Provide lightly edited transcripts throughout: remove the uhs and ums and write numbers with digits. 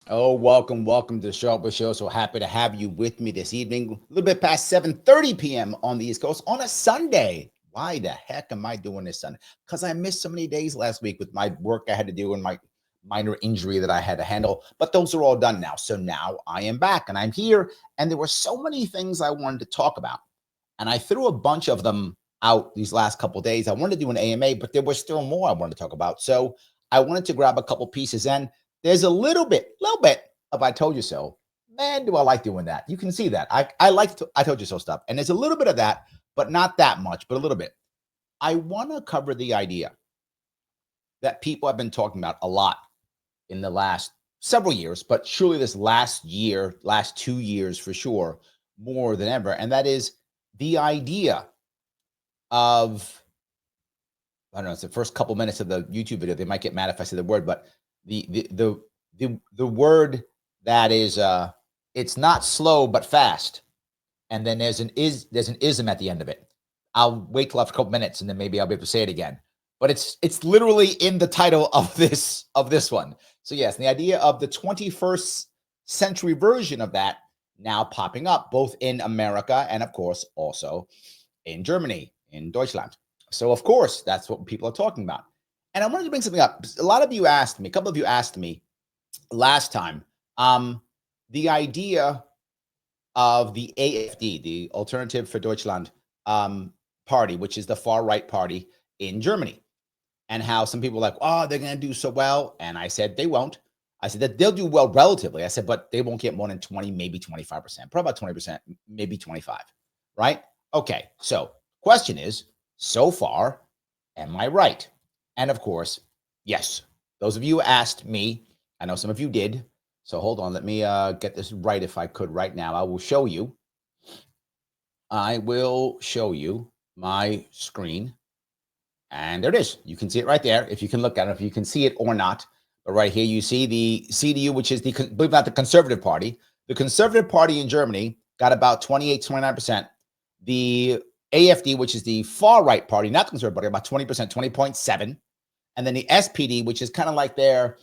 Oh, welcome to the Sharpe Way Show. So happy to have you with me this evening. A little bit past 7:30 p.m. on the East Coast on a Sunday. Why the heck am I doing this Sunday? Because I missed so many days last week with my work I had to do and my minor injury that I had to handle. But those are all done now. So now I am back and I'm here. And there were so many things I wanted to talk about. And I threw a bunch of them out these last couple of days. I wanted to do an AMA, but there was still more I wanted to talk about. So I wanted to grab a couple pieces in. There's a little bit of I told you so. Man, do I like doing that. You can see that. I like to, I told you so stuff. And there's a little bit of that, but not that much, but a little bit. I want to cover the idea that people have been talking about a lot in the last several years, but surely this last 2 years for sure, more than ever. And that is the idea of, I don't know, it's the first couple minutes of the YouTube video. They might get mad if I say the word, but the word that is it's not slow but fast, and then there's an ism at the end of it. I'll wait till after a couple minutes and then maybe I'll be able to say it again. But it's literally in the title of this one. So yes, the idea of the 21st century version of that now popping up both in America and of course also in Germany, in Deutschland. So of course that's what people are talking about. And I wanted to bring something up. A couple of you asked me last time, the idea of the AfD, the Alternative for Deutschland party, which is the far right party in Germany, and how some people are like, oh, they're going to do so well. And I said, they won't. I said that they'll do well relatively. I said, but they won't get more than 20, maybe 25%, probably about 20%, maybe 25, right? Okay. So question is, so far, am I right? And of course, yes, those of you asked me, I know some of you did. So hold on, let me get this right if I could right now. I will show you my screen. And there it is. You can see it right there. If you can look at it, if you can see it or not. But right here, you see the CDU, which is believe it or not, the Conservative Party. The Conservative Party in Germany got about 28, 29%. The AfD, which is the far right party, not the Conservative Party, about 20%, 20.7%. And then the SPD, which is kind of like their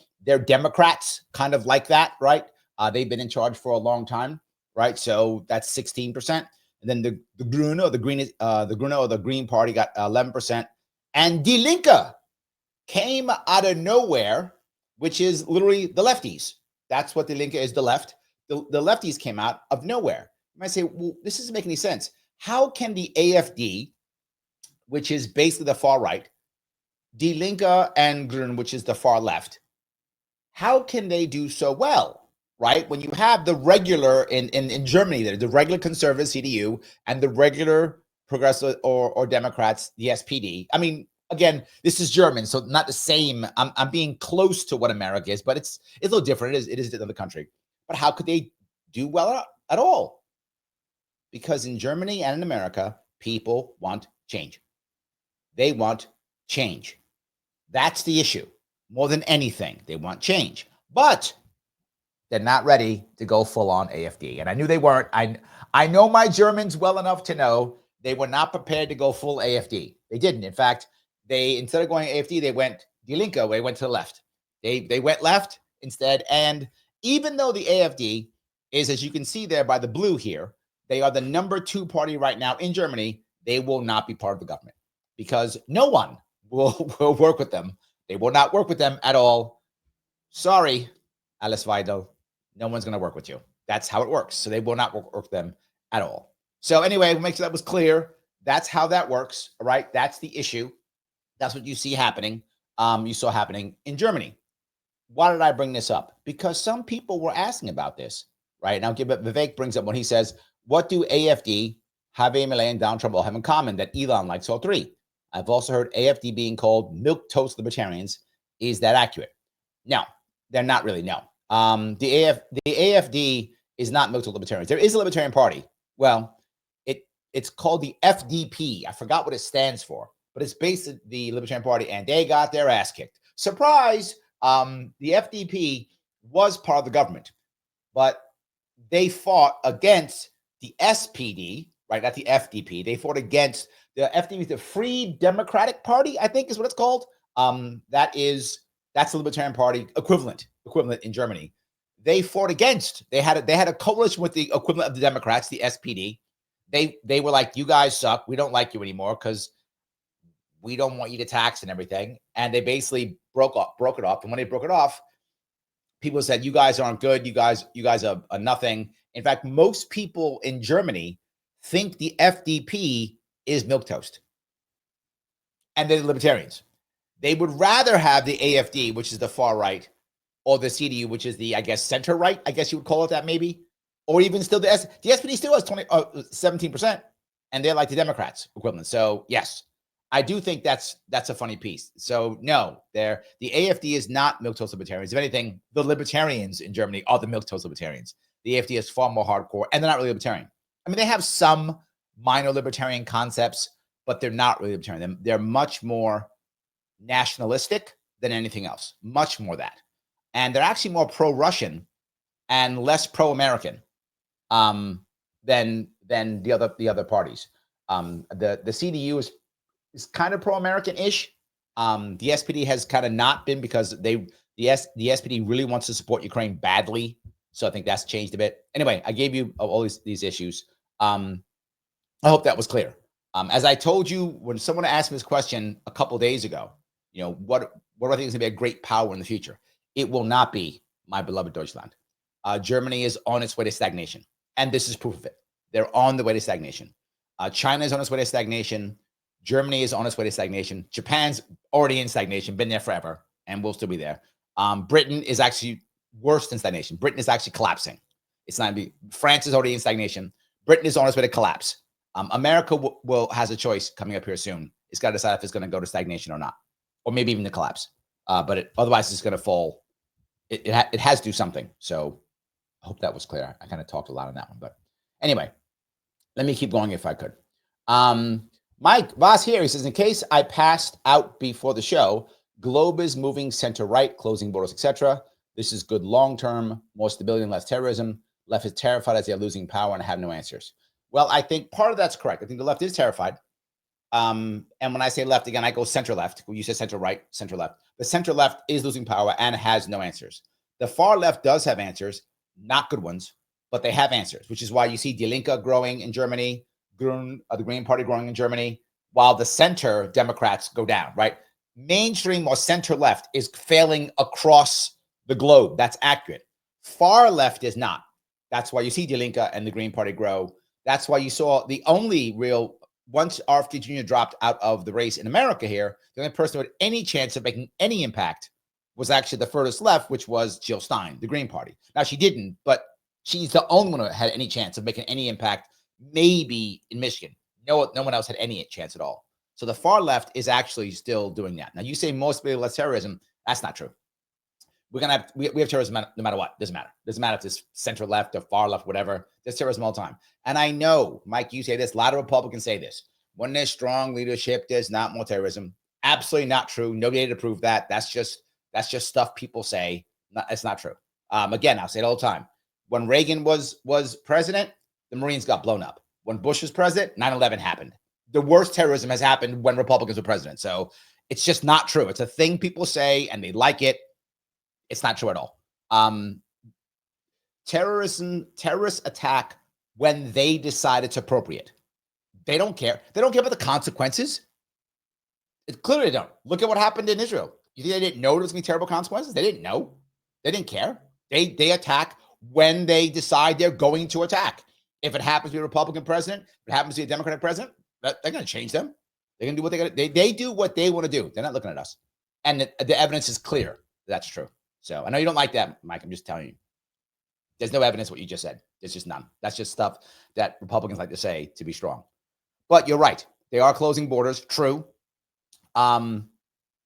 Democrats, kind of like that, right? They've been in charge for a long time, right? So that's 16%. And then the Grüne or the Green Party got 11%. And Die Linke came out of nowhere, which is literally the lefties. That's what Die Linke is, the left. The lefties came out of nowhere. You might say, well, this doesn't make any sense. How can the AfD, which is basically the far right, Die Linke and Grün, which is the far left, how can they do so well, right? When you have the regular in Germany, the regular conservative CDU and the regular progressive or Democrats, the SPD. I mean, again, this is German, so not the same. I'm being close to what America is, but it's a little different. It is another country. But how could they do well at all? Because in Germany and in America, people want change. They want change. That's the issue. More than anything, they want change. But they're not ready to go full on AfD. And I knew they weren't. I know my Germans well enough to know they were not prepared to go full AfD. They didn't. In fact, they, instead of going AfD, they went Die Linke, they went to the left. They went left instead. And even though the AfD is, as you can see there by the blue here, they are the number 2 party right now in Germany, they will not be part of the government because no one will work with them. They will not work with them at all. Sorry, Alice Weidel, no one's going to work with you. That's how it works. So they will not work with them at all. So anyway, make sure that was clear. That's how that works. All right. That's the issue. That's what you see happening. You saw happening in Germany. Why did I bring this up? Because some people were asking about this, right? Now, Vivek brings up when he says, what do AfD, Javier Milei, and Donald Trump all have in common that Elon likes all three? I've also heard AfD being called milk toast libertarians. Is that accurate? No, they're not really. No. The AfD is not milk toast libertarians. There is a libertarian party. Well, it's called the FDP. I forgot what it stands for. but it's based on the Libertarian Party, and they got their ass kicked. Surprise! The FDP was part of the government, but they fought against the SPD, right? Not the FDP. They fought against the FDP, the Free Democratic Party, I think is what it's called. That's the Libertarian Party equivalent in Germany. They fought against. They had a coalition with the equivalent of the Democrats, the SPD. They were like, you guys suck. We don't like you anymore because we don't want you to tax and everything. And they basically broke it off. And when they broke it off, people said, you guys aren't good. You guys are nothing. In fact, most people in Germany think the FDP is milquetoast. And they're libertarians. They would rather have the AfD, which is the far right, or the CDU, which is the, I guess, center right. I guess you would call it that maybe. Or even still the SPD still has 17%. And they're like the Democrats equivalent. So yes, I do think that's a funny piece. So no, the AfD is not milquetoast libertarians. If anything, the libertarians in Germany are the milquetoast libertarians. The AfD is far more hardcore, and they're not really libertarian. I mean, they have some minor libertarian concepts, but they're not really libertarian. They're much more nationalistic than anything else. Much more that, and they're actually more pro-Russian and less pro-American than the other parties. The CDU is kind of pro-American-ish. The SPD has kind of not been because the SPD really wants to support Ukraine badly. So I think that's changed a bit. Anyway, I gave you all these issues. I hope that was clear. As I told you, when someone asked me this question a couple of days ago, what do I think is going to be a great power in the future? It will not be my beloved Deutschland. Germany is on its way to stagnation. And this is proof of it. They're on the way to stagnation. China is on its way to stagnation. Germany is on its way to stagnation. Japan's already in stagnation, been there forever, and will still be there. Britain is actually worse than stagnation. Britain is actually collapsing. It's not. France is already in stagnation. Britain is on its way to collapse. America has a choice coming up here soon. It's got to decide if it's going to go to stagnation or not, or maybe even to collapse. But otherwise, it's going to fall. It has to do something. So I hope that was clear. I kind of talked a lot on that one, but anyway, let me keep going if I could. Mike Voss here, he says, in case I passed out before the show, globe is moving center right, closing borders, etc. This is good long term, more stability and less terrorism. Left is terrified as they are losing power and have no answers. Well, I think part of that's correct. I think the left is terrified. And when I say left, again, I go center left. You said center right, center left. The center left is losing power and has no answers. The far left does have answers, not good ones, but they have answers, which is why you see Die Linke growing in Germany, the Green Party growing in Germany, while the center Democrats go down, right? Mainstream or center left is failing across the globe. That's accurate. Far left is not. That's why you see Die Linke and the Green Party grow. That's why you saw the only real, once RFK Jr. dropped out of the race in America here, the only person who had any chance of making any impact was actually the furthest left, which was Jill Stein, the Green Party. Now, she didn't, but she's the only one who had any chance of making any impact, maybe in Michigan. No one else had any chance at all. So the far left is actually still doing that. Now, you say most people less terrorism. That's not true. We have terrorism no matter what. Doesn't matter. Doesn't matter if it's center left or far left, whatever. There's terrorism all the time. And I know, Mike, you say this. A lot of Republicans say this. When there's strong leadership, there's not more terrorism. Absolutely not true. Nobody had to prove that. That's just stuff people say. It's not true. Again, I'll say it all the time. When Reagan was president, the Marines got blown up. When Bush was president, 9/11 happened. The worst terrorism has happened when Republicans were president. So it's just not true. It's a thing people say and they like it. It's not true at all. Terrorists attack when they decide it's appropriate. They don't care. They don't care about the consequences. Clearly they don't. Look at what happened in Israel. You think they didn't know there was going to be terrible consequences? They didn't know. They didn't care. They attack when they decide they're going to attack. If it happens to be a Republican president, if it happens to be a Democratic president, they're going to change them. They're going to do what they got. They do what they want to do. They're not looking at us. And the evidence is clear that's true. So I know you don't like that, Mike. I'm just telling you. There's no evidence what you just said. There's just none. That's just stuff that Republicans like to say to be strong. But you're right. They are closing borders. True. And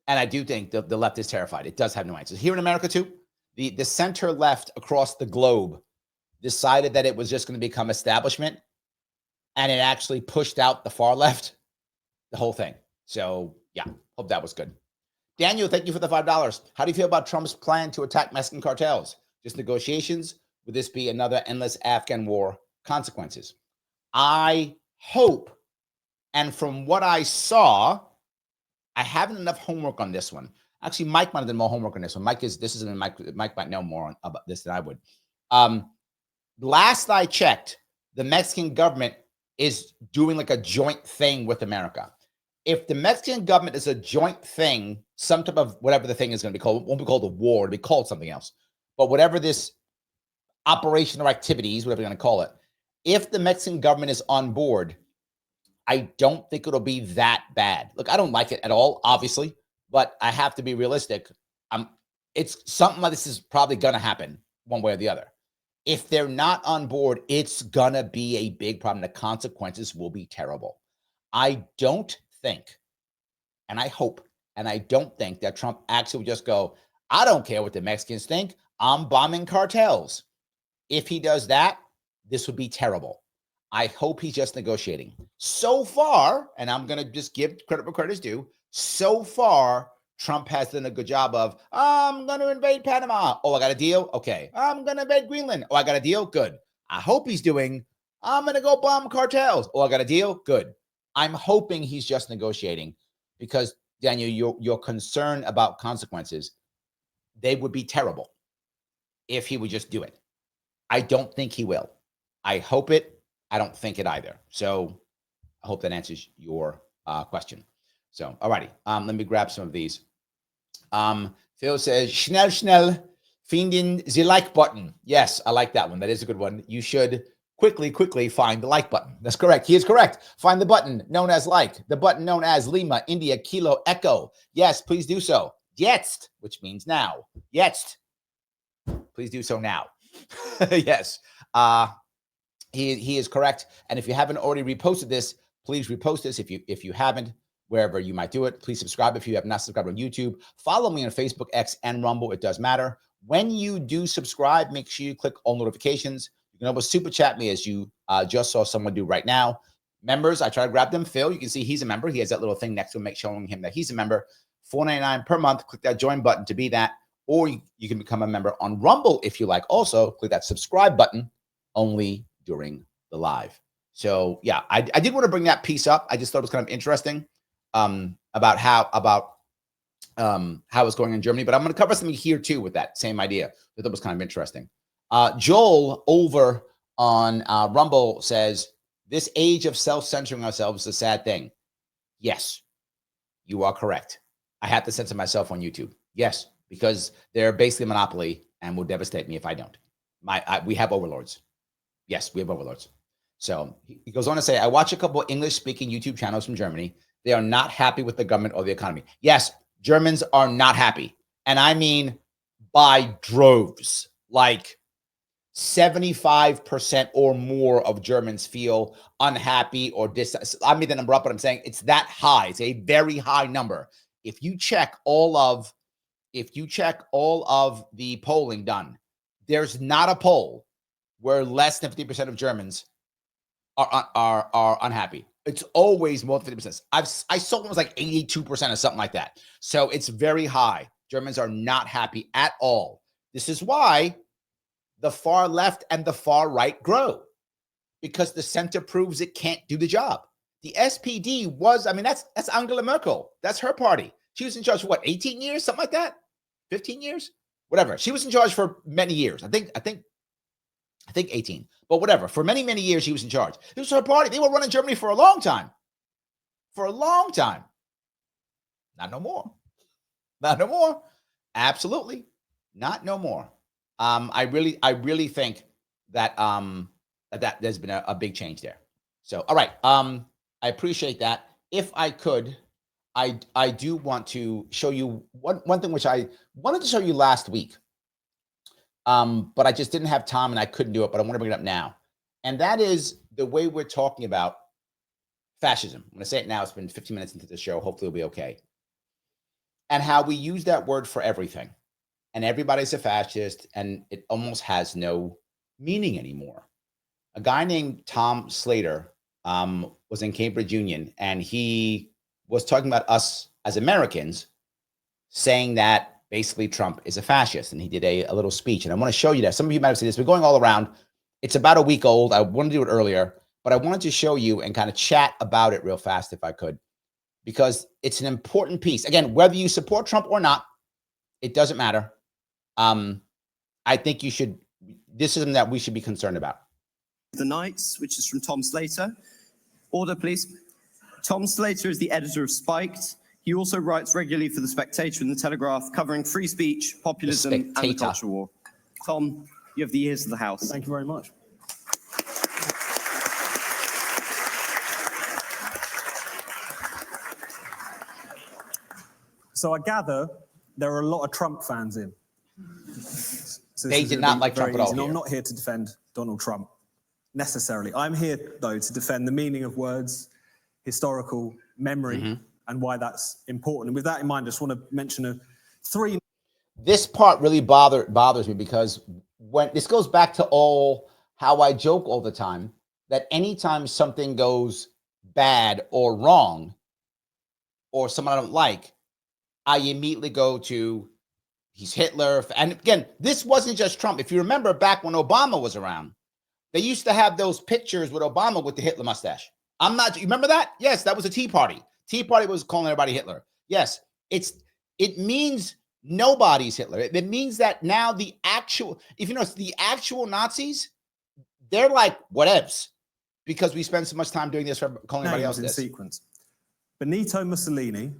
I do think the left is terrified. It does have no answers. Here in America, too, the center left across the globe decided that it was just going to become establishment, and it actually pushed out the far left, the whole thing. So yeah, hope that was good. Daniel, thank you for the $5. How do you feel about Trump's plan to attack Mexican cartels? Just negotiations? Would this be another endless Afghan war consequences? I hope, and from what I saw, I haven't enough homework on this one. Actually, Mike might have done more homework on this one. Mike might know more about this than I would. Last I checked, the Mexican government is doing like a joint thing with America. If the Mexican government is a joint thing, some type of whatever the thing is going to be called, it won't be called a war, it'll be called something else. But whatever this operation or activities, whatever you're going to call it, if the Mexican government is on board, I don't think it'll be that bad. Look, I don't like it at all, obviously, but I have to be realistic. It's something like this is probably going to happen one way or the other. If they're not on board, it's going to be a big problem. The consequences will be terrible. I don't think, and I hope, and I don't think that Trump actually will just go, I don't care what the Mexicans think. I'm bombing cartels. If he does that, this would be terrible. I hope he's just negotiating. So far, and I'm going to just give credit where credit is due, so far, Trump has done a good job of, I'm going to invade Panama. Oh, I got a deal? Okay. I'm going to invade Greenland. Oh, I got a deal? Good. I hope he's doing, I'm going to go bomb cartels. Oh, I got a deal? Good. I'm hoping he's just negotiating because, Daniel, your concern about consequences, they would be terrible if he would just do it. I don't think he will. I hope it. I don't think it either. So I hope that answers your question. So, all righty. Let me grab some of these. Phil says, schnell, schnell, finden the like button. Yes, I like that one. That is a good one. You should quickly find the like button. That's correct. He is correct. Find the button known as like, the button known as Lima, India, Kilo, Echo. Yes, please do so. Jetzt, which means now. Jetzt. Please do so now. Yes. He is correct. And if you haven't already reposted this, please repost this. If you haven't, wherever you might do it, please subscribe if you have not subscribed on YouTube. Follow me on Facebook, X, and Rumble. It does matter. When you do subscribe, make sure you click all notifications. You can always super chat me as you just saw someone do right now. Members, I try to grab them. Phil, you can see he's a member. He has that little thing next to him, showing him that he's a member. $4.99 per month. Click that join button to be that. Or you can become a member on Rumble if you like. Also, click that subscribe button only during the live. So yeah, I did want to bring that piece up. I just thought it was kind of interesting about how it's going in Germany. But I'm going to cover something here too with that same idea. I thought it was kind of interesting. Joel over on Rumble says, this age of self-censoring ourselves is a sad thing. Yes, you are correct. I have to censor myself on YouTube. Yes, because they're basically a monopoly and will devastate me if I don't. We have overlords. Yes, we have overlords. So he goes on to say, I watch a couple of English-speaking YouTube channels from Germany. They are not happy with the government or the economy. Yes, Germans are not happy. And I mean by droves. Like 75% or more of Germans feel unhappy or I made the number up, but I'm saying it's that high. It's a very high number. If you check all of the polling done, there's not a poll where less than 50% of Germans are unhappy. It's always more than 50%. I saw one was like 82% or something like that. So it's very high. Germans are not happy at all. This is why the far left and the far right grow, because the center proves it can't do the job. The SPD was, I mean, that's Angela Merkel. That's her party. She was in charge for what, 18 years, something like that? 15 years? Whatever. She was in charge for many years. I think 18, but whatever. For many, many years, she was in charge. This was her party. They were running Germany for a long time. For a long time. Not no more. Not no more. Absolutely. Not no more. I really think that that there's been a big change there. So, all right. I appreciate that. If I could, I do want to show you one thing which I wanted to show you last week. But I just didn't have time and I couldn't do it, but I want to bring it up now. And that is the way we're talking about fascism. I'm going to say it now. It's been 15 minutes into the show. Hopefully it'll be okay. And how we use that word for everything. And everybody's a fascist, and it almost has no meaning anymore. A guy named Tom Slater was in Cambridge Union, and he was talking about us as Americans, saying that basically Trump is a fascist. And he did a little speech. And I want to show you that. Some of you might have seen this. We're going all around. It's about a week old. I wanted to do it earlier, but I wanted to show you and kind of chat about it real fast if I could, because it's an important piece. Again, whether you support Trump or not, it doesn't matter. I think you should, this is something that we should be concerned about. The Knights, which is from Tom Slater. Order, please. Tom Slater is the editor of Spiked. He also writes regularly for The Spectator and The Telegraph, covering free speech, populism, and the culture war. Tom, you have the ears of the House. Thank you very much. So I gather there are a lot of Trump fans in. So they did not like Trump at all. No, I'm not here to defend Donald Trump, necessarily. I'm here, though, to defend the meaning of words, historical memory, and why that's important. And with that in mind, I just want to mention three. This part really bothers me, because when this goes back to how I joke all the time, that anytime something goes bad or wrong, or someone I don't like, I immediately go to, he's Hitler. And again, this wasn't just Trump. If you remember back when Obama was around, they used to have those pictures with Obama with the Hitler mustache. You remember that? Yes, that was a Tea Party. Tea Party was calling everybody Hitler. Yes, it means nobody's Hitler. It means that now the actual Nazis, they're like whatevs, because we spend so much time doing this for calling everybody else this. Sequence. Benito Mussolini,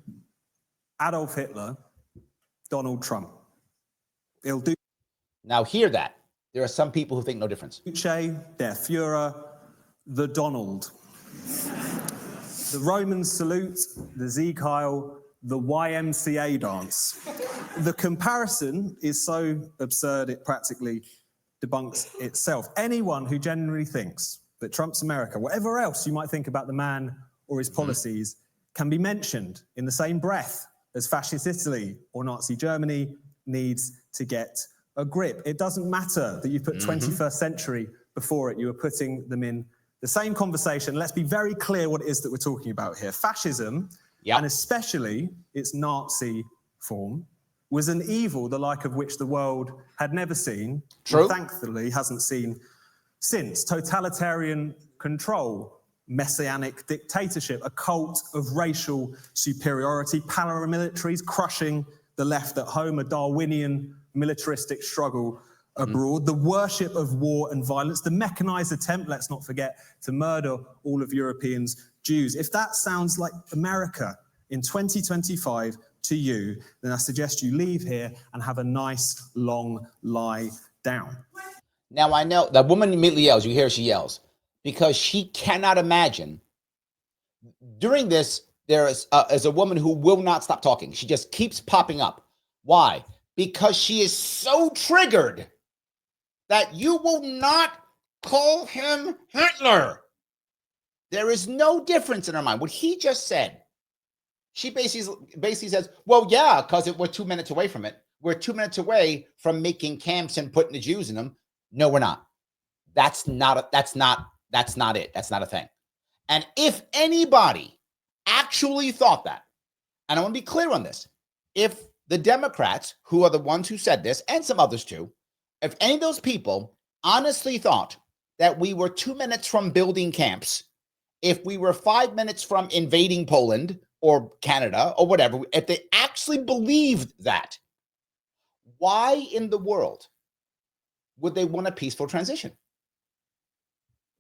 Adolf Hitler, Donald Trump. It'll do. Now hear that. There are some people who think no difference. Der Führer, the Donald. The Romans salute, the Sieg Heil, the YMCA dance. The comparison is so absurd it practically debunks itself. Anyone who genuinely thinks that Trump's America, whatever else you might think about the man or his policies, can be mentioned in the same breath as fascist Italy or Nazi Germany needs to get a grip. It doesn't matter that you put 21st century before it. You are putting them in the same conversation. Let's be very clear what it is that we're talking about here. Fascism, and especially its Nazi form, was an evil the like of which the world had never seen, and thankfully hasn't seen since. Totalitarian control, messianic dictatorship, a cult of racial superiority, paramilitaries crushing the left at home, a Darwinian militaristic struggle abroad, the worship of war and violence, the mechanized attempt, let's not forget, to murder all of Europeans' Jews. If that sounds like America in 2025 to you, then I suggest you leave here and have a nice long lie down. Now, I know that woman immediately yells. You hear she yells because she cannot imagine. During this, there is a woman who will not stop talking. She just keeps popping up. Why? Because she is so triggered that you will not call him Hitler. There is no difference in her mind. What he just said, she basically says, well, yeah, because we're 2 minutes away from it. We're 2 minutes away from making camps and putting the Jews in them. No, we're not. That's not it. That's not a thing. And if anybody actually thought that, and I want to be clear on this, if the Democrats, who are the ones who said this, and some others too, if any of those people honestly thought that we were 2 minutes from building camps, if we were 5 minutes from invading Poland or Canada or whatever, if they actually believed that, why in the world would they want a peaceful transition?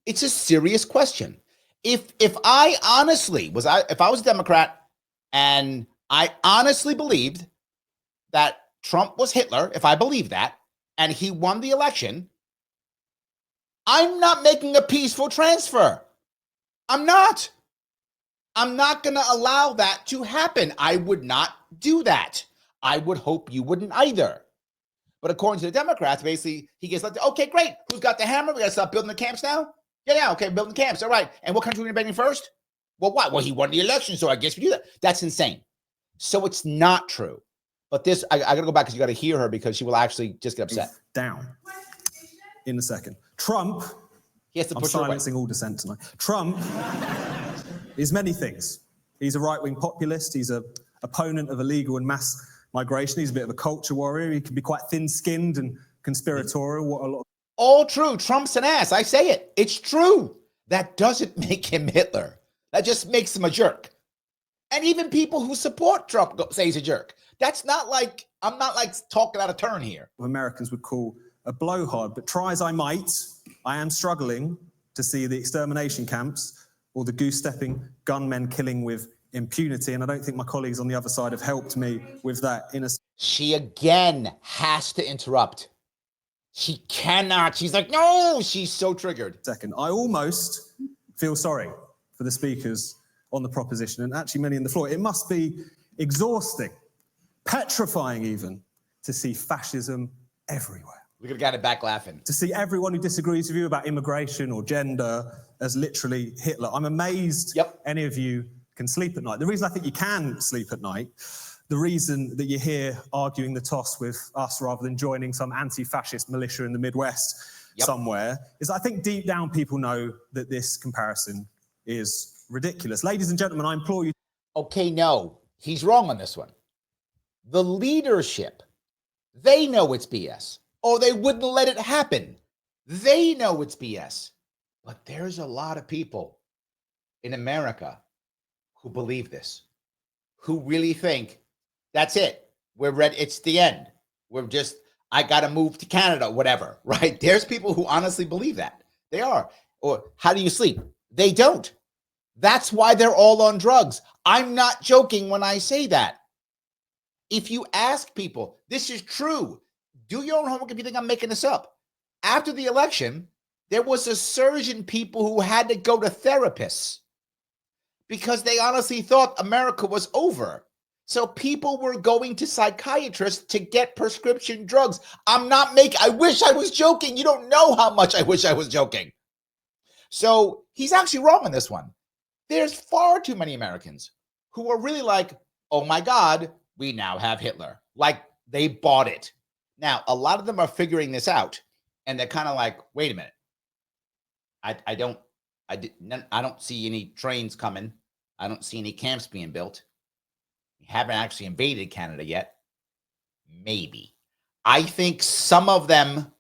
It's a serious question. If I was a Democrat and I honestly believed that Trump was Hitler, if I believed that, and he won the election, I'm not making a peaceful transfer. I'm not going to allow that to happen. I would not do that. I would hope you wouldn't either. But according to the Democrats, basically, he gets like, okay, great. Who's got the hammer? We got to start building the camps now? Yeah, okay, building camps. All right. And what country are we invading first? Well, what? Well, he won the election, so I guess we do that. That's insane. So it's not true. But this, I got to go back because you got to hear her because she will actually just get upset. Down in a second. Trump, he has to I'm push her away. silencing all dissent tonight. Trump is many things. He's a right-wing populist. He's an opponent of illegal and mass migration. He's a bit of a culture warrior. He can be quite thin-skinned and conspiratorial. What a lot of All true. Trump's an ass. I say it. It's true. That doesn't make him Hitler. That just makes him a jerk. And even people who support Trump say he's a jerk. That's not like, I'm not like talking out of turn here. Americans would call a blowhard. But try as I might, I am struggling to see the extermination camps or the goose-stepping gunmen killing with impunity. And I don't think my colleagues on the other side have helped me with that. She again has to interrupt. She cannot. She's like, no, she's so triggered. Second, I almost feel sorry for the speakers on the proposition, and actually many on the floor. It must be exhausting, petrifying even, to see fascism everywhere. Look at the guy in the back laughing. To see everyone who disagrees with you about immigration or gender as literally Hitler. I'm amazed any of you can sleep at night. The reason I think you can sleep at night, the reason that you're here arguing the toss with us rather than joining some anti-fascist militia in the Midwest somewhere, is I think deep down people know that this comparison is ridiculous. Ladies and gentlemen, I implore you. Okay, no, he's wrong on this one. The leadership, they know it's BS, or they wouldn't let it happen. They know it's BS. But there's a lot of people in America who believe this, who really think that's it. We're ready. It's the end. I got to move to Canada, whatever, right? There's people who honestly believe that. They are. Or how do you sleep? They don't. That's why they're all on drugs. I'm not joking when I say that. If you ask people, this is true. Do your own homework if you think I'm making this up. After the election, there was a surge in people who had to go to therapists because they honestly thought America was over. So people were going to psychiatrists to get prescription drugs. I wish I was joking. You don't know how much I wish I was joking. So he's actually wrong on this one. There's far too many Americans who are really like, oh my God, we now have Hitler. Like they bought it. Now, a lot of them are figuring this out and they're kind of like, wait a minute. I don't see any trains coming. I don't see any camps being built. We haven't actually invaded Canada yet. Maybe. I think some of them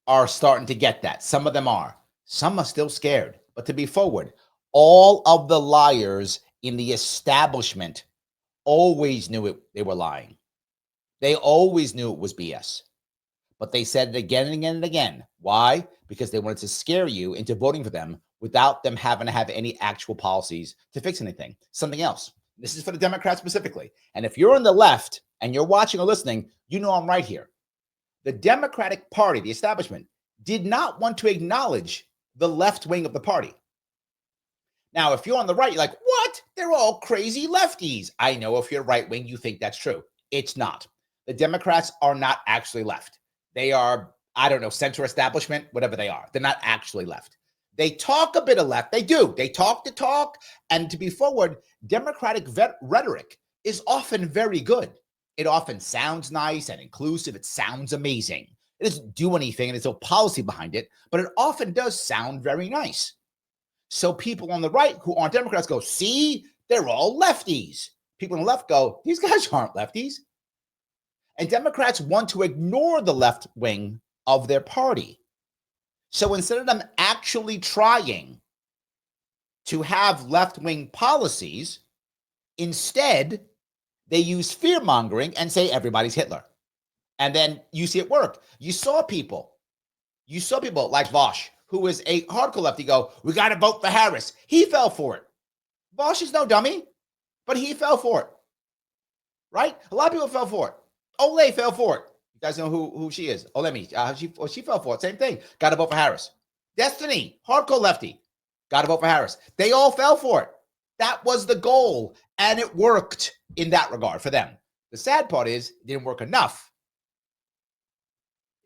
are starting to get that. Some of them are. Some are still scared. But to be forward, all of the liars in the establishment always knew they were lying. They always knew it was BS. But they said it again and again and again. Why? Because they wanted to scare you into voting for them without them having to have any actual policies to fix anything. Something else. This is for the Democrats specifically. And if you're on the left and you're watching or listening, you know I'm right here. The Democratic Party, the establishment, did not want to acknowledge the left wing of the party. Now, if you're on the right, you're like, what? They're all crazy lefties. I know if you're right wing, you think that's true. It's not. The Democrats are not actually left. They are, I don't know, center establishment, whatever they are. They're not actually left. They talk a bit of left. They do. They talk the talk. And to be forward, Democratic rhetoric is often very good. It often sounds nice and inclusive. It sounds amazing. It doesn't do anything and there's no policy behind it, but it often does sound very nice. So people on the right who aren't Democrats go, see, they're all lefties. People on the left go, these guys aren't lefties. And Democrats want to ignore the left wing of their party. So instead of them actually trying to have left-wing policies, instead, they use fear-mongering and say everybody's Hitler. And then you see it work. You saw people like Vosh, who is a hardcore lefty, go, we got to vote for Harris. He fell for it. Vosh is no dummy, but he fell for it. Right? A lot of people fell for it. Ole fell for it. You guys know who she is. Olemi. She fell for it. Same thing. Got to vote for Harris. Destiny, hardcore lefty. Got to vote for Harris. They all fell for it. That was the goal. And it worked in that regard for them. The sad part is it didn't work enough.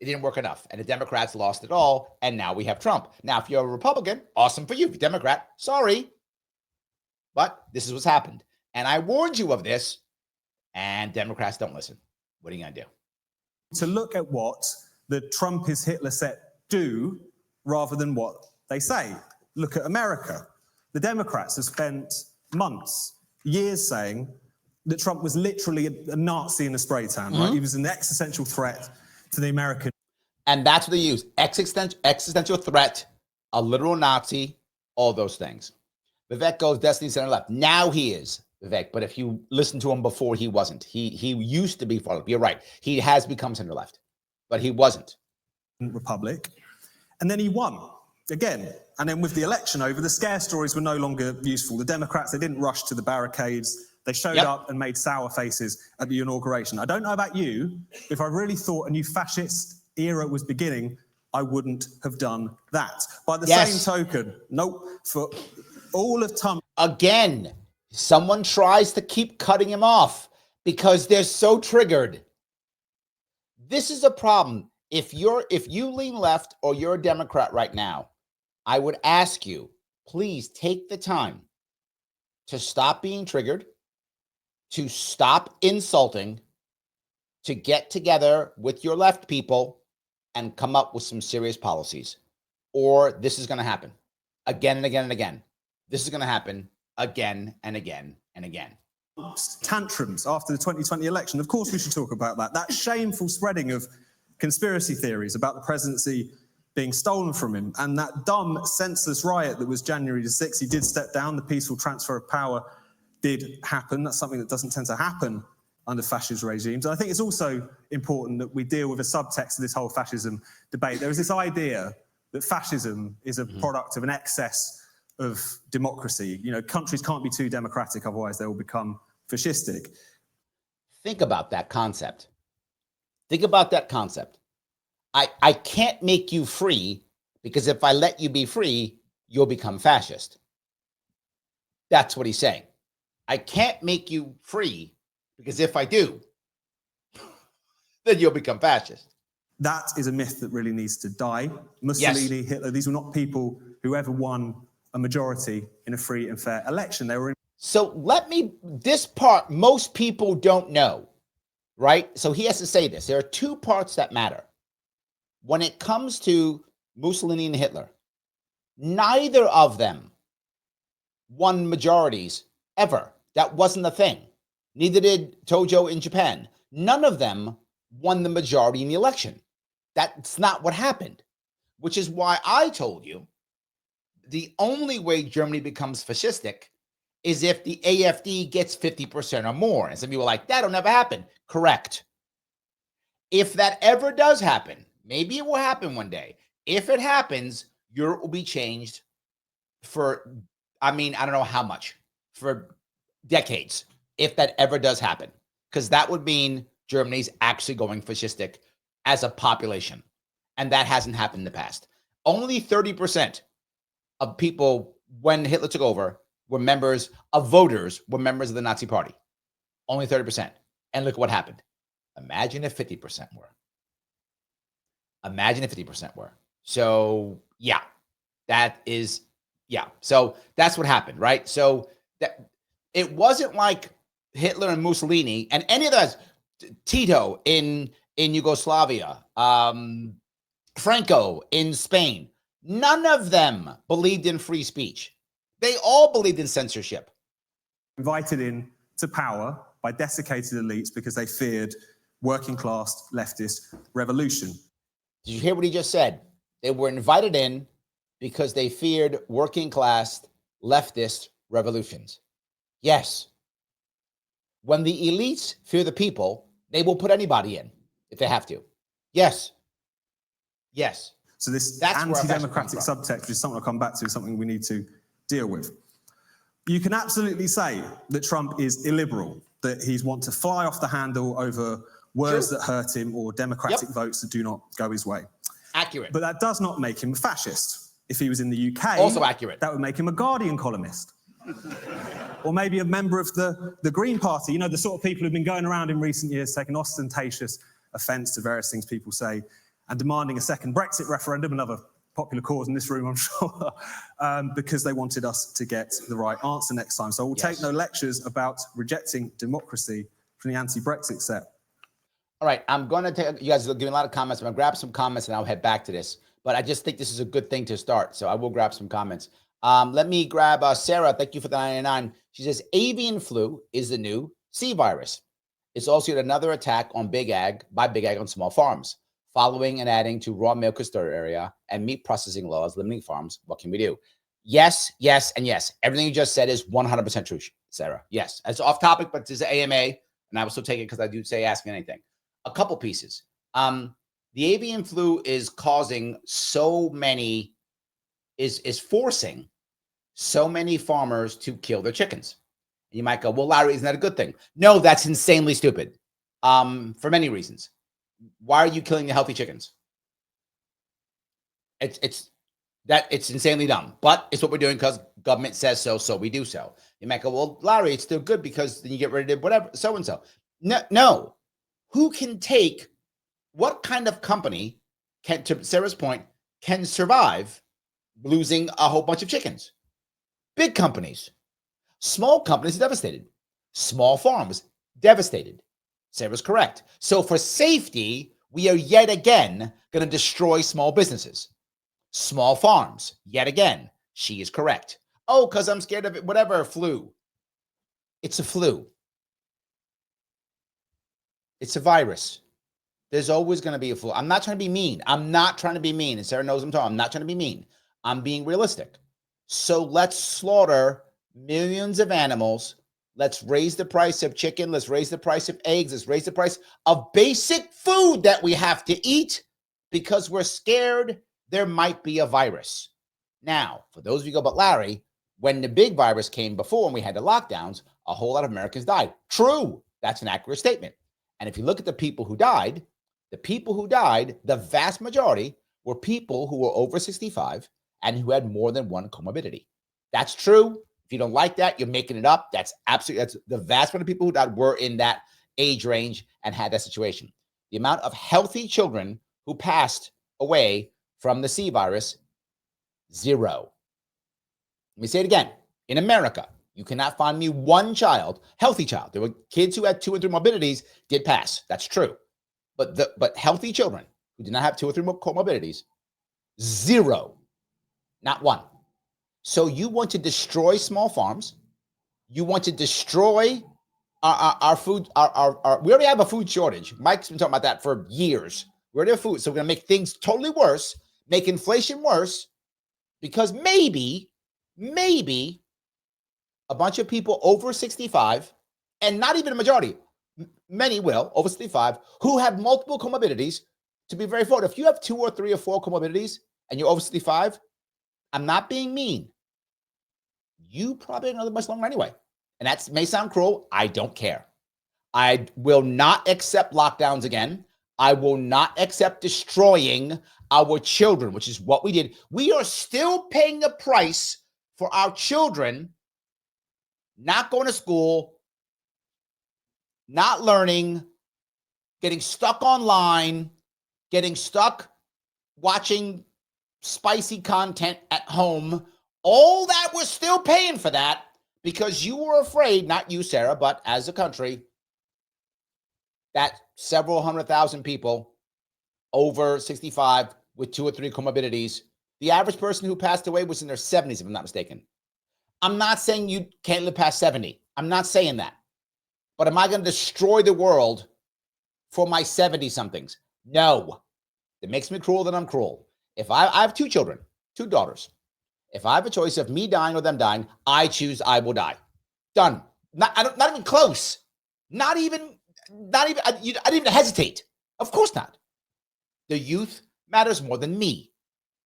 It didn't work enough. And the Democrats lost it all. And now we have Trump. Now, if you're a Republican, awesome for you. If you're a Democrat, sorry. But this is what's happened. And I warned you of this. And Democrats don't listen. What are you going to do? To look at what the Trump is Hitler set do rather than what they say. Look at America. The Democrats have spent months, years saying that Trump was literally a Nazi in a spray tan, right? He was an existential threat to the American. And that's what they use. Existential threat, a literal Nazi, all those things. Vivek goes destiny center left. Now he is, Vivek. But if you listen to him before, he wasn't. He used to be far left. You're right. He has become center left, but he wasn't. Republic. And then he won again. And then with the election over, the scare stories were no longer useful. The Democrats, they didn't rush to the barricades. They showed up and made sour faces at the inauguration. I don't know about you. If I really thought a new fascist era was beginning, I wouldn't have done that. By the same token, nope, for all of time. Again, someone tries to keep cutting him off because they're so triggered. This is a problem. If you lean left or you're a Democrat right now, I would ask you, please take the time to stop being triggered, to stop insulting, to get together with your left people and come up with some serious policies. Or this is going to happen again and again and again. This is going to happen again and again and again. Tantrums after the 2020 election. Of course, we should talk about that. That shameful spreading of conspiracy theories about the presidency being stolen from him, and that dumb, senseless riot that was January the 6th. He did step down. The peaceful transfer of power did happen. That's something that doesn't tend to happen under fascist regimes. And I think it's also important that we deal with a subtext of this whole fascism debate. There is this idea that fascism is a product of an excess of democracy. You know, countries can't be too democratic, otherwise they will become fascistic. Think about that concept. Think about that concept. I can't make you free because if I let you be free, you'll become fascist. That's what he's saying. I can't make you free because if I do, then you'll become fascist. That is a myth that really needs to die. Mussolini, Hitler, these were not people who ever won a majority in a free and fair election. They were in. So this part, most people don't know, right? So he has to say this. There are two parts that matter. When it comes to Mussolini and Hitler, neither of them won majorities ever. That wasn't the thing. Neither did Tojo in Japan. None of them won the majority in the election. That's not what happened, which is why I told you the only way Germany becomes fascistic is if the AfD gets 50% or more. And some people are like, that'll never happen. Correct. If that ever does happen, maybe it will happen one day. If it happens, Europe will be changed for, I don't know how much, for decades, if that ever does happen. Because that would mean Germany's actually going fascistic as a population. And that hasn't happened in the past. Only 30% of people, when Hitler took over, were members of voters, were members of the Nazi Party. Only 30%. And look what happened. Imagine if 50% were. Imagine if 50% were. So, yeah, So that's what happened, right? So that it wasn't like Hitler and Mussolini and any of those, Tito in Yugoslavia, Franco in Spain. None of them believed in free speech. They all believed in censorship. Invited in to power by desiccated elites because they feared working class leftist revolution. Did you hear what he just said? They were invited in because they feared working class leftist revolutions. Yes. When the elites fear the people, they will put anybody in if they have to. Yes. Yes. So this anti-democratic subtext, which is something I'll come back to, is something we need to deal with. You can absolutely say that Trump is illiberal, that he's want to fly off the handle over words that hurt him or democratic votes that do not go his way. Accurate. But that does not make him a fascist. If he was in the UK, also accurate. That would make him a Guardian columnist. Or maybe a member of the Green Party, you know, the sort of people who've been going around in recent years taking ostentatious offence to various things people say and demanding a second Brexit referendum, another popular cause in this room, I'm sure, because they wanted us to get the right answer next time. So we'll take no lectures about rejecting democracy from the anti-Brexit set. All right, I'm going to take, you guys are giving a lot of comments. I'm going to grab some comments and I'll head back to this. But I just think this is a good thing to start. So I will grab some comments. Let me grab Sarah. Thank you for the 99. She says avian flu is the new C virus. It's also yet another attack on big ag by big ag on small farms, following and adding to raw milk hysteria and meat processing laws limiting farms. What can we do? Yes, yes, and yes. Everything you just said is 100% true, Sarah. Yes, it's off topic, but it's an AMA, and I will still take it because I do say ask me anything. A couple pieces. The avian flu is causing so many, is forcing so many farmers to kill their chickens. You might go, well, Larry, isn't that a good thing? No, that's insanely stupid. For many reasons. Why are you killing the healthy chickens? It's insanely dumb, but it's what we're doing because government says so, so we do so. You might go, well, Larry, it's still good because then you get rid of whatever, so and so. No. Who can take, what kind of company can, to Sarah's point, can survive losing a whole bunch of chickens? Big companies. Small companies are devastated. Small farms, devastated. Sarah's correct. So for safety, we are yet again going to destroy small businesses. Small farms, yet again, she is correct. Oh, because I'm scared of it, whatever, flu. It's a flu. It's a virus. There's always going to be a flu. I'm not trying to be mean. I'm not trying to be mean. And Sarah knows I'm talking. I'm not trying to be mean. I'm being realistic. So let's slaughter millions of animals. Let's raise the price of chicken. Let's raise the price of eggs. Let's raise the price of basic food that we have to eat because we're scared there might be a virus. Now, for those of you who go, but Larry, when the big virus came before and we had the lockdowns, a whole lot of Americans died. True. That's an accurate statement. And if you look at the people who died, the vast majority were people who were over 65 and who had more than one comorbidity. That's true. If you don't like that, you're making it up. That's the vast majority of people who died were in that age range and had that situation. The amount of healthy children who passed away from the C virus, 0. Let me say it again. In America, you cannot find me one child, healthy child. There were kids who had 2 or 3 morbidities did pass. That's true. But healthy children who did not have 2 or 3 comorbidities, 0, not one. So you want to destroy small farms. You want to destroy our food. We already have a food shortage. Mike's been talking about that for years. We already have food. So we're going to make things totally worse, make inflation worse, because maybe a bunch of people over 65, and not even a majority, many will, over 65, who have multiple comorbidities. To be very fair, if you have 2 or 3 or 4 comorbidities and you're over 65, I'm not being mean. You probably know the much longer anyway. And that may sound cruel. I don't care. I will not accept lockdowns again. I will not accept destroying our children, which is what we did. We are still paying the price for our children not going to school, not learning, getting stuck online, getting stuck watching spicy content at home. All that, we're still paying for that because you were afraid, not you, Sarah, but as a country, that several 100,000 people over 65 with 2 or 3 comorbidities, the average person who passed away was in their 70s, if I'm not mistaken. I'm not saying you can't live past 70. I'm not saying that. But am I going to destroy the world for my 70-somethings? No. It makes me cruel that I'm cruel. If I have 2 children, 2 daughters. If I have a choice of me dying or them dying, I choose I will die. Done. Not even close. I didn't even hesitate. Of course not. The youth matters more than me.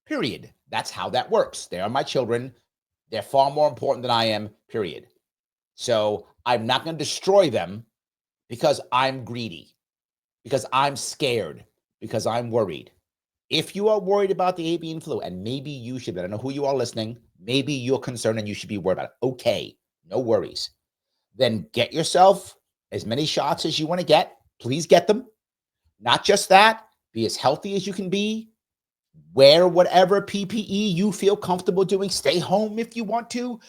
Period. That's how that works. They are my children. They're far more important than I am, period. So I'm not going to destroy them because I'm greedy, because I'm scared, because I'm worried. If you are worried about the avian flu, and maybe you should be, I don't know who you are listening, maybe you're concerned and you should be worried about it. Okay, no worries. Then get yourself as many shots as you want to get. Please get them. Not just that, be as healthy as you can be. Wear whatever PPE you feel comfortable doing. Stay home if you want to.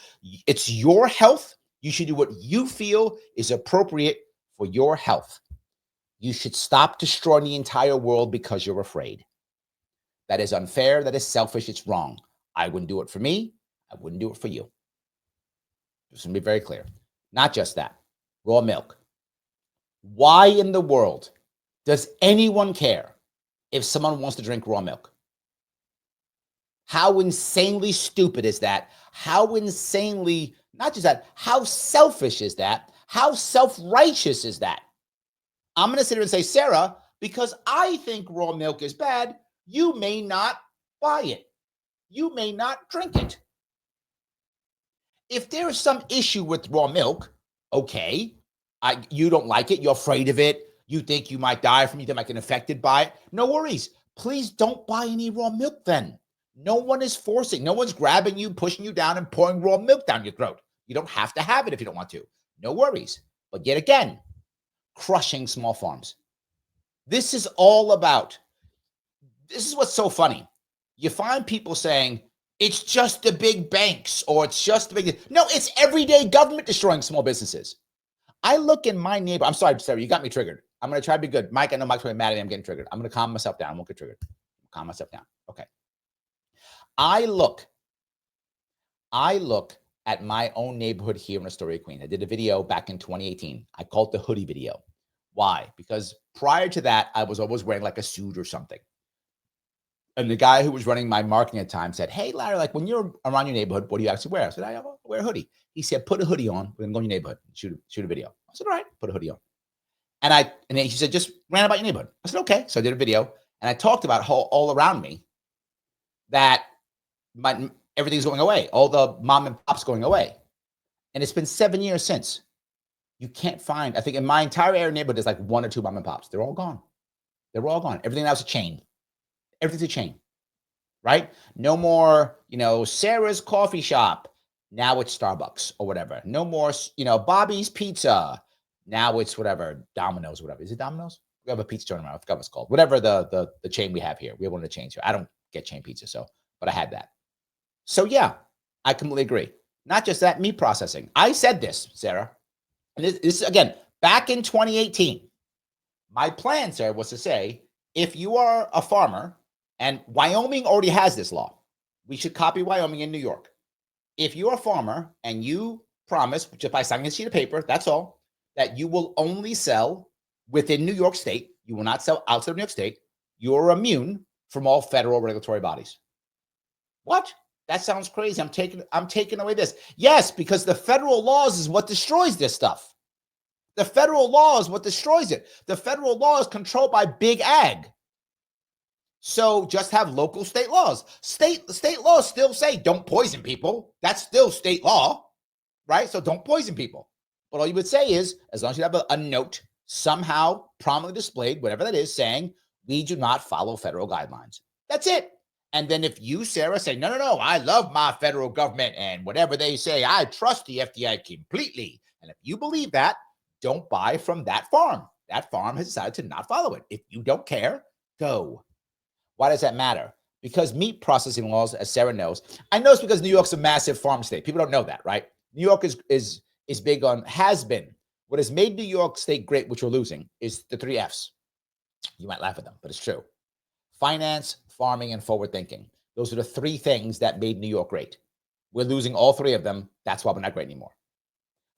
It's your health. You should do what you feel is appropriate for your health. You should stop destroying the entire world because you're afraid. That is unfair. That is selfish. It's wrong. I wouldn't do it for me. I wouldn't do it for you. Just to be very clear. Not just that. Raw milk. Why in the world does anyone care if someone wants to drink raw milk? How insanely stupid is that? How insanely, not just that, how selfish is that? How self-righteous is that? I'm going to sit here and say, Sarah, because I think raw milk is bad, you may not buy it. You may not drink it. If there is some issue with raw milk, okay, you don't like it, you're afraid of it, you think you might die from it, you might get infected by it, no worries. Please don't buy any raw milk then. No one is forcing, no one's grabbing you, pushing you down, and pouring raw milk down your throat. You don't have to have it if you don't want to. No worries. But yet again, crushing small farms. This is all about, this is what's so funny. You find people saying, it's just the big banks, or it's just the big, no, it's everyday government destroying small businesses. I look in my neighbor, I'm sorry, Sarah, you got me triggered. I'm going to try to be good. Mike, I know Mike's really mad at me, I'm getting triggered. I'm going to calm myself down, I won't get triggered. Calm myself down, okay. I look at my own neighborhood here in Astoria, Queens. I did a video back in 2018. I called it the hoodie video. Why? Because prior to that, I was always wearing like a suit or something. And the guy who was running my marketing at the time said, hey, Larry, like when you're around your neighborhood, what do you actually wear? I said, I wear a hoodie. He said, put a hoodie on. We're going to go in your neighborhood and shoot a video. I said, all right, put a hoodie on. And then he said, just rant about your neighborhood. I said, okay. So I did a video and I talked about how all around me that everything's going away. All the mom and pops going away. And it's been 7 years since. You can't find, I think in my entire area neighborhood, there's like 1 or 2 mom and pops. They're all gone. They're all gone. Everything else is a chain. Everything's a chain, right? No more, Sarah's coffee shop. Now it's Starbucks or whatever. No more, Bobby's Pizza. Now it's whatever, Domino's, whatever. Is it Domino's? We have a pizza joint around. I forgot what it's called. Whatever the chain we have here. We have one of the chains here. I don't get chain pizza, but I had that. So yeah, I completely agree. Not just that, meat processing. I said this, Sarah. And this again, back in 2018. My plan, Sarah, was to say, if you are a farmer, and Wyoming already has this law, we should copy Wyoming and New York. If you're a farmer and you promise, just by signing a sheet of paper, that's all, that you will only sell within New York State, you will not sell outside of New York State, you're immune from all federal regulatory bodies. What? That sounds crazy. I'm taking away this. Yes, because the federal laws is what destroys this stuff. The federal law is what destroys it. The federal law is controlled by big ag. So just have local state laws. State laws still say don't poison people. That's still state law, right? So don't poison people. But all you would say is, as long as you have a note somehow prominently displayed, whatever that is, saying we do not follow federal guidelines. That's it. And then if you, Sarah, say, no, I love my federal government and whatever they say, I trust the FDA completely. And if you believe that, don't buy from that farm. That farm has decided to not follow it. If you don't care, go. Why does that matter? Because meat processing laws, as Sarah knows, I know it's because New York's a massive farm state. People don't know that, right? New York is big on, has been. What has made New York State great, which we're losing, is the 3 Fs. You might laugh at them, but it's true. Finance, farming, and forward thinking. Those are the 3 things that made New York great. We're losing all 3 of them. That's why we're not great anymore.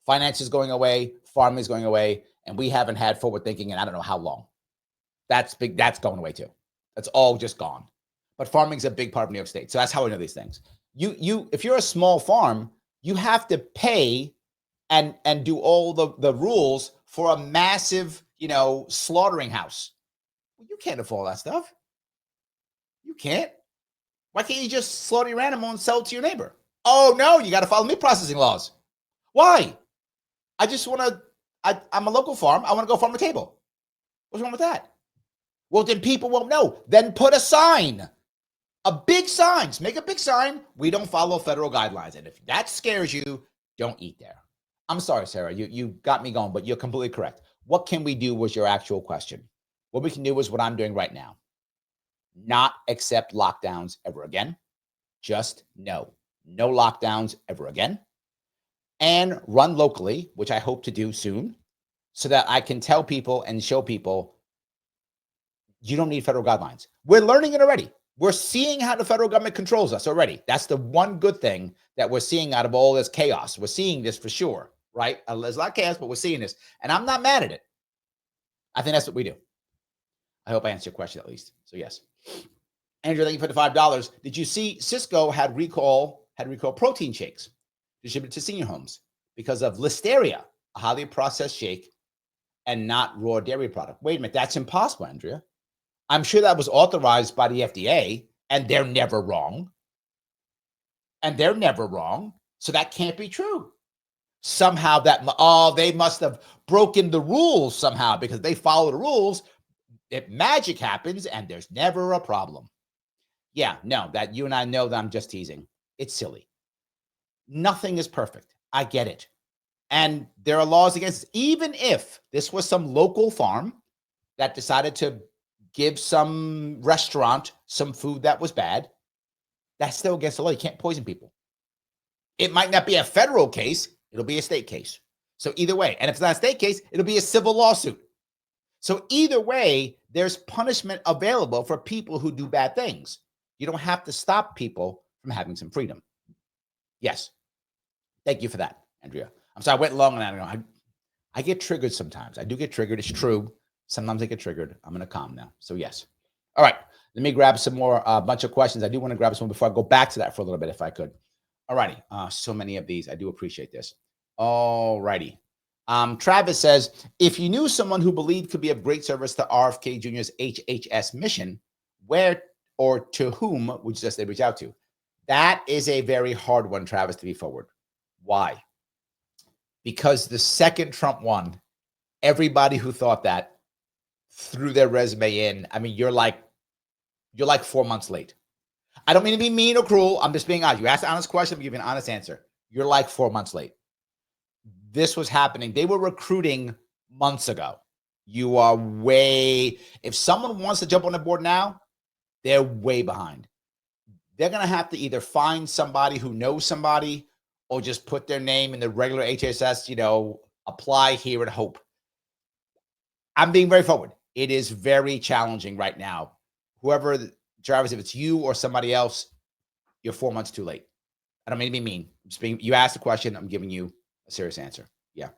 Finance is going away, farming is going away, and we haven't had forward thinking in I don't know how long. That's big. That's going away too. That's all just gone. But farming is a big part of New York State. So that's how I know these things. If you're a small farm, you have to pay and do all the rules for a massive, slaughtering house. Well, you can't afford that stuff. You can't. Why can't you just slaughter your animal and sell it to your neighbor? Oh, no, you got to follow meat processing laws. Why? I just want to, I'm a local farm. I want to go farm a table. What's wrong with that? Well, then people won't know. Then put a sign, a big sign. Make a big sign. We don't follow federal guidelines. And if that scares you, don't eat there. I'm sorry, Sarah. You got me going, but you're completely correct. What can we do was your actual question. What we can do is what I'm doing right now. Not accept lockdowns ever again. Just no lockdowns ever again. And run locally, which I hope to do soon, so that I can tell people and show people you don't need federal guidelines. We're learning it already. We're seeing how the federal government controls us already. That's the one good thing that we're seeing out of all this chaos. We're seeing this for sure, right? There's a lot of chaos, but we're seeing this. And I'm not mad at it. I think that's what we do. I hope I answered your question at least. So yes. Andrew, thank you for the $5. Did you see Cisco had recall protein shakes distributed to senior homes because of listeria, a highly processed shake, and not raw dairy product? Wait a minute, that's impossible, Andrea. I'm sure that was authorized by the FDA, and they're never wrong. So that can't be true. Somehow they must have broken the rules somehow because they follow the rules. Magic happens, and there's never a problem. Yeah, no, that you and I know that I'm just teasing. It's silly. Nothing is perfect. I get it. And there are laws against it. Even if this was some local farm that decided to give some restaurant some food that was bad, that's still against the law. You can't poison people. It might not be a federal case. It'll be a state case. So either way, and if it's not a state case, it'll be a civil lawsuit. So either way, there's punishment available for people who do bad things. You don't have to stop people from having some freedom. Yes. Thank you for that, Andrea. I'm sorry I went long on that. I get triggered sometimes. I do get triggered. It's true. Sometimes I get triggered. I'm going to calm now. So yes. All right. Let me grab some more, bunch of questions. I do want to grab some before I go back to that for a little bit, if I could. All righty. So many of these. I do appreciate this. All righty. Travis says, if you knew someone who believed could be of great service to RFK Jr.'s HHS mission, where or to whom would you suggest they reach out to? That is a very hard one, Travis, to be forward. Why? Because the second Trump won, everybody who thought that threw their resume in. I mean, you're like 4 months late. I don't mean to be mean or cruel. I'm just being honest. You asked an honest question, I'm giving an honest answer. You're like 4 months late. This was happening. They were recruiting months ago. You are if someone wants to jump on the board now, they're way behind. They're going to have to either find somebody who knows somebody or just put their name in the regular HSS, apply here and hope. I'm being very forward. It is very challenging right now. Whoever, Travis, if it's you or somebody else, you're 4 months too late. I don't mean to be mean. You asked the question. I'm giving you a serious answer. Yeah.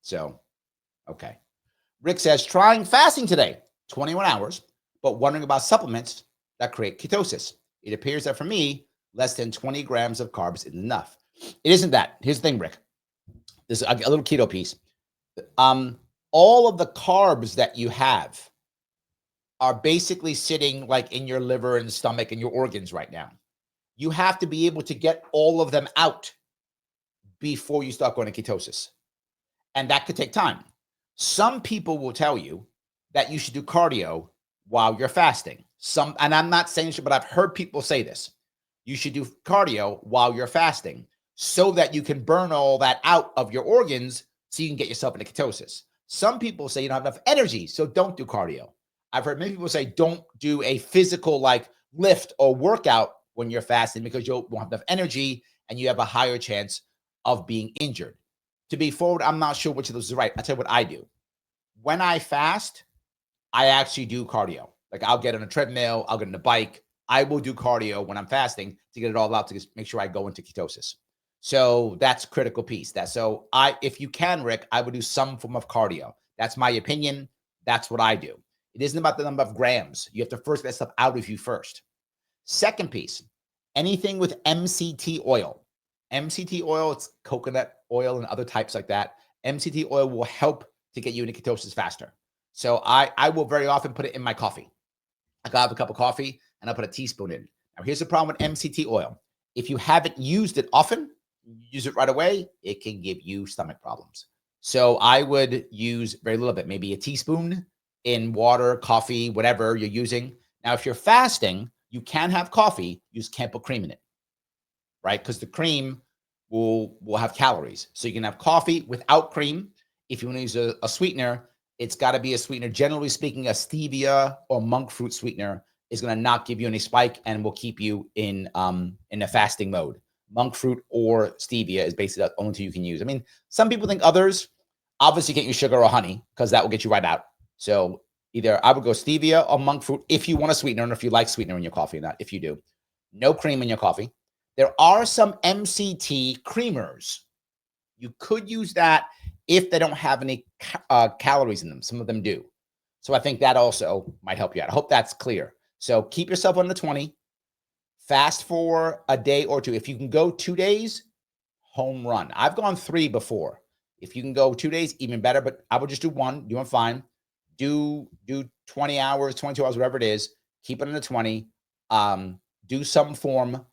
So, okay. Rick says, trying fasting today, 21 hours, but wondering about supplements that create ketosis. It appears that for me, less than 20 grams of carbs is enough. It isn't that. Here's the thing, Rick. This is a little keto piece. All of the carbs that you have are basically sitting like in your liver and stomach and your organs right now. You have to be able to get all of them out before you start going to ketosis. And that could take time. Some people will tell you that you should do cardio while you're fasting. And I'm not saying this, but I've heard people say this. You should do cardio while you're fasting so that you can burn all that out of your organs so you can get yourself into ketosis. Some people say you don't have enough energy, so don't do cardio. I've heard many people say don't do a physical like lift or workout when you're fasting because you won't have enough energy and you have a higher chance of being injured. To be forward, I'm not sure which of those is right. I'll tell you what I do. When I fast, I actually do cardio. Like I'll get on a treadmill, I'll get on a bike. I will do cardio when I'm fasting to get it all out to make sure I go into ketosis. So that's a critical piece. If you can, Rick, I would do some form of cardio. That's my opinion. That's what I do. It isn't about the number of grams. You have to first get stuff out of you first. Second piece, anything with MCT oil. MCT oil, it's coconut oil and other types like that. MCT oil will help to get you into ketosis faster. So I will very often put it in my coffee. I got a cup of coffee and I'll put a teaspoon in. Now, here's the problem with MCT oil. If you haven't used it often, use it right away, it can give you stomach problems. So I would use very little bit, maybe a teaspoon in water, coffee, whatever you're using. Now, if you're fasting, you can have coffee, use Campbell cream in it, right? Because the cream will have calories. So you can have coffee without cream. If you want to use a sweetener, it's got to be a sweetener. Generally speaking, a stevia or monk fruit sweetener is going to not give you any spike and will keep you in a fasting mode. Monk fruit or stevia is basically the only two you can use. I mean, some people think others. Obviously, you can't use sugar or honey because that will get you right out. So Either I would go stevia or monk fruit if you want a sweetener, and if you like sweetener in your coffee or not. If you do, no cream in your coffee. There are some MCT creamers. You could use that if they don't have any calories in them. Some of them do. So I think that also might help you out. I hope that's clear. So keep yourself under 20. Fast for a day or two. If you can go 2 days, home run. I've gone 3 before. If you can go 2 days, even better. But I would just do 1. Doing fine. Do 20 hours, 22 hours, whatever it is. Keep it under 20. Do some form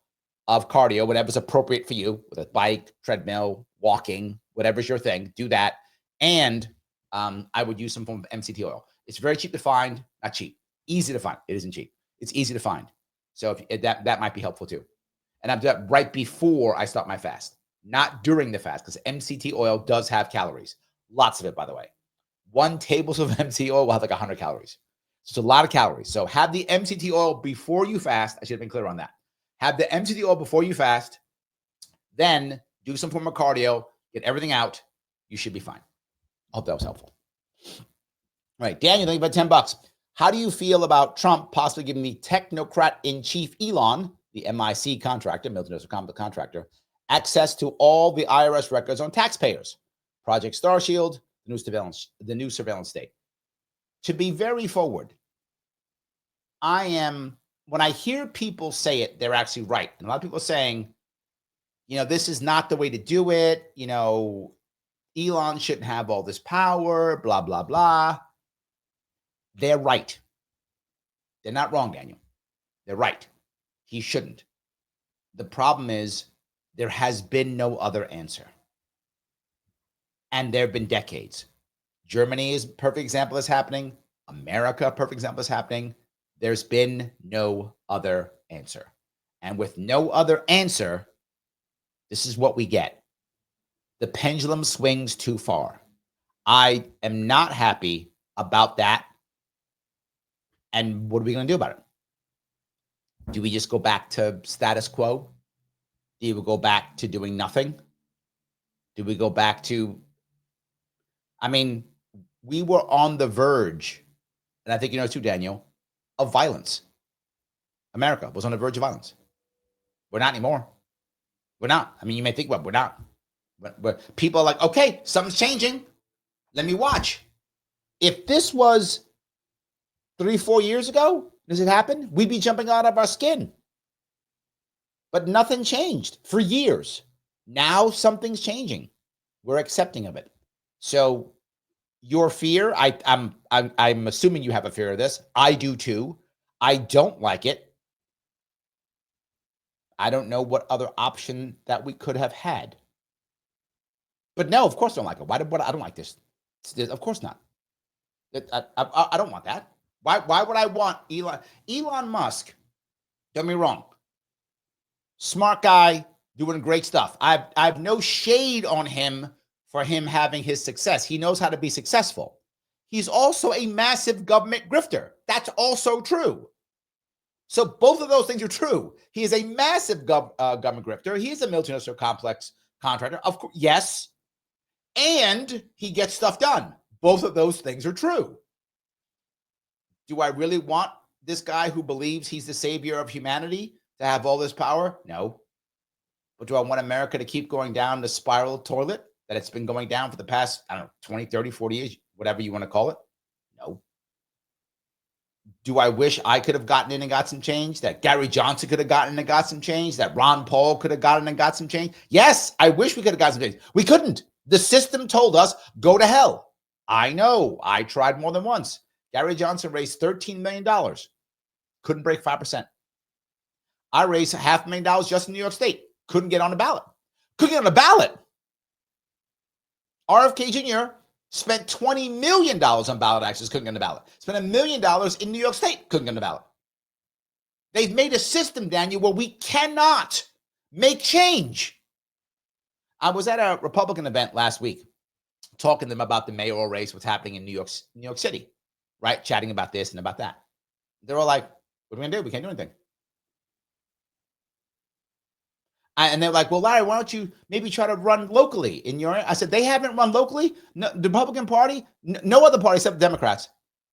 of cardio, whatever's appropriate for you, with a bike, treadmill, walking, whatever's your thing. Do that. And I would use some form of MCT oil. It's very cheap to find. Not cheap. Easy to find. It isn't cheap. It's easy to find. So if that might be helpful too. And I've done that right before I start my fast, not during the fast, because MCT oil does have calories. Lots of it, by the way. 1 tablespoon of MCT oil will have like 100 calories. So it's a lot of calories. So have the MCT oil before you fast. I should have been clear on that. Have the MCT oil before you fast. Then do some form of cardio. Get everything out. You should be fine. I hope that was helpful. All right, Daniel, thank you about $10. How do you feel about Trump possibly giving the technocrat-in-chief Elon, the MIC contractor, military contractor, access to all the IRS records on taxpayers? Project Starshield, the new surveillance state. To be very forward, when I hear people say it, they're actually right. And a lot of people are saying, this is not the way to do it. Elon shouldn't have all this power, blah, blah, blah. They're right. They're not wrong, Daniel. They're right. He shouldn't. The problem is there has been no other answer. And there have been decades. Germany is a perfect example is happening. America, a perfect example is happening. There's been no other answer. And with no other answer, this is what we get. The pendulum swings too far. I am not happy about that. And what are we going to do about it? Do we just go back to status quo? Do we go back to doing nothing? Do we go back to, we were on the verge, and I think you know too, Daniel, of violence. America was on the verge of violence. We're not anymore. We're not. You may think, well, we're not. But people are like, okay, something's changing. Let me watch. If this was 3-4 years ago, does it happen? We'd be jumping out of our skin. But nothing changed for years. Now something's changing. We're accepting of it. So your fear, I'm assuming you have a fear of this. I do too. I don't like it. I don't know what other option that we could have had. But no, of course I don't like it. Why? I don't like this. Of course not. I don't want that. Why would I want Elon Musk? Don't get me wrong. Smart guy doing great stuff. I've no shade on him for him having his success. He knows how to be successful. He's also a massive government grifter. That's also true. So both of those things are true. He is a massive government grifter. He is a military industrial complex contractor. Of course, yes. And he gets stuff done. Both of those things are true. Do I really want this guy who believes he's the savior of humanity to have all this power? No. But do I want America to keep going down the spiral toilet that it's been going down for the past, 20, 30, 40 years, whatever you want to call it? No. Do I wish I could have gotten in and got some change? That Gary Johnson could have gotten in and got some change? That Ron Paul could have gotten and got some change? Yes, I wish we could have got some change. We couldn't. The system told us, go to hell. I know. I tried more than once. Gary Johnson raised $13 million. Couldn't break 5%. I raised $500,000 just in New York State. Couldn't get on the ballot. Couldn't get on the ballot. RFK Jr. spent $20 million on ballot access. Couldn't get on the ballot. Spent $1 million in New York State. Couldn't get on the ballot. They've made a system, Daniel, where we cannot make change. I was at a Republican event last week talking to them about the mayoral race, what's happening in New York City, right? Chatting about this and about that. They're all like, what are we going to do? We can't do anything. And they're like, well, Larry, why don't you maybe try to run locally in your area? I said, they haven't run locally. No, the Republican Party, no other party except the Democrats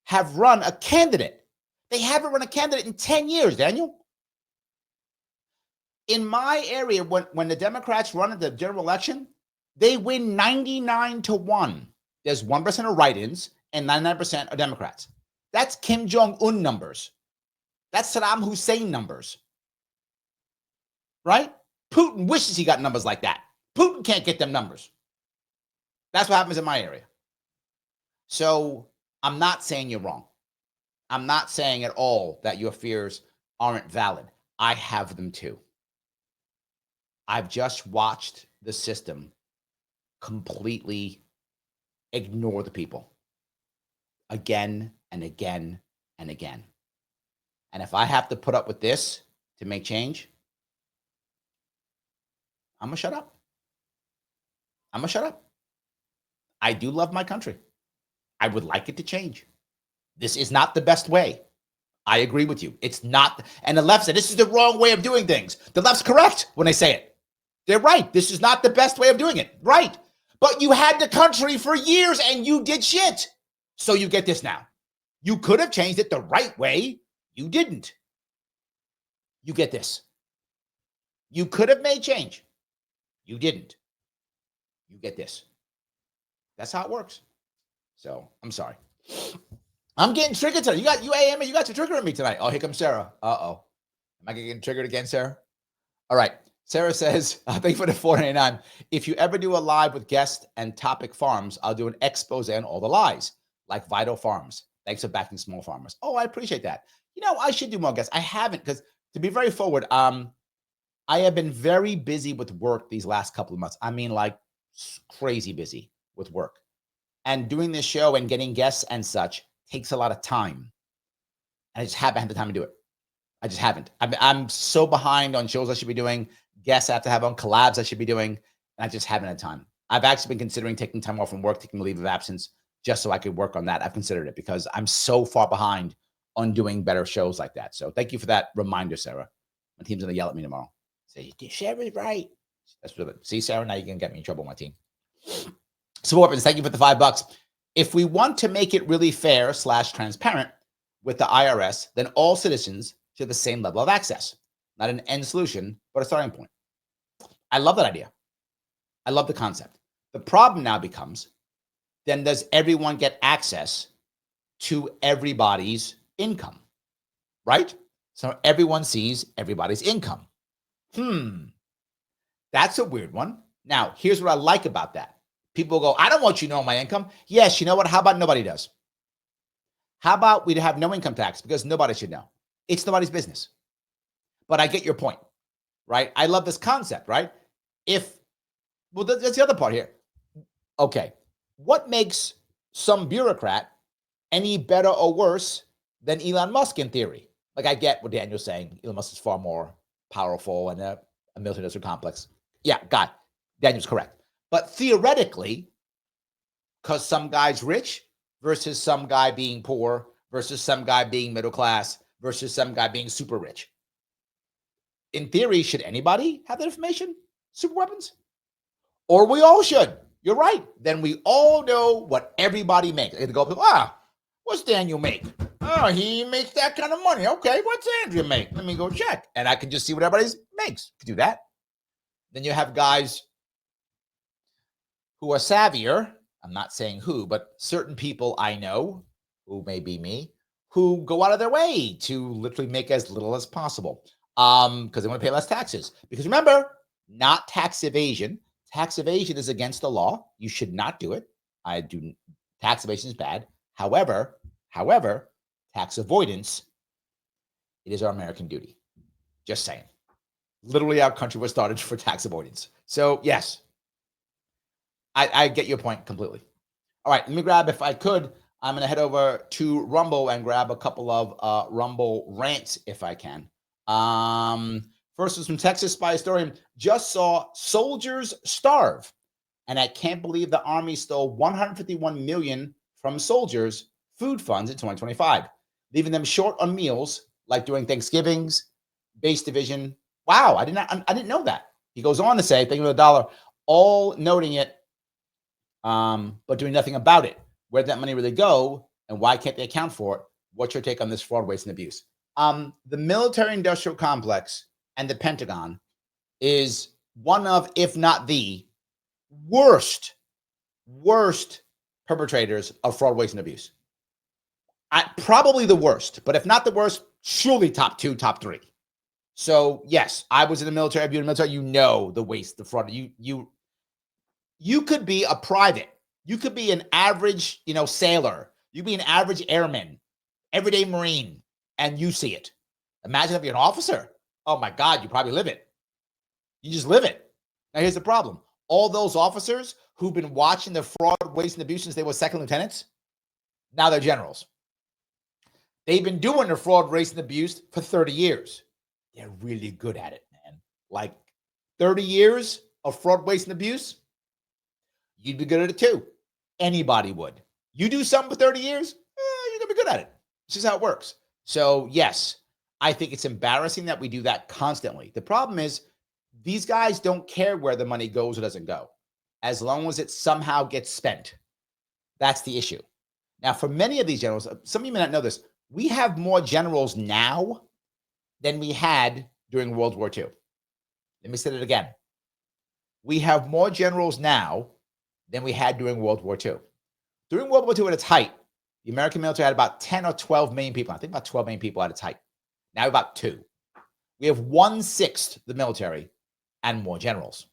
have run a candidate. They haven't run a candidate in 10 years, Daniel. In my area, when the Democrats run at the general election, they win 99-1. There's 1% of write-ins and 99% are Democrats. That's Kim Jong-un numbers. That's Saddam Hussein numbers. Right? Putin wishes he got numbers like that. Putin can't get them numbers. That's what happens in my area. So I'm not saying you're wrong. I'm not saying at all that your fears aren't valid. I have them too. I've just watched the system completely ignore the people again and again and again. And if I have to put up with this to make change, I'm going to shut up. I'm going to shut up. I do love my country. I would like it to change. This is not the best way. I agree with you. It's not. And the left said, this is the wrong way of doing things. The left's correct when they say it. They're right. This is not the best way of doing it. Right. But you had the country for years and you did shit. So you get this now. You could have changed it the right way. You didn't. You get this. You could have made change. You didn't. You get this. That's how it works. So I'm sorry. I'm getting triggered today. You got you triggering me tonight. Oh, here comes Sarah. Uh-oh. Am I getting triggered again, Sarah? All right. Sarah says, thank you for the $4.99. If you ever do a live with guest and topic farms, I'll do an expose on all the lies, like Vital Farms. Thanks for backing small farmers. Oh, I appreciate that. You know, I should do more guests. I haven't, because to be very forward, I have been very busy with work these last couple of months. I mean, like crazy busy with work. And doing this show and getting guests and such takes a lot of time. And I just haven't had the time to do it. I just haven't. I'm so behind on shows I should be doing, guests I have to have on, collabs I should be doing, and I just haven't had time. I've actually been considering taking time off from work, taking a leave of absence, just so I could work on that. I've considered it because I'm so far behind on doing better shows like that. So thank you for that reminder, Sarah. My team's going to yell at me tomorrow. Say, Sarah's right. That's what. See, Sarah, now you can get me in trouble with my team. So, weapons, thank you for the $5. If we want to make it really fair / transparent with the IRS, then all citizens to the same level of access. Not an end solution, but a starting point. I love that idea. I love the concept. The problem now becomes, then does everyone get access to everybody's income? Right? So everyone sees everybody's income. That's a weird one. Now, here's what I like about that. People go, I don't want you to know my income. Yes, you know what? How about nobody does? How about we have no income tax because nobody should know? It's nobody's business. But I get your point, right? I love this concept, right? Well, that's the other part here. Okay, what makes some bureaucrat any better or worse than Elon Musk in theory? Like, I get what Daniel's saying. Elon Musk is far more powerful and a military-industrial complex. Yeah, God, Daniel's correct. But theoretically, because some guy's rich versus some guy being poor versus some guy being middle class versus some guy being super rich. In theory, should anybody have that information? Super weapons? Or we all should. You're right. Then we all know what everybody makes. They go, what's Daniel make? Oh, he makes that kind of money. Okay, what's Andrea make? Let me go check. And I can just see what everybody makes. You can do that. Then you have guys who are savvier. I'm not saying who, but certain people I know, who may be me, who go out of their way to literally make as little as possible because they want to pay less taxes. Because remember, not tax evasion. Tax evasion is against the law. You should not do it. Tax evasion is bad. However, tax avoidance, it is our American duty. Just saying. Literally, our country was started for tax avoidance. So, yes, I get your point completely. All right, let me grab, if I could, I'm going to head over to Rumble and grab a couple of Rumble rants if I can. First was from Texas spy historian, just saw soldiers starve. And I can't believe the Army stole $151 million from soldiers' food funds in 2025, leaving them short on meals like during Thanksgivings, base division. Wow, I didn't know that. He goes on to say, thank you for the dollar, all noting it, but doing nothing about it. Where'd that money really go? And why can't they account for it? What's your take on this fraud, waste, and abuse? The military-industrial complex and the Pentagon is one of, if not the worst perpetrators of fraud, waste, and abuse. Probably the worst, but if not the worst, surely top 2, top 3. So yes, I was in the military. I've been in the military. You know the waste, the fraud. You could be a private. You could be an average, sailor. You could be an average airman, everyday Marine, and you see it. Imagine if you're an officer. Oh my God, you probably live it. You just live it. Now here's the problem. All those officers who've been watching the fraud, waste, and abuse since they were second lieutenants, now they're generals. They've been doing the fraud, waste, and abuse for 30 years. They're really good at it, man. Like 30 years of fraud, waste, and abuse, you'd be good at it too. Anybody would. You do something for 30 years, you're going to be good at it. This is how it works. So yes, I think it's embarrassing that we do that constantly. The problem is these guys don't care where the money goes or doesn't go, as long as it somehow gets spent. That's the issue. Now, for many of these generals, some of you may not know this, we have more generals now than we had during World War II. Let me say it again. We have more generals now than we had during World War II. During World War II at its height, the American military had about 10 or 12 million people. I think about 12 million people at its height. Now about 2. We have 1/6 the military and more generals.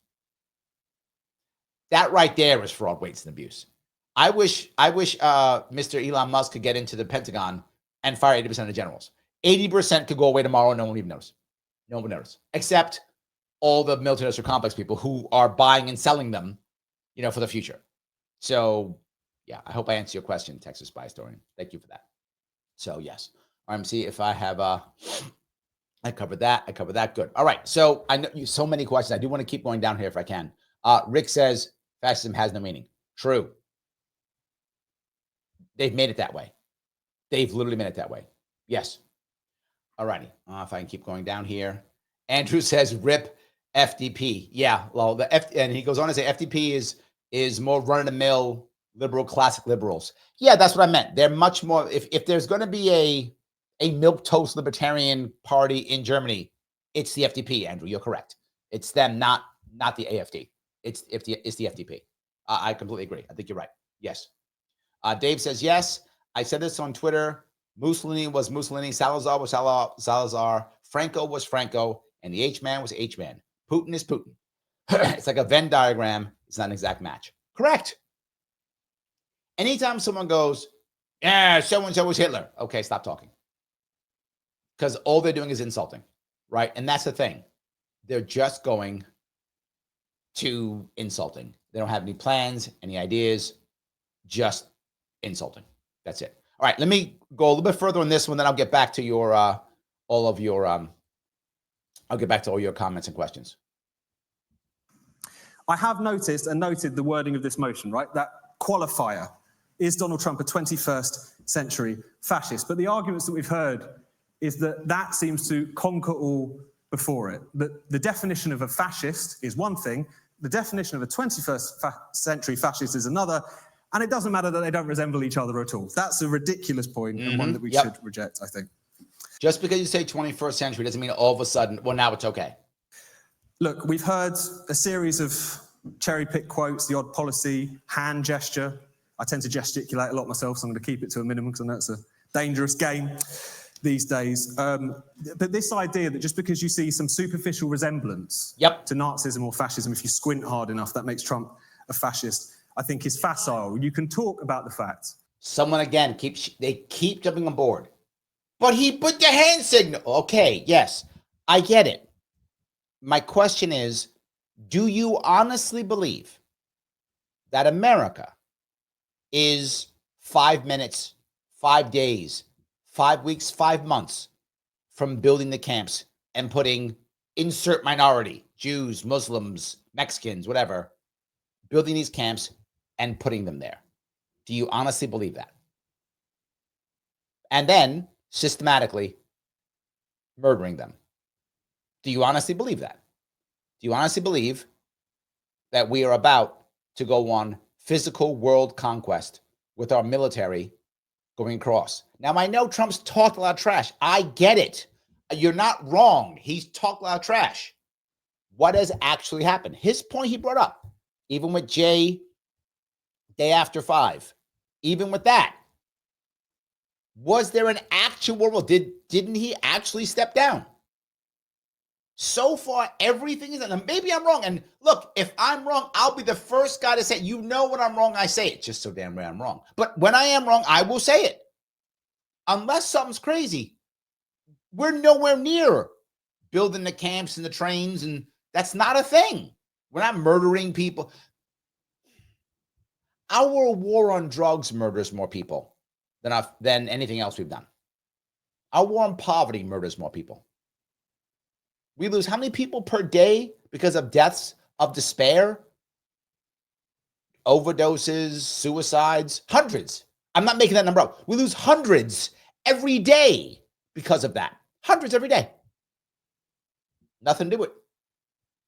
That right there is fraud, waste, and abuse. I wish Mr. Elon Musk could get into the Pentagon and fire 80% of the generals. 80% could go away tomorrow and no one will even notice. No one will notice. Except all the military industrial complex people who are buying and selling them, for the future. So, yeah, I hope I answered your question, Texas Spy Historian. Thank you for that. So, yes. RMC, if I have, I covered that. Good. All right. So, I know so many questions. I do want to keep going down here if I can. Rick says, fascism has no meaning. True. They've made it that way. They've literally made it that way. Yes. All righty. If I can keep going down here. Andrew says, rip FDP. Yeah. Well, and he goes on to say FDP is more run-of-the-mill liberal, classic liberals. Yeah, that's what I meant. They're much more, if there's going to be a milquetoast libertarian party in Germany, it's the FDP, Andrew. You're correct. It's them, not the AFD. It's the FDP. I completely agree. I think you're right. Yes. Dave says, yes. I said this on Twitter. Mussolini was Mussolini. Salazar was Salazar. Franco was Franco. And the H-man was H-man. Putin is Putin. It's like a Venn diagram. It's not an exact match. Correct. Anytime someone goes, yeah, so-and-so was Hitler. Okay, stop talking. Because all they're doing is insulting, right? And that's the thing. They're just going to insulting. They don't have any plans, any ideas, just insulting. That's it. All right, let me go a little bit further on this one, then I'll get back to your all your comments and questions. I have noticed and noted the wording of this motion, right? That qualifier. Is Donald Trump a 21st century fascist? But the arguments that we've heard is that seems to conquer all before it. The definition of a fascist is one thing. The definition of a 21st century fascist is another. And it doesn't matter that they don't resemble each other at all. That's a ridiculous point and one that we should reject, I think. Just because you say 21st century doesn't mean all of a sudden, well, now it's okay. Look, we've heard a series of cherry-pick quotes, the odd policy, hand gesture. I tend to gesticulate a lot myself, so I'm going to keep it to a minimum because I know it's a dangerous game these days. But this idea that just because you see some superficial resemblance to Nazism or fascism, if you squint hard enough, that makes Trump a fascist, I think is facile. You can talk about the facts. Someone, again, they keep jumping on board. But he put the hand signal. Okay, yes, I get it. My question is, do you honestly believe that America is 5 minutes, 5 days, 5 weeks, 5 months from building the camps and putting insert minority, Jews, Muslims, Mexicans, whatever, building these camps and putting them there? Do you honestly believe that? And then systematically murdering them. Do you honestly believe that? Do you honestly believe that we are about to go on physical world conquest with our military going across. Now, I know Trump's talked a lot of trash. I get it. You're not wrong. He's talked a lot of trash. What has actually happened? His point he brought up, even with Jay, day after 5, even with that, was there an actual, didn't he actually step down? So far, everything is, and maybe I'm wrong. And look, if I'm wrong, I'll be the first guy to say, you know, when I'm wrong, I say it. Just so damn right I'm wrong. But when I am wrong, I will say it. Unless something's crazy, we're nowhere near building the camps and the trains, and that's not a thing. We're not murdering people. Our war on drugs murders more people than anything else we've done. Our war on poverty murders more people. We lose how many people per day because of deaths of despair, overdoses, suicides? Hundreds. I'm not making that number up. We lose hundreds every day because of that. Hundreds every day. Nothing to do with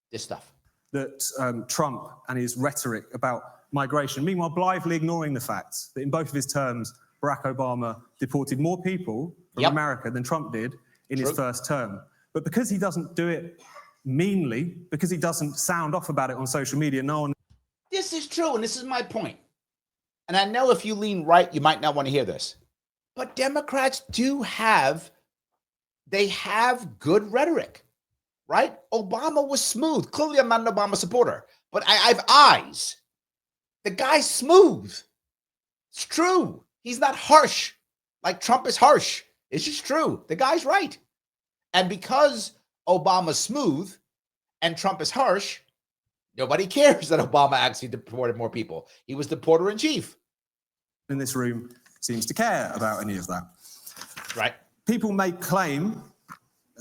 this stuff. That Trump and his rhetoric about migration, meanwhile blithely ignoring the fact that in both of his terms, Barack Obama deported more people from America than Trump did in his first term. But because he doesn't do it meanly, because he doesn't sound off about it on social media, no one... This is true, and this is my point. And I know if you lean right, you might not want to hear this. But Democrats they have good rhetoric, right? Obama was smooth. Clearly, I'm not an Obama supporter, but I have eyes. The guy's smooth. It's true. He's not harsh like Trump is harsh. It's just true. The guy's right. And because Obama's smooth and Trump is harsh, nobody cares that Obama actually deported more people. He was the porter in chief. In this room seems to care about any of that. Right. People may claim,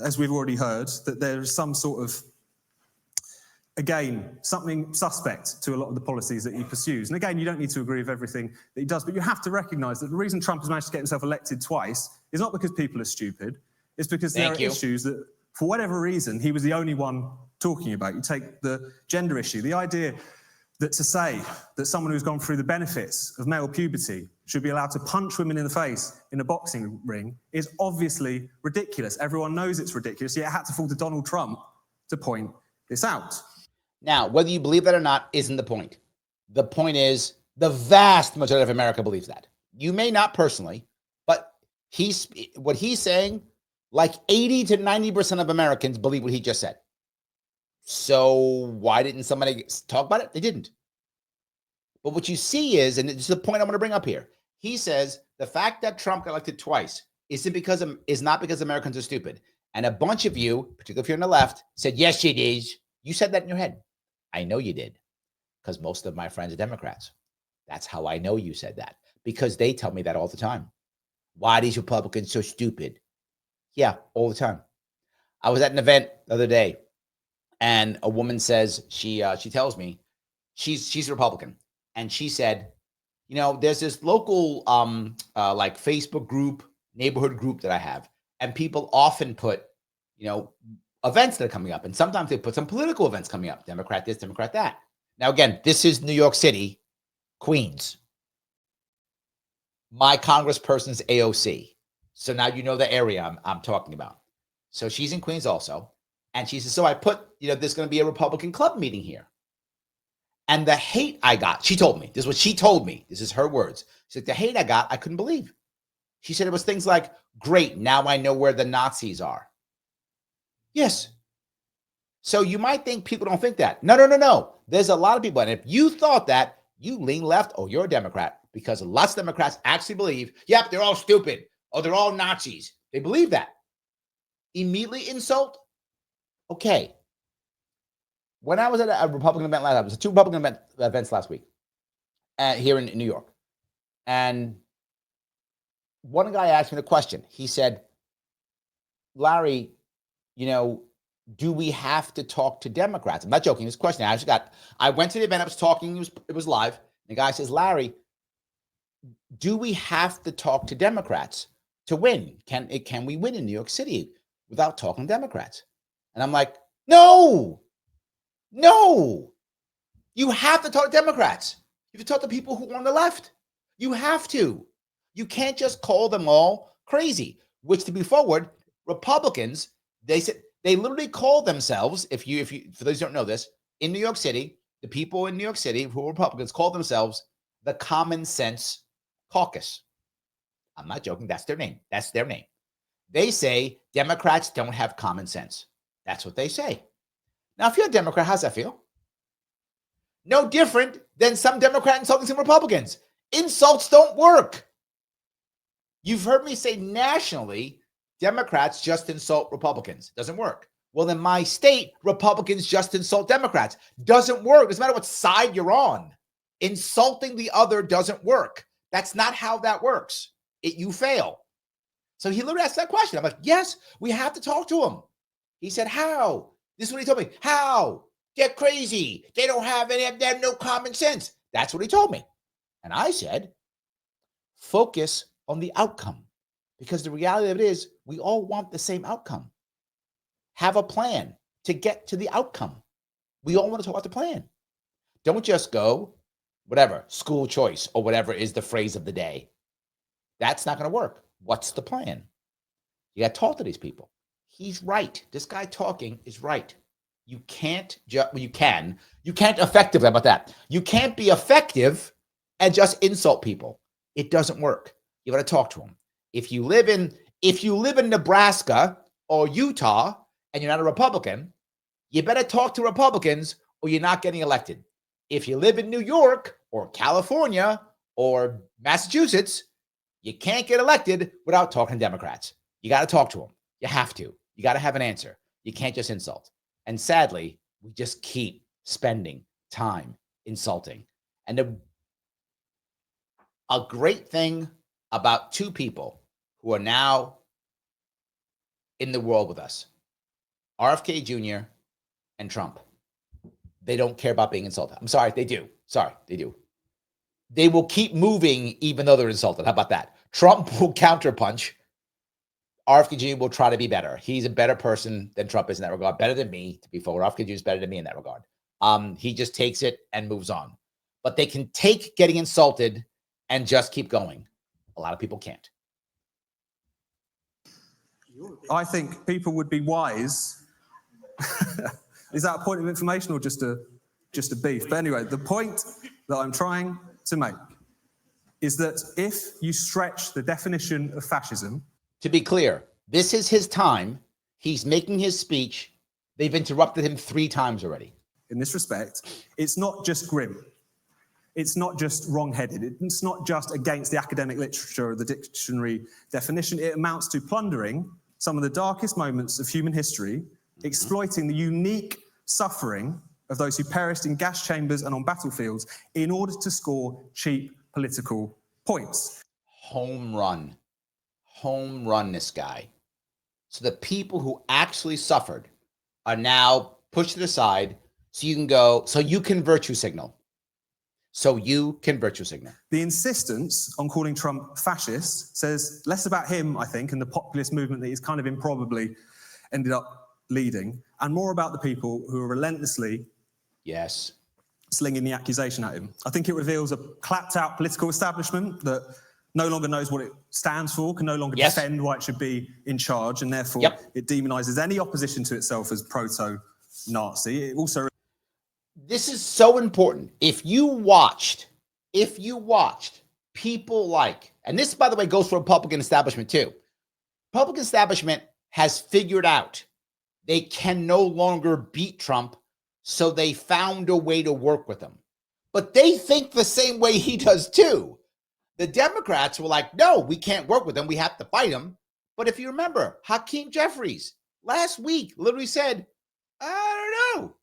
as we've already heard, that there is some sort of, again, something suspect to a lot of the policies that he pursues. And again, you don't need to agree with everything that he does, but you have to recognise that the reason Trump has managed to get himself elected twice is not because people are stupid. It's because there are issues that, for whatever reason, he was the only one talking about. You take the gender issue, the idea that to say that someone who's gone through the benefits of male puberty should be allowed to punch women in the face in a boxing ring is obviously ridiculous. Everyone knows it's ridiculous, yet it had to fall to Donald Trump to point this out. Now, whether you believe that or not isn't the point. The point is the vast majority of America believes that. You may not personally, but what he's saying, like 80 to 90% of Americans believe what he just said. So why didn't somebody talk about it? They didn't. But what you see is, and it's the point I'm going to bring up here. He says the fact that Trump got elected twice is not because Americans are stupid. And a bunch of you, particularly if you're on the left, said, yes, it is. You said that in your head. I know you did, because most of my friends are Democrats. That's how I know you said that, because they tell me that all the time. Why are these Republicans so stupid? Yeah, all the time. I was at an event the other day, and a woman says, she tells me she's a Republican, and she said, you know, there's this local like Facebook group, neighborhood group that I have, and people often put, you know, events that are coming up, and sometimes they put some political events coming up, Democrat this, Democrat that. Now, again, this is New York City, Queens. My congressperson's AOC. So now you know the area I'm talking about. So she's in Queens also. And she says, so I put, you know, there's going to be a Republican club meeting here. And the hate I got, she told me, this is what she told me. This is her words. She said, the hate I got, I couldn't believe. She said it was things like, great, now I know where the Nazis are. Yes. So you might think people don't think that. No. There's a lot of people. And if you thought that, you lean left, oh, you're a Democrat. Because lots of Democrats actually believe, yep, they're all stupid. Oh, they're all Nazis. They believe that. Immediately insult? Okay. When I was at a Republican event last, I was at 2 Republican events last week here in New York. And one guy asked me the question. He said, Larry, you know, do we have to talk to Democrats? I'm not joking. This question, I went to the event, I was talking, it was live. The guy says, Larry, do we have to talk to Democrats to win? Can we win in New York City without talking to Democrats? And I'm like, no, you have to talk to Democrats. You have to talk to people who are on the left. You have to. You can't just call them all crazy, which, to be forward, Republicans, they said they literally call themselves, if you for those who don't know this, in New York City, the people in New York City who are Republicans call themselves the Common Sense Caucus. I'm not joking. That's their name. That's their name. They say Democrats don't have common sense. That's what they say. Now, if you're a Democrat, how's that feel? No different than some Democrat insulting some Republicans. Insults don't work. You've heard me say nationally, Democrats just insult Republicans. Doesn't work. Well, in my state, Republicans just insult Democrats. Doesn't work. Doesn't matter what side you're on. Insulting the other doesn't work. That's not how that works. You fail. So he literally asked that question. I'm like, yes, we have to talk to him. He said, how? This is what he told me. How? They're crazy. They don't have any, they have no common sense. That's what he told me. And I said, focus on the outcome. Because the reality of it is, we all want the same outcome. Have a plan to get to the outcome. We all want to talk about the plan. Don't just go, whatever, school choice or whatever is the phrase of the day. That's not going to work. What's the plan? You got to talk to these people. He's right. This guy talking is right. You can't just, well, you can't effectively, how about that? You can't be effective and just insult people. It doesn't work. You got to talk to them. If you live in Nebraska or Utah and you're not a Republican, you better talk to Republicans or you're not getting elected. If you live in New York or California or Massachusetts, you can't get elected without talking to Democrats. You got to talk to them. You have to. You got to have an answer. You can't just insult. And sadly, we just keep spending time insulting. And a great thing about two people who are now in the world with us, RFK Jr. and Trump, they don't care about being insulted. I'm sorry, they do. Sorry, they do. They will keep moving even though they're insulted. How about that? Trump will counterpunch. RFK Jr. will try to be better. He's a better person than Trump is in that regard. Better than me, to be forward. RFK Jr. is better than me in that regard. He just takes it and moves on. But they can take getting insulted and just keep going. A lot of people can't. I think people would be wise. Is that a point of information or just a beef? But anyway, the point that I'm trying to make is that if you stretch the definition of fascism... To be clear, this is his time. He's making his speech. They've interrupted him 3 times already. In this respect, it's not just grim. It's not just wrong-headed. It's not just against the academic literature or the dictionary definition. It amounts to plundering some of the darkest moments of human history, exploiting the unique suffering of those who perished in gas chambers and on battlefields in order to score cheap political points. Home run, this guy. So the people who actually suffered are now pushed to the side so you can go, so you can virtue signal. The insistence on calling Trump fascist says less about him, I think, and the populist movement that he's kind of improbably ended up leading, and more about the people who are relentlessly slinging the accusation at him. I think it reveals a clapped-out political establishment that no longer knows what it stands for, can no longer defend why it should be in charge, and therefore it demonizes any opposition to itself as proto-Nazi. It also... This is so important. If you watched people like, and this, by the way, goes for Republican establishment too. Republican establishment has figured out they can no longer beat Trump, so they found a way to work with him. But they think the same way he does too. The Democrats were like, no, we can't work with him. We have to fight him. But if you remember, Hakeem Jeffries last week literally said, I don't know.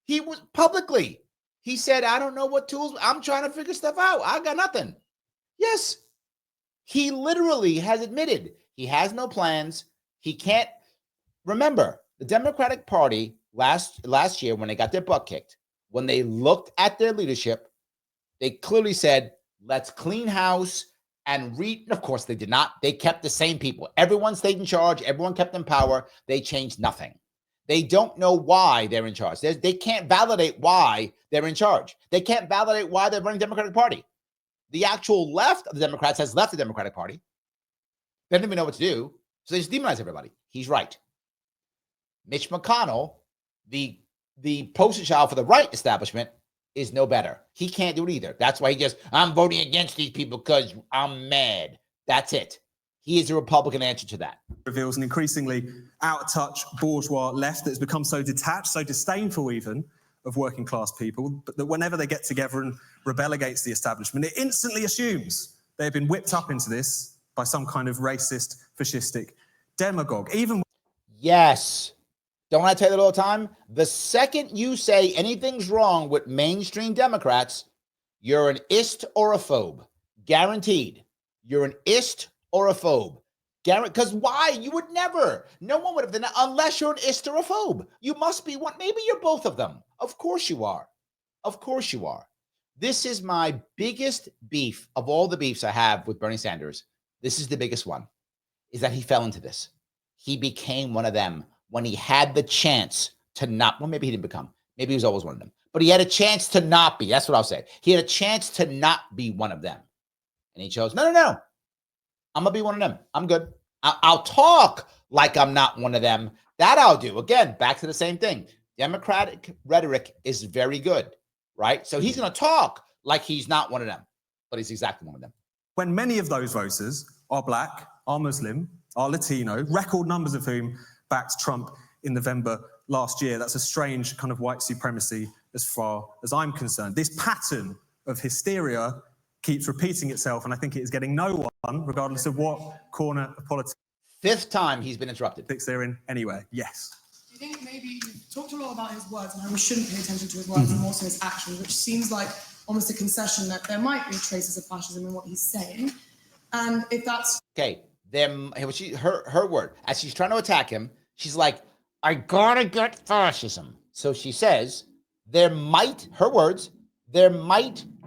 He was publicly, he said, I don't know what tools, I'm trying to figure stuff out. I got nothing. Yes, he literally has admitted he has no plans. He can't. Remember, the Democratic Party last year when they got their butt kicked, when they looked at their leadership, they clearly said, let's clean house and of course they did not. They kept the same people. Everyone stayed in charge. Everyone kept in power. They changed nothing. They don't know why they're in charge. They can't validate why they're in charge. They can't validate why they're running the Democratic Party. The actual left of the Democrats has left the Democratic Party. They don't even know what to do, so they just demonize everybody. He's right. Mitch McConnell, the poster child for the right establishment, is no better. He can't do it either. That's why I'm voting against these people because I'm mad. That's it. He is a Republican answer to that. Reveals an increasingly out-of-touch bourgeois left that's become so detached, so disdainful even, of working class people, but that whenever they get together and rebel against the establishment, it instantly assumes they've been whipped up into this by some kind of racist, fascistic demagogue. Yes. Don't I tell you that all the time? The second you say anything's wrong with mainstream Democrats, you're an ist or a phobe. Guaranteed. You're an ist or a phobe. Because why? You would never. No one would have done that unless you're an ist or a phobe. You must be one. Maybe you're both of them. Of course you are. Of course you are. This is my biggest beef of all the beefs I have with Bernie Sanders. This is the biggest one, is that he fell into this. He became one of them when he had the chance to not. Well, maybe he didn't become. Maybe he was always one of them. But he had a chance to not be. That's what I'll say. He had a chance to not be one of them. And he chose, no. I'm going to be one of them. I'm good. I'll talk like I'm not one of them. That I'll do. Again, back to the same thing. Democratic rhetoric is very good, right? So he's going to talk like he's not one of them, but he's exactly one of them. When many of those voters are black, are Muslim, are Latino, record numbers of whom backed Trump in November last year. That's a strange kind of white supremacy as far as I'm concerned. This pattern of hysteria keeps repeating itself, and I think it is getting no one, regardless of what corner of politics. Fifth time he's been interrupted. They're in anyway. Yes. Do you think maybe you've talked a lot about his words and how we shouldn't pay attention to his words and more so his actions, which seems like almost a concession that there might be traces of fascism in what he's saying. And if that's okay, then her word, as she's trying to attack him, she's like, I gotta get fascism. So she says, there might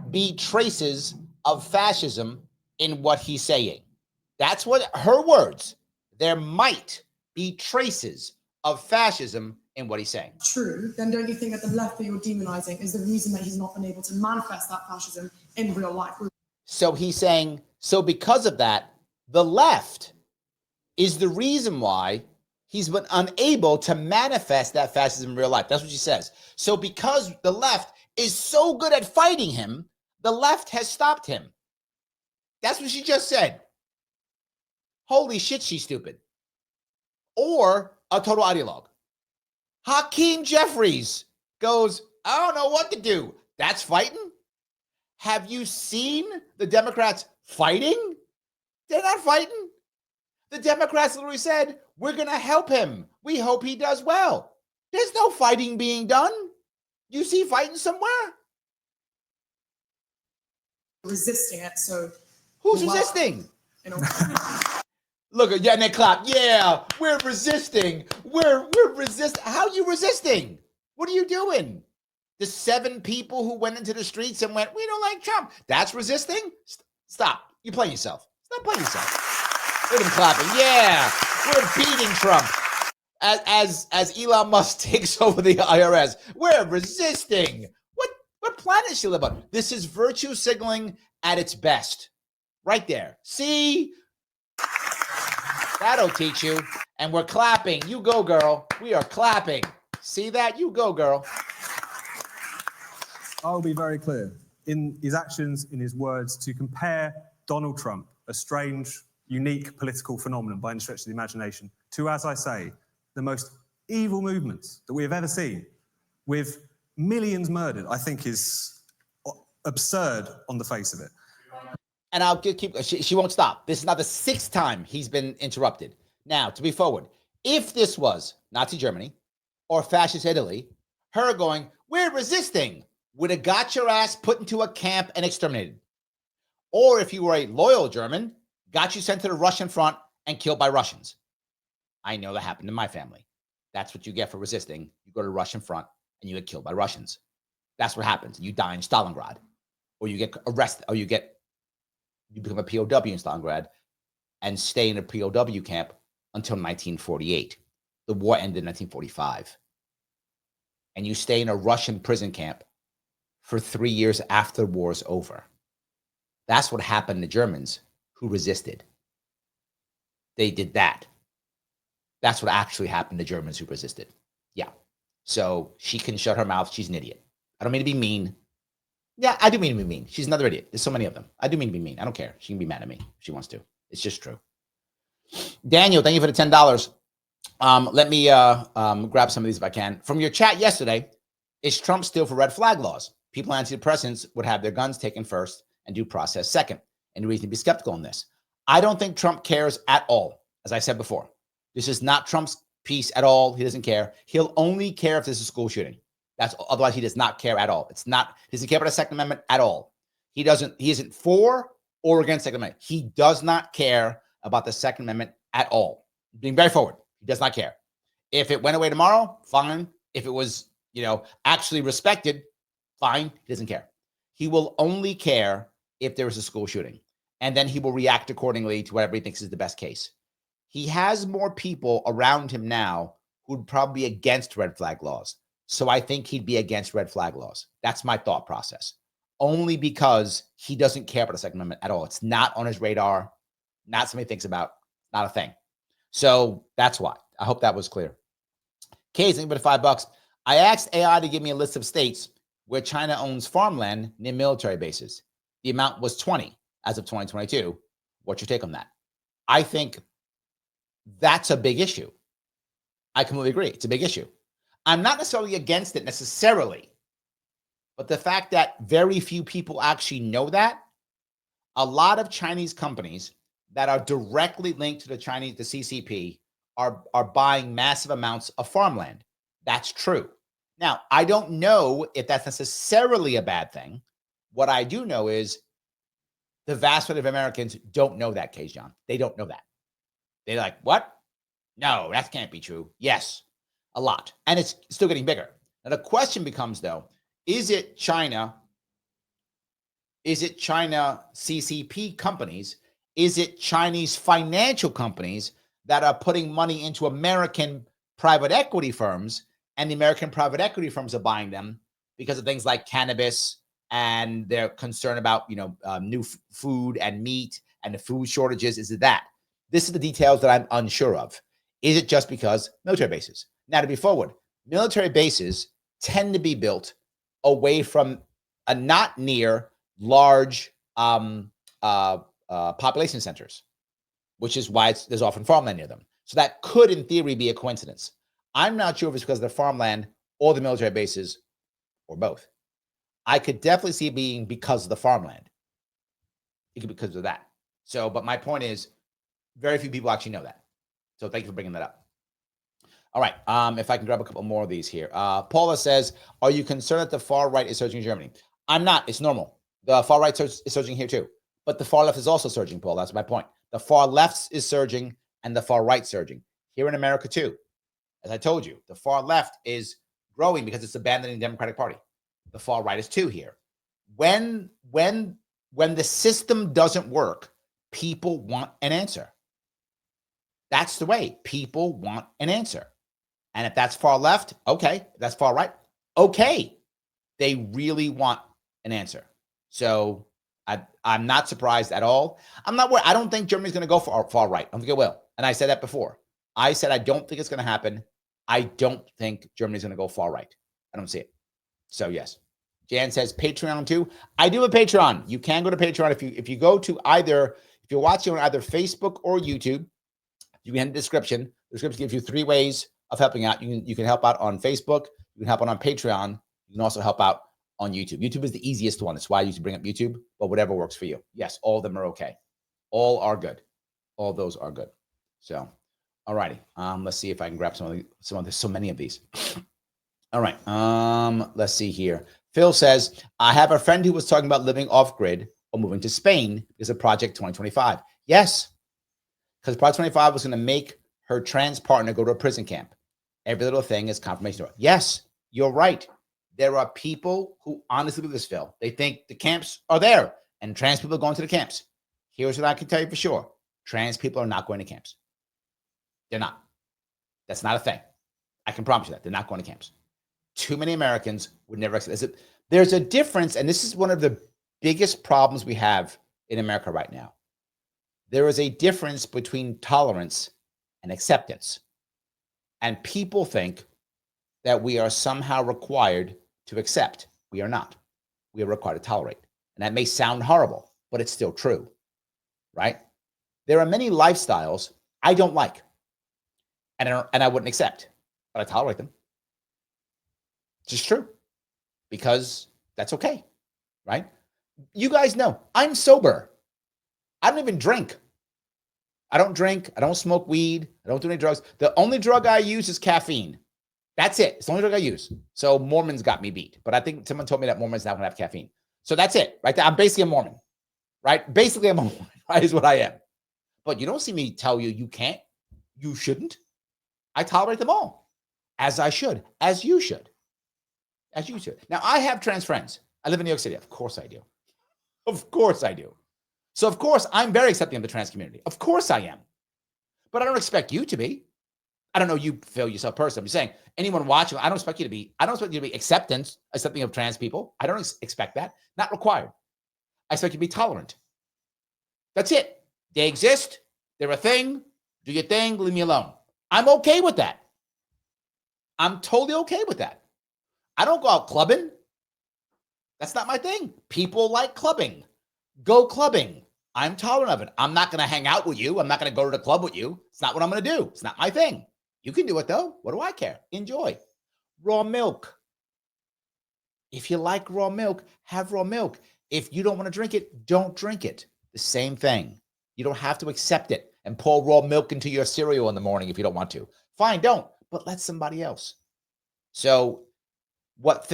be traces of fascism in what he's saying. That's what her words. There might be traces of fascism in what he's saying. True, then don't you think that the left that you're demonizing is the reason that he's not been able to manifest that fascism in real life? So he's saying, so because of that, the left is the reason why he's been unable to manifest that fascism in real life. That's what she says. So because the left is so good at fighting him, the left has stopped him. That's what she just said. Holy shit, she's stupid. Or a total ideologue. Hakeem Jeffries goes, I don't know what to do. That's fighting? Have you seen the Democrats fighting? They're not fighting. The Democrats literally said, we're going to help him. We hope he does well. There's no fighting being done. You see fighting somewhere? Resisting it, so... Who's resisting? Look, yeah, and they clap. Yeah, we're resisting. We're resisting. How are you resisting? What are you doing? The 7 people who went into the streets and went, we don't like Trump. That's resisting? Stop. You're playing yourself. Stop playing yourself. Look at them clapping. Yeah, we're beating Trump. As Elon Musk takes over the IRS. We're resisting. What planet does she live on? This is virtue signaling at its best. Right there. See? That'll teach you. And we're clapping. You go, girl. We are clapping. See that? You go, girl. I'll be very clear. In his actions, in his words, to compare Donald Trump, a strange, unique political phenomenon by any stretch of the imagination, to, as I say, the most evil movements that we have ever seen, with millions murdered, I think is absurd on the face of it. And I'll keep, she won't stop. This is now the 6th time he's been interrupted. Now, to be forward, if this was Nazi Germany or fascist Italy, her going, we're resisting, would have got your ass put into a camp and exterminated. Or if you were a loyal German, got you sent to the Russian front and killed by Russians. I know that happened in my family. That's what you get for resisting. You go to the Russian front and you get killed by Russians. That's what happens. You die in Stalingrad, or you get arrested, or you become a POW in Stalingrad and stay in a POW camp until 1948. The war ended in 1945. And you stay in a Russian prison camp for 3 years after the war is over. That's what happened to Germans who resisted. They did that. That's what actually happened to Germans who resisted. Yeah. So she can shut her mouth. She's an idiot. I don't mean to be mean. Yeah, I do mean to be mean. She's another idiot. There's so many of them. I do mean to be mean. I don't care. She can be mad at me if she wants to. It's just true. Daniel, thank you for the $10. Let me grab some of these if I can. From your chat yesterday, is Trump still for red flag laws? People on antidepressants would have their guns taken first and due process second. Any reason to be skeptical on this? I don't think Trump cares at all. As I said before, this is not Trump's piece at all. He doesn't care. He'll only care if there's a school shooting. Otherwise he does not care at all. He doesn't care about the Second Amendment at all. He isn't for or against the Second Amendment. He does not care about the Second Amendment at all. Being very forward, he does not care. If it went away tomorrow, fine. If it was, actually respected, fine. He doesn't care. He will only care if there is a school shooting, and then he will react accordingly to whatever he thinks is the best case. He has more people around him now who'd probably be against red flag laws. So I think he'd be against red flag laws. That's my thought process. Only because he doesn't care about the Second Amendment at all. It's not on his radar. Not something he thinks about. Not a thing. So that's why. I hope that was clear. Kay, thank you for the $5. I asked AI to give me a list of states where China owns farmland near military bases. The amount was 20 as of 2022. What's your take on that? I think that's a big issue. I completely agree. It's a big issue. I'm not necessarily against it necessarily, but the fact that very few people actually know that, a lot of Chinese companies that are directly linked to the CCP are buying massive amounts of farmland. That's true. Now, I don't know if that's necessarily a bad thing. What I do know is the vast majority of Americans don't know that, John. They don't know that. They're like, what? No, that can't be true. Yes, a lot. And it's still getting bigger. Now, the question becomes, though, is it China CCP companies? Is it Chinese financial companies that are putting money into American private equity firms, and the American private equity firms are buying them because of things like cannabis, and they're concerned about, new food and meat and the food shortages? Is it that? This is the details that I'm unsure of. Is it just because military bases? Now, to be forward, military bases tend to be built away from not near large population centers, which is why there's often farmland near them. So that could, in theory, be a coincidence. I'm not sure if it's because of the farmland or the military bases or both. I could definitely see it being because of the farmland. It could be because of that. So, but my point is, very few people actually know that. So thank you for bringing that up. All right. If I can grab a couple more of these here. Paula says, are you concerned that the far right is surging in Germany? I'm not. It's normal. The far right is surging here too. But the far left is also surging, Paul. That's my point. The far left is surging and the far right surging. Here in America too. As I told you, the far left is growing because it's abandoning the Democratic Party. The far right is too here. When the system doesn't work, people want an answer. That's the way. People want an answer. And if that's far left, okay. If that's far right, okay. They really want an answer. So I'm not surprised at all. I'm not worried. I don't think Germany's going to go for far right. I don't think it will. And I said that before. I said I don't think it's going to happen. I don't think Germany's going to go far right. I don't see it. So yes. Jan says Patreon too. I do have a Patreon. You can go to Patreon if you go to if you're watching on either Facebook or YouTube. You can hit the description. The description gives you 3 ways of helping out. You can help out on Facebook. You can help out on Patreon. You can also help out on YouTube. YouTube is the easiest one. That's why I used to bring up YouTube, but whatever works for you. Yes, all of them are okay. All are good. All those are good. So, all righty. Let's see if I can grab there's so many of these. All right. Let's see here. Phil says, I have a friend who was talking about living off grid or moving to Spain because of Project 2025. Yes. Because Project 25 was going to make her trans partner go to a prison camp. Every little thing is confirmation. Yes, you're right. There are people who honestly believe this, Phil. They think the camps are there and trans people are going to the camps. Here's what I can tell you for sure. Trans people are not going to camps. They're not. That's not a thing. I can promise you that. They're not going to camps. Too many Americans would never accept it. There's a difference, and this is one of the biggest problems we have in America right now. There is a difference between tolerance and acceptance. And people think that we are somehow required to accept. We are not. We are required to tolerate. And that may sound horrible, but it's still true, right? There are many lifestyles I don't like and I wouldn't accept, but I tolerate them. It's just true because that's okay, right? You guys know I'm sober. I don't even drink. I don't drink. I don't smoke weed. I don't do any drugs. The only drug I use is caffeine. That's it. It's the only drug I use. So Mormons got me beat. But I think someone told me that Mormons now can have caffeine. So that's it, right there. I'm basically a Mormon, right? Basically, I'm a Mormon, right, is what I am. But you don't see me tell you you can't, you shouldn't. I tolerate them all, as I should, as you should, as you should. Now, I have trans friends. I live in New York City. Of course I do. Of course I do. So, of course, I'm very accepting of the trans community. Of course I am. But I don't expect you to be. I don't know you feel yourself personally. I'm just saying, anyone watching, I don't expect you to be accepting of trans people. I don't expect that. Not required. I expect you to be tolerant. That's it. They exist. They're a thing. Do your thing. Leave me alone. I'm okay with that. I'm totally okay with that. I don't go out clubbing. That's not my thing. People like clubbing. Go clubbing. I'm tolerant of it. I'm not going to hang out with you. I'm not going to go to the club with you. It's not what I'm going to do. It's not my thing. You can do it though. What do I care? Enjoy. Raw milk. If you like raw milk, have raw milk. If you don't want to drink it, don't drink it. The same thing. You don't have to accept it and pour raw milk into your cereal in the morning if you don't want to. Fine, don't. But let somebody else. So what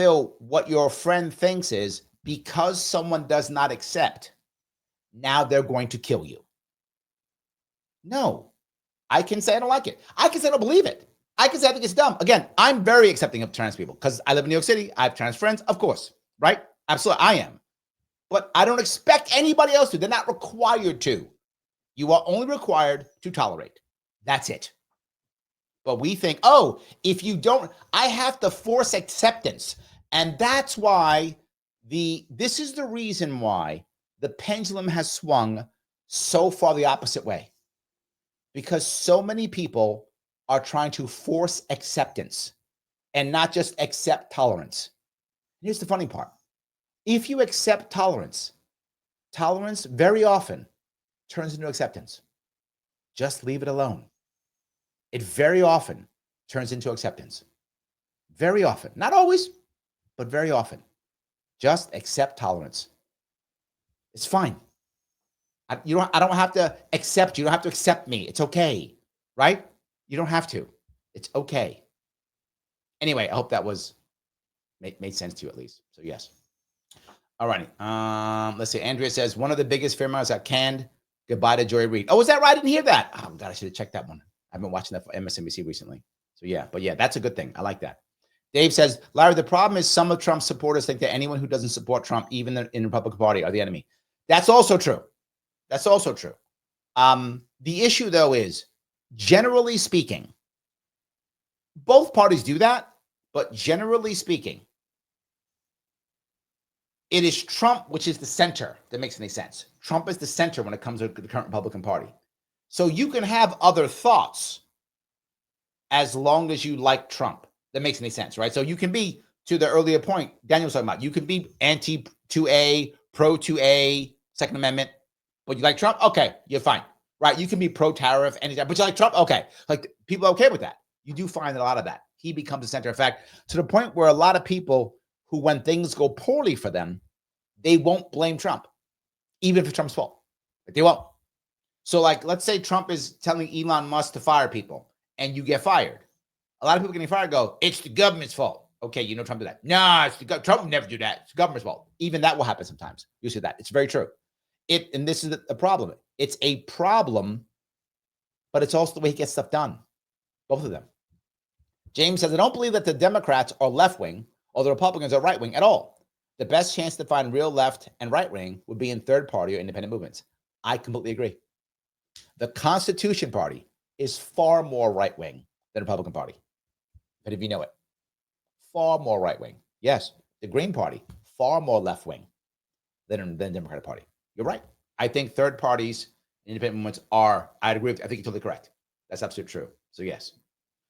your friend thinks is because someone does not accept, now they're going to kill you. No. I can say I don't like it. I can say I don't believe it. I can say I think it's dumb. Again, I'm very accepting of trans people because I live in New York City. I have trans friends, of course, right? Absolutely, I am. But I don't expect anybody else to. They're not required to. You are only required to tolerate. That's it. But we think, oh, if you don't, I have to force acceptance. And that's why this is the reason why the pendulum has swung so far the opposite way. Because so many people are trying to force acceptance and not just accept tolerance. Here's the funny part. If you accept tolerance very often turns into acceptance. Just leave it alone. It very often turns into acceptance. Very often. Not always, but very often. Just accept tolerance. It's fine. I don't have to accept you. You don't have to accept me. It's okay, right? You don't have to. It's okay. Anyway, I hope that made sense to you at least. So yes. All righty. Let's see. Andrea says one of the biggest fear-mongers got canned. Goodbye to Joy Reid. Oh, was that right? I didn't hear that. Oh God, I should have checked that one. I've been watching that for MSNBC recently. So yeah, but yeah, that's a good thing. I like that. Dave says, Larry, the problem is some of Trump's supporters think that anyone who doesn't support Trump, even in the Republican Party, are the enemy. That's also true. That's also true. The issue, though, is generally speaking, both parties do that, but generally speaking, it is Trump, which is the center, that makes any sense. Trump is the center when it comes to the current Republican Party. So you can have other thoughts as long as you like Trump. That makes any sense, right? So you can be, to the earlier point Daniel was talking about, you can be anti-2A, pro-2A, Second Amendment, but you like Trump? Okay, you're fine, right? You can be pro-tariff, anytime, but you like Trump? Okay. Like, people are okay with that. You do find a lot of that. He becomes the center of fact, to the point where a lot of people who, when things go poorly for them, they won't blame Trump, even if it's Trump's fault. Like, they won't. So, like, let's say Trump is telling Elon Musk to fire people, and you get fired. A lot of people getting fired go, it's the government's fault. Okay, you know Trump did that. Nah, Trump would never do that. It's the government's fault. Even that will happen sometimes. You see that. It's very true. And this is the problem. It's a problem, but it's also the way he gets stuff done. Both of them. James says, I don't believe that the Democrats are left-wing or the Republicans are right-wing at all. The best chance to find real left and right-wing would be in third-party or independent movements. I completely agree. The Constitution Party is far more right-wing than the Republican Party. But if you know it, far more right-wing. Yes, the Green Party, far more left-wing than the Democratic Party. You're right. I think third parties, independent movements are, I'd agree with you. I think you're totally correct. That's absolutely true. So yes.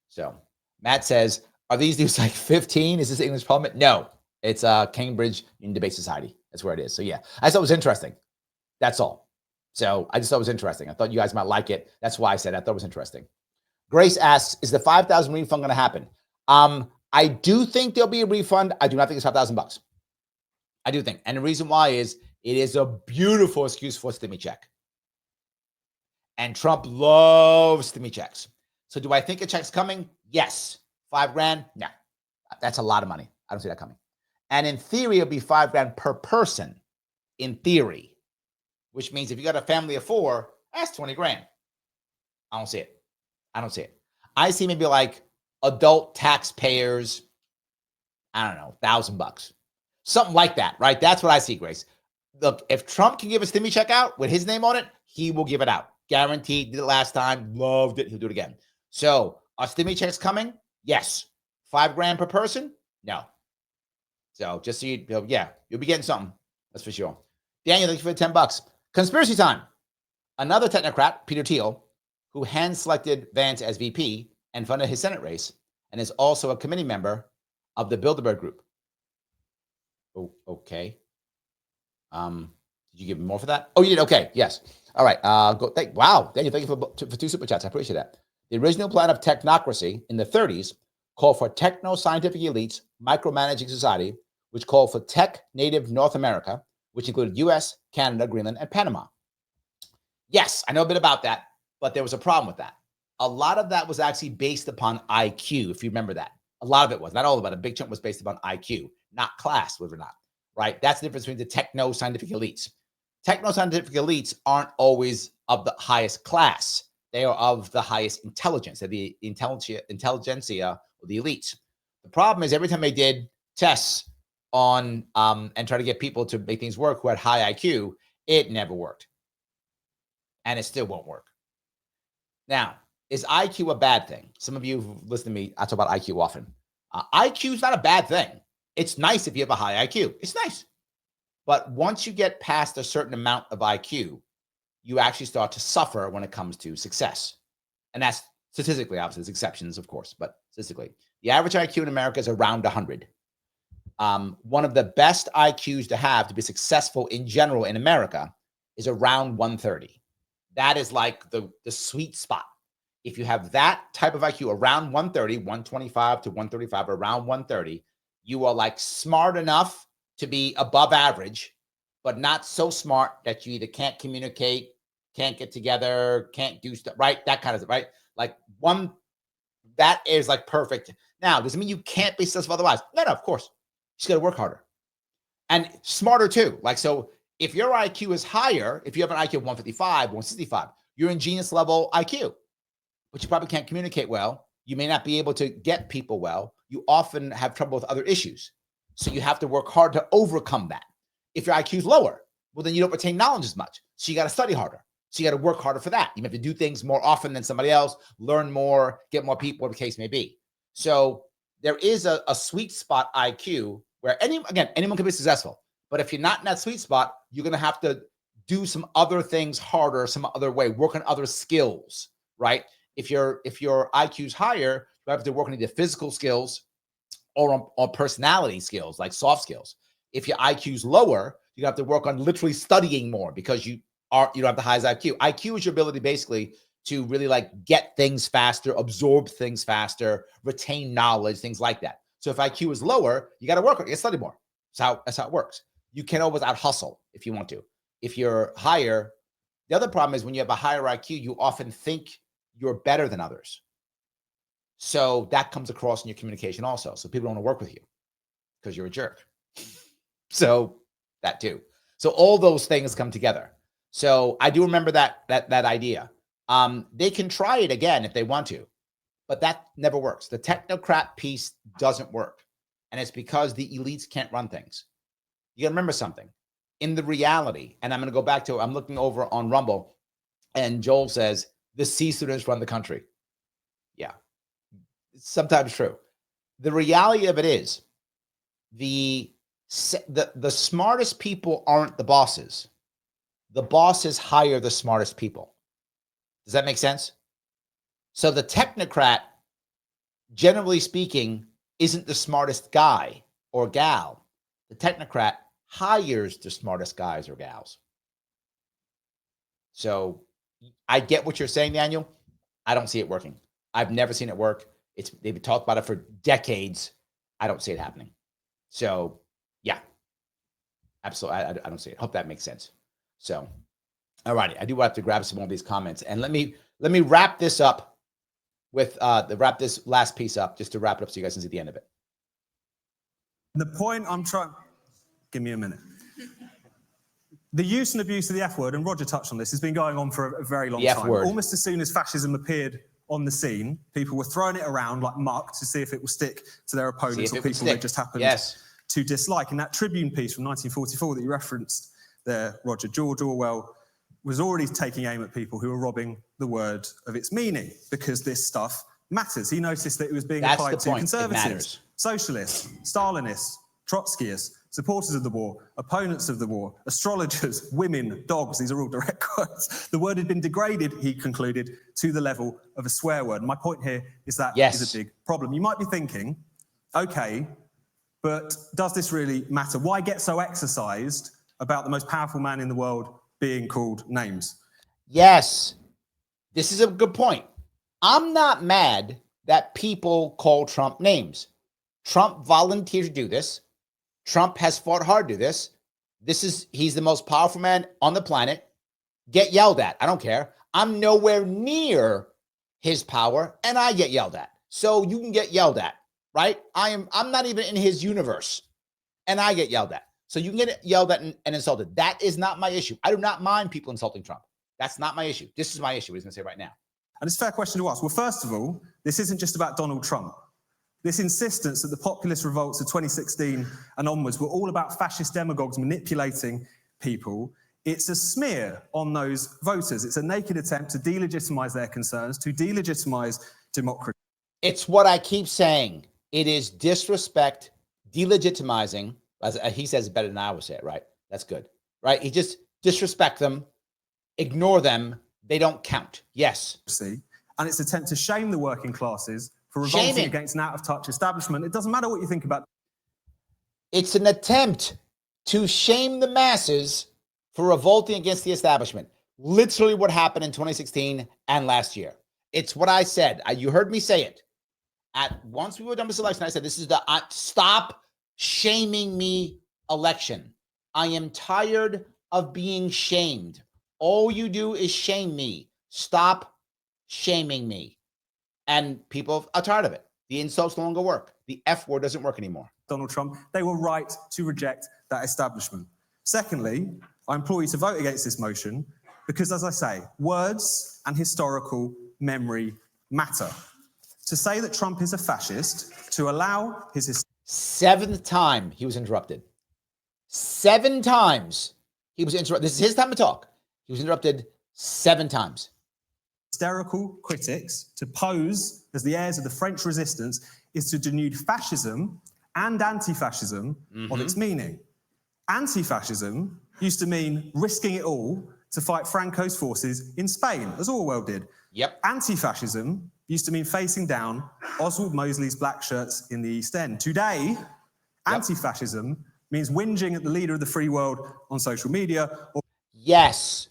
So Matt says, are these dudes like 15? Is this English Parliament? No, it's Cambridge Union Debate Society. That's where it is. So yeah, I thought it was interesting. That's all. So I just thought it was interesting. I thought you guys might like it. That's why I said I thought it was interesting. Grace asks, is the 5,000 refund going to happen? I do think there'll be a refund. I do not think it's $5,000. I do think. And the reason why is it is a beautiful excuse for a stimmy check. And Trump loves stimmy checks. So do I think a check's coming? Yes. $5,000? No. That's a lot of money. I don't see that coming. And in theory, it'll be $5,000 per person. In theory. Which means if you got a family of 4, that's $20,000. I don't see it. I don't see it. I see maybe like adult taxpayers, I don't know, $1,000. Something like that, right? That's what I see, Grace. Look, if Trump can give a stimmy check out with his name on it, he will give it out. Guaranteed. Did it last time. Loved it. He'll do it again. So are stimmy checks coming? Yes. $5,000 per person? No. So just so you know, yeah, you'll be getting something. That's for sure. Daniel, thank you for the $10. Conspiracy time. Another technocrat, Peter Thiel, who hand-selected Vance as VP and funded his Senate race, and is also a committee member of the Bilderberg Group. Oh, okay. Did you give me more for that? Oh, you did? Okay, yes. All right. Wow, Daniel, thank you for 2 super chats. I appreciate that. The original plan of technocracy in the 30s called for techno-scientific elites micromanaging society, which called for tech-native North America, which included U.S., Canada, Greenland, and Panama. Yes, I know a bit about that, but there was a problem with that. A lot of that was actually based upon IQ, if you remember that. A lot of it was, not all of it. A big chunk was based upon IQ, not class, believe it or not, right? That's the difference between the techno-scientific elites. Techno-scientific elites aren't always of the highest class. They are of the highest intelligence. They're the intelligentsia, or the elites. The problem is every time they did tests on and try to get people to make things work who had high IQ, it never worked. And it still won't work. Now, is IQ a bad thing? Some of you who listen to me, I talk about IQ often. IQ is not a bad thing. It's nice if you have a high IQ. It's nice. But once you get past a certain amount of IQ, you actually start to suffer when it comes to success. And that's statistically, obviously, there's exceptions, of course, but statistically. The average IQ in America is around 100. One of the best IQs to have to be successful in general in America is around 130. That is like the sweet spot. If you have that type of IQ around 130, 125 to 135, around 130, you are like smart enough to be above average, but not so smart that you either can't communicate, can't get together, can't do stuff, right? That kind of stuff, right? Like that is like perfect. Now, does it mean you can't be successful otherwise? No, of course. You just got to work harder and smarter too. Like, so if your IQ is higher, if you have an IQ of 155, 165, you're in genius level IQ, but you probably can't communicate well. You may not be able to get people well. You often have trouble with other issues. So you have to work hard to overcome that. If your IQ is lower, well, then you don't retain knowledge as much. So you got to study harder. So you got to work harder for that. You have to do things more often than somebody else, learn more, get more people, whatever the case may be. So there is a sweet spot IQ where anyone can be successful. But if you're not in that sweet spot, you're going to have to do some other things harder, some other way, work on other skills, right? If your IQ is higher, you have to work on either physical skills or on personality skills, like soft skills. If your IQ is lower, you have to work on literally studying more because you don't have the highest IQ. IQ is your ability basically to really like get things faster, absorb things faster, retain knowledge, things like that. So if IQ is lower, you got to work on it, you got to study more. That's how it works. You can always out hustle if you want to. If you're higher, the other problem is when you have a higher IQ, you often think you're better than others. So that comes across in your communication also. So people don't want to work with you because you're a jerk. So that too. So all those things come together. So I do remember that idea. They can try it again if they want to, but that never works. The technocrat piece doesn't work. And it's because the elites can't run things. You got to remember something. In the reality, and I'm going to go back to, I'm looking over on Rumble, and Joel says, the C students run the country. Yeah, it's sometimes true. The reality of it is the smartest people aren't the bosses. the bosses hire the smartest people. Does that make sense? So the technocrat, generally speaking, isn't the smartest guy or gal. The technocrat hires the smartest guys or gals. So I get what you're saying, Daniel. I don't see it working. I've never seen it work. They've talked about it for decades. I don't see it happening. So yeah, absolutely. I don't see it. Hope that makes sense. So, all righty. I do have to grab some more of these comments, and let me wrap this up with wrap this last piece up just to wrap it up so you guys can see the end of it. The point I'm trying, give me a minute. The use and abuse of the F word, and Roger touched on this, has been going on for a very long time. F word. Almost as soon as fascism appeared on the scene, people were throwing it around like muck to see if it will stick to their opponents or people they just happened to dislike. And that Tribune piece from 1944 that you referenced there, Roger, George Orwell was already taking aim at people who were robbing the word of its meaning because this stuff matters. He noticed that it was being applied to conservatives, socialists, Stalinists, Trotskyists, supporters of the war, opponents of the war, astrologers, women, dogs. These are all direct quotes. The word had been degraded, he concluded, to the level of a swear word. And my point here is that is a big problem. You might be thinking, okay, but does this really matter? Why get so exercised about the most powerful man in the world being called names? Yes, this is a good point. I'm not mad that people call Trump names. Trump volunteered to do this. Trump has fought hard to do this. He's the most powerful man on the planet. Get yelled at. I don't care. I'm nowhere near his power, and I get yelled at. So you can get yelled at, right? I'm not even in his universe, and I get yelled at. So you can get yelled at and insulted. That is not my issue. I do not mind people insulting Trump. That's not my issue. This is my issue. What he's going to say right now. And it's a fair question to ask. Well, first of all, this isn't just about Donald Trump. This insistence that the populist revolts of 2016 and onwards were all about fascist demagogues manipulating people, it's a smear on those voters. It's a naked attempt to delegitimize their concerns, to delegitimize democracy. It's what I keep saying. It is disrespect, delegitimizing. As he says it better than I would say it, right? That's good, right? He just disrespect them, ignore them. They don't count. Yes. And it's an attempt to shame the working classes for revolting against an out-of-touch establishment. It doesn't matter what you think about. It's an attempt to shame the masses for revolting against the establishment. Literally what happened in 2016 and last year. It's what I said. You heard me say it. Once we were done with selection, I said, this is the stop shaming me election. I am tired of being shamed. All you do is shame me. Stop shaming me. And people are tired of it. The insults no longer work. The F word doesn't work anymore. Donald Trump, they were right to reject that establishment. Secondly, I implore you to vote against this motion because, as I say, words and historical memory matter. To say that Trump is a fascist, to allow his... 7th time he was interrupted. 7 times he was interrupted. This is his time to talk. He was interrupted 7 times. Hysterical critics to pose as the heirs of the French resistance is to denude fascism and anti-fascism of its meaning. Anti-fascism used to mean risking it all to fight Franco's forces in Spain, as Orwell did. Yep. Anti-fascism used to mean facing down Oswald Mosley's black shirts in the East End. Today, anti-fascism means whinging at the leader of the free world on social media. Yes.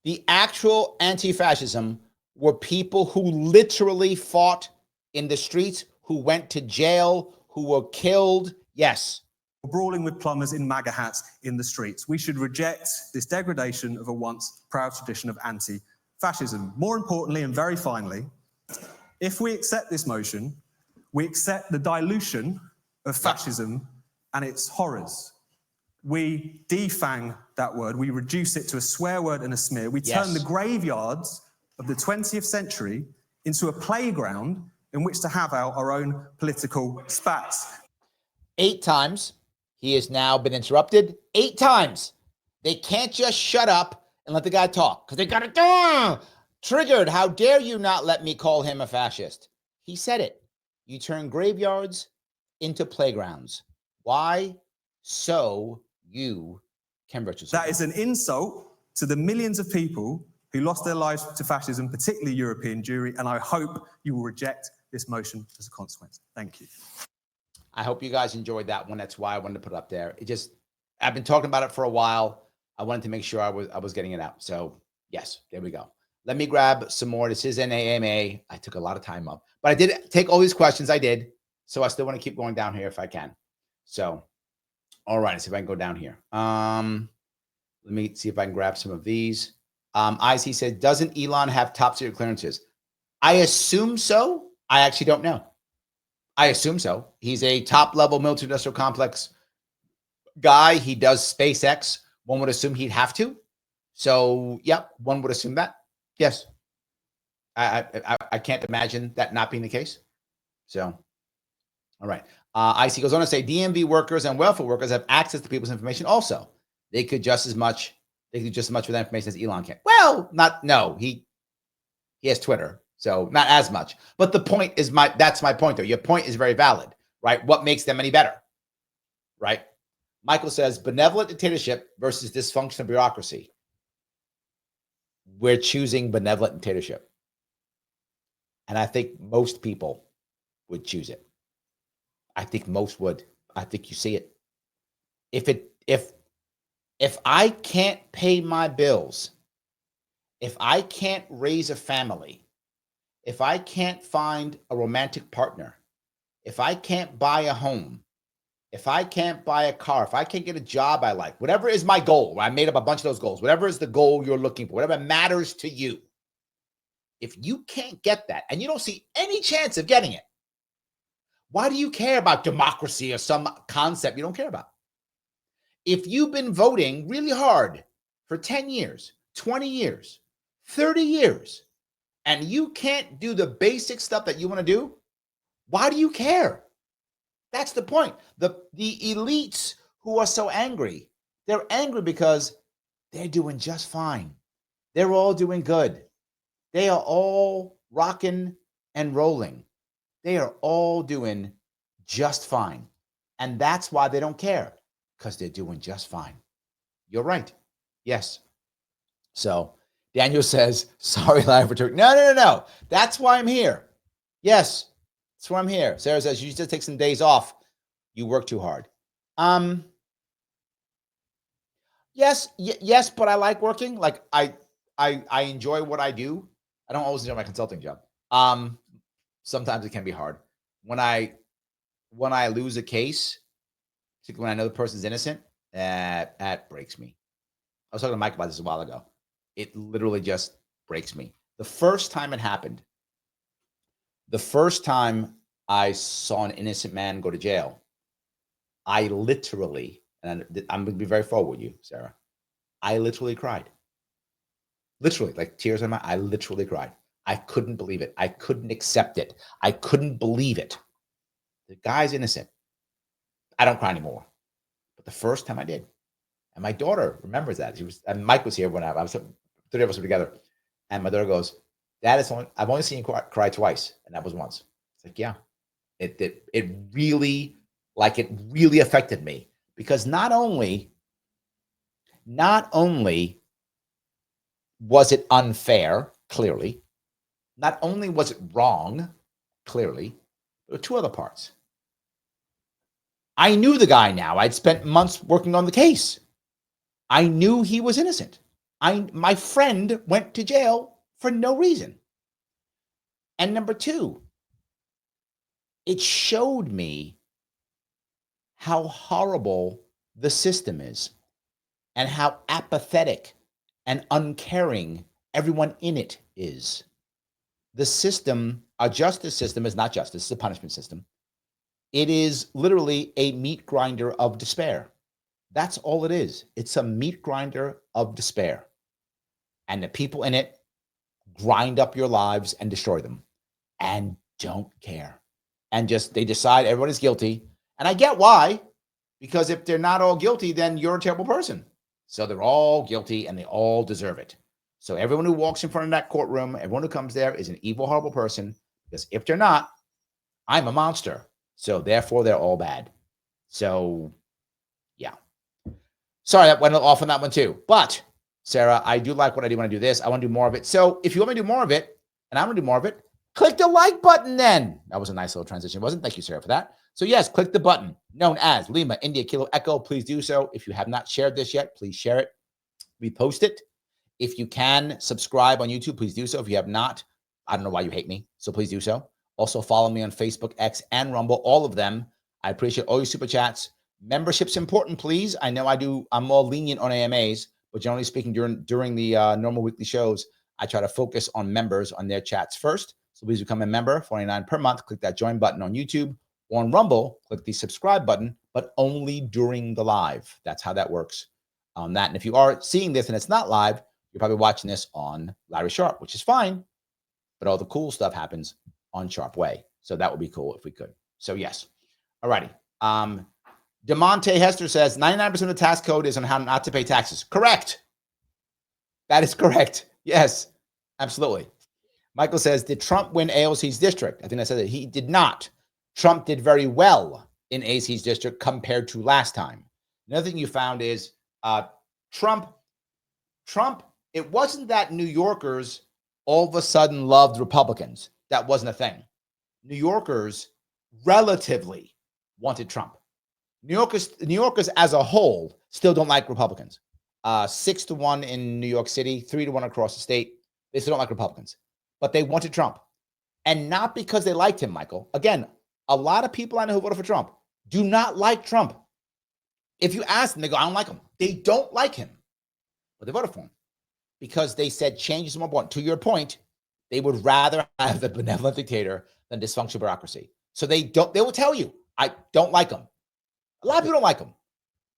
The actual anti-fascism were people who literally fought in the streets, who went to jail, who were killed. Yes. Brawling with plumbers in MAGA hats in the streets. We should reject this degradation of a once proud tradition of anti-fascism. More importantly, and very finally, if we accept this motion, we accept the dilution of fascism and its horrors. We defang that word. We reduce it to a swear word and a smear. We turn the graveyards of the 20th century into a playground in which to have our own political spats. 8 times he has now been interrupted. 8 times. They can't just shut up and let the guy talk because they got it triggered. How dare you not let me call him a fascist? He said it. You turn graveyards into playgrounds. Why? So you Ken Richardson. That is an insult to the millions of people who lost their lives to fascism, particularly European Jewry, and I hope you will reject this motion as a consequence. Thank you. I hope you guys enjoyed that one. That's why I wanted to put it up there. I've been talking about it for a while. I wanted to make sure I was getting it out. So yes, there we go. Let me grab some more. This is NAMA. I took a lot of time up, but I did take all these questions. I did. So I still want to keep going down here if I can. So, all right, let's see if I can go down here. Let me see if I can grab some of these. IC said, doesn't Elon have top secret clearances? I assume so. I actually don't know. I assume so. He's a top level military industrial complex guy. He does SpaceX. One would assume he'd have to. So, yeah, one would assume that. Yes. I can't imagine that not being the case. So, all right. IC goes on to say DMV workers and welfare workers have access to people's information also. They could just as much with that information as Elon can. Well, he has Twitter, so not as much. But the point is that's my point though. Your point is very valid, right? What makes them any better? Right? Michael says benevolent dictatorship versus dysfunctional bureaucracy. We're choosing benevolent dictatorship. And I think most people would choose it. I think most would. I think you see it. If I can't pay my bills, if I can't raise a family, if I can't find a romantic partner, if I can't buy a home, if I can't buy a car, if I can't get a job I like, whatever is my goal, I made up a bunch of those goals, whatever is the goal you're looking for, whatever matters to you. If you can't get that and you don't see any chance of getting it, why do you care about democracy or some concept you don't care about? If you've been voting really hard for 10 years, 20 years, 30 years, and you can't do the basic stuff that you want to do, why do you care? That's the point. The elites who are so angry, they're angry because they're doing just fine. They're all doing good. They are all rocking and rolling. They are all doing just fine. And that's why they don't care, because they're doing just fine. You're right. Yes. So Daniel says, sorry, live for Turkey. No. That's why I'm here. Yes. That's why I'm here. Sarah says, you just take some days off. You work too hard. Yes, but I like working. Like I enjoy what I do. I don't always enjoy my consulting job. Sometimes it can be hard. When I lose a case, particularly when I know the person's innocent, that breaks me. I was talking to Mike about this a while ago. It literally just breaks me. The first time it happened, the first time I saw an innocent man go to jail, I literally, and I'm going to be very forward with you, Sarah, I literally cried. Literally, like tears in my eyes. I literally cried. I couldn't believe it. I couldn't accept it. I couldn't believe it. The guy's innocent. I don't cry anymore. But the first time I did, and my daughter remembers that. And Mike was here when I was, three of us were together. And my daughter goes, Dad, I've only seen you cry twice. And that was once. It's like, yeah, it really affected me, because not only was it unfair, clearly, not only was it wrong, clearly, there were two other parts. I knew the guy now. I'd spent months working on the case. I knew he was innocent. My friend went to jail for no reason. And number two, it showed me how horrible the system is and how apathetic and uncaring everyone in it is. The system, our justice system, is not justice, it's a punishment system. It is literally a meat grinder of despair. That's all it is. It's a meat grinder of despair. And the people in it grind up your lives and destroy them and don't care. And they decide everybody's guilty. And I get why, because if they're not all guilty, then you're a terrible person. So they're all guilty and they all deserve it. So everyone who walks in front of that courtroom, everyone who comes there is an evil, horrible person, because if they're not, I'm a monster. So therefore they're all bad. So yeah. Sorry, that went off on that one too. But Sarah, I do like what I do when I do this. I want to do more of it. So if you want me to do more of it, and I want to do more of it, click the like button then. That was a nice little transition, wasn't it? Thank you, Sarah, for that. So yes, click the button known as Lima India Kilo Echo. Please do so. If you have not shared this yet, please share it. Repost it. If you can subscribe on YouTube, please do so. If you have not, I don't know why you hate me, so please do so. Also follow me on Facebook, X, and Rumble, all of them. I appreciate all your super chats. Membership's important, please. I know I'm more lenient on AMAs, but generally speaking, during the normal weekly shows, I try to focus on members on their chats first. So please become a member, $49 per month. Click that join button on YouTube. Or on Rumble, click the subscribe button, but only during the live. That's how that works on that. And if you are seeing this and it's not live, you're probably watching this on Larry Sharpe, which is fine, but all the cool stuff happens on Sharpe Way. So that would be cool if we could. So yes. All righty. DeMonte Hester says 99% of the tax code is on how not to pay taxes. Correct. That is correct. Yes, absolutely. Michael says, did Trump win AOC's district? I think I said that he did not. Trump did very well in AOC's district compared to last time. Another thing you found is Trump, it wasn't that New Yorkers all of a sudden loved Republicans. That wasn't a thing. New Yorkers relatively wanted Trump. New Yorkers as a whole still don't like Republicans. 6-1 in New York City, 3-1 across the state. They still don't like Republicans, but they wanted Trump. And not because they liked him, Michael. Again, a lot of people I know who voted for Trump do not like Trump. If you ask them, they go, I don't like him. They don't like him, but they voted for him because they said change is more important. To your point, they would rather have the benevolent dictator than dysfunctional bureaucracy. So they will tell you, I don't like him. A lot of people don't like him.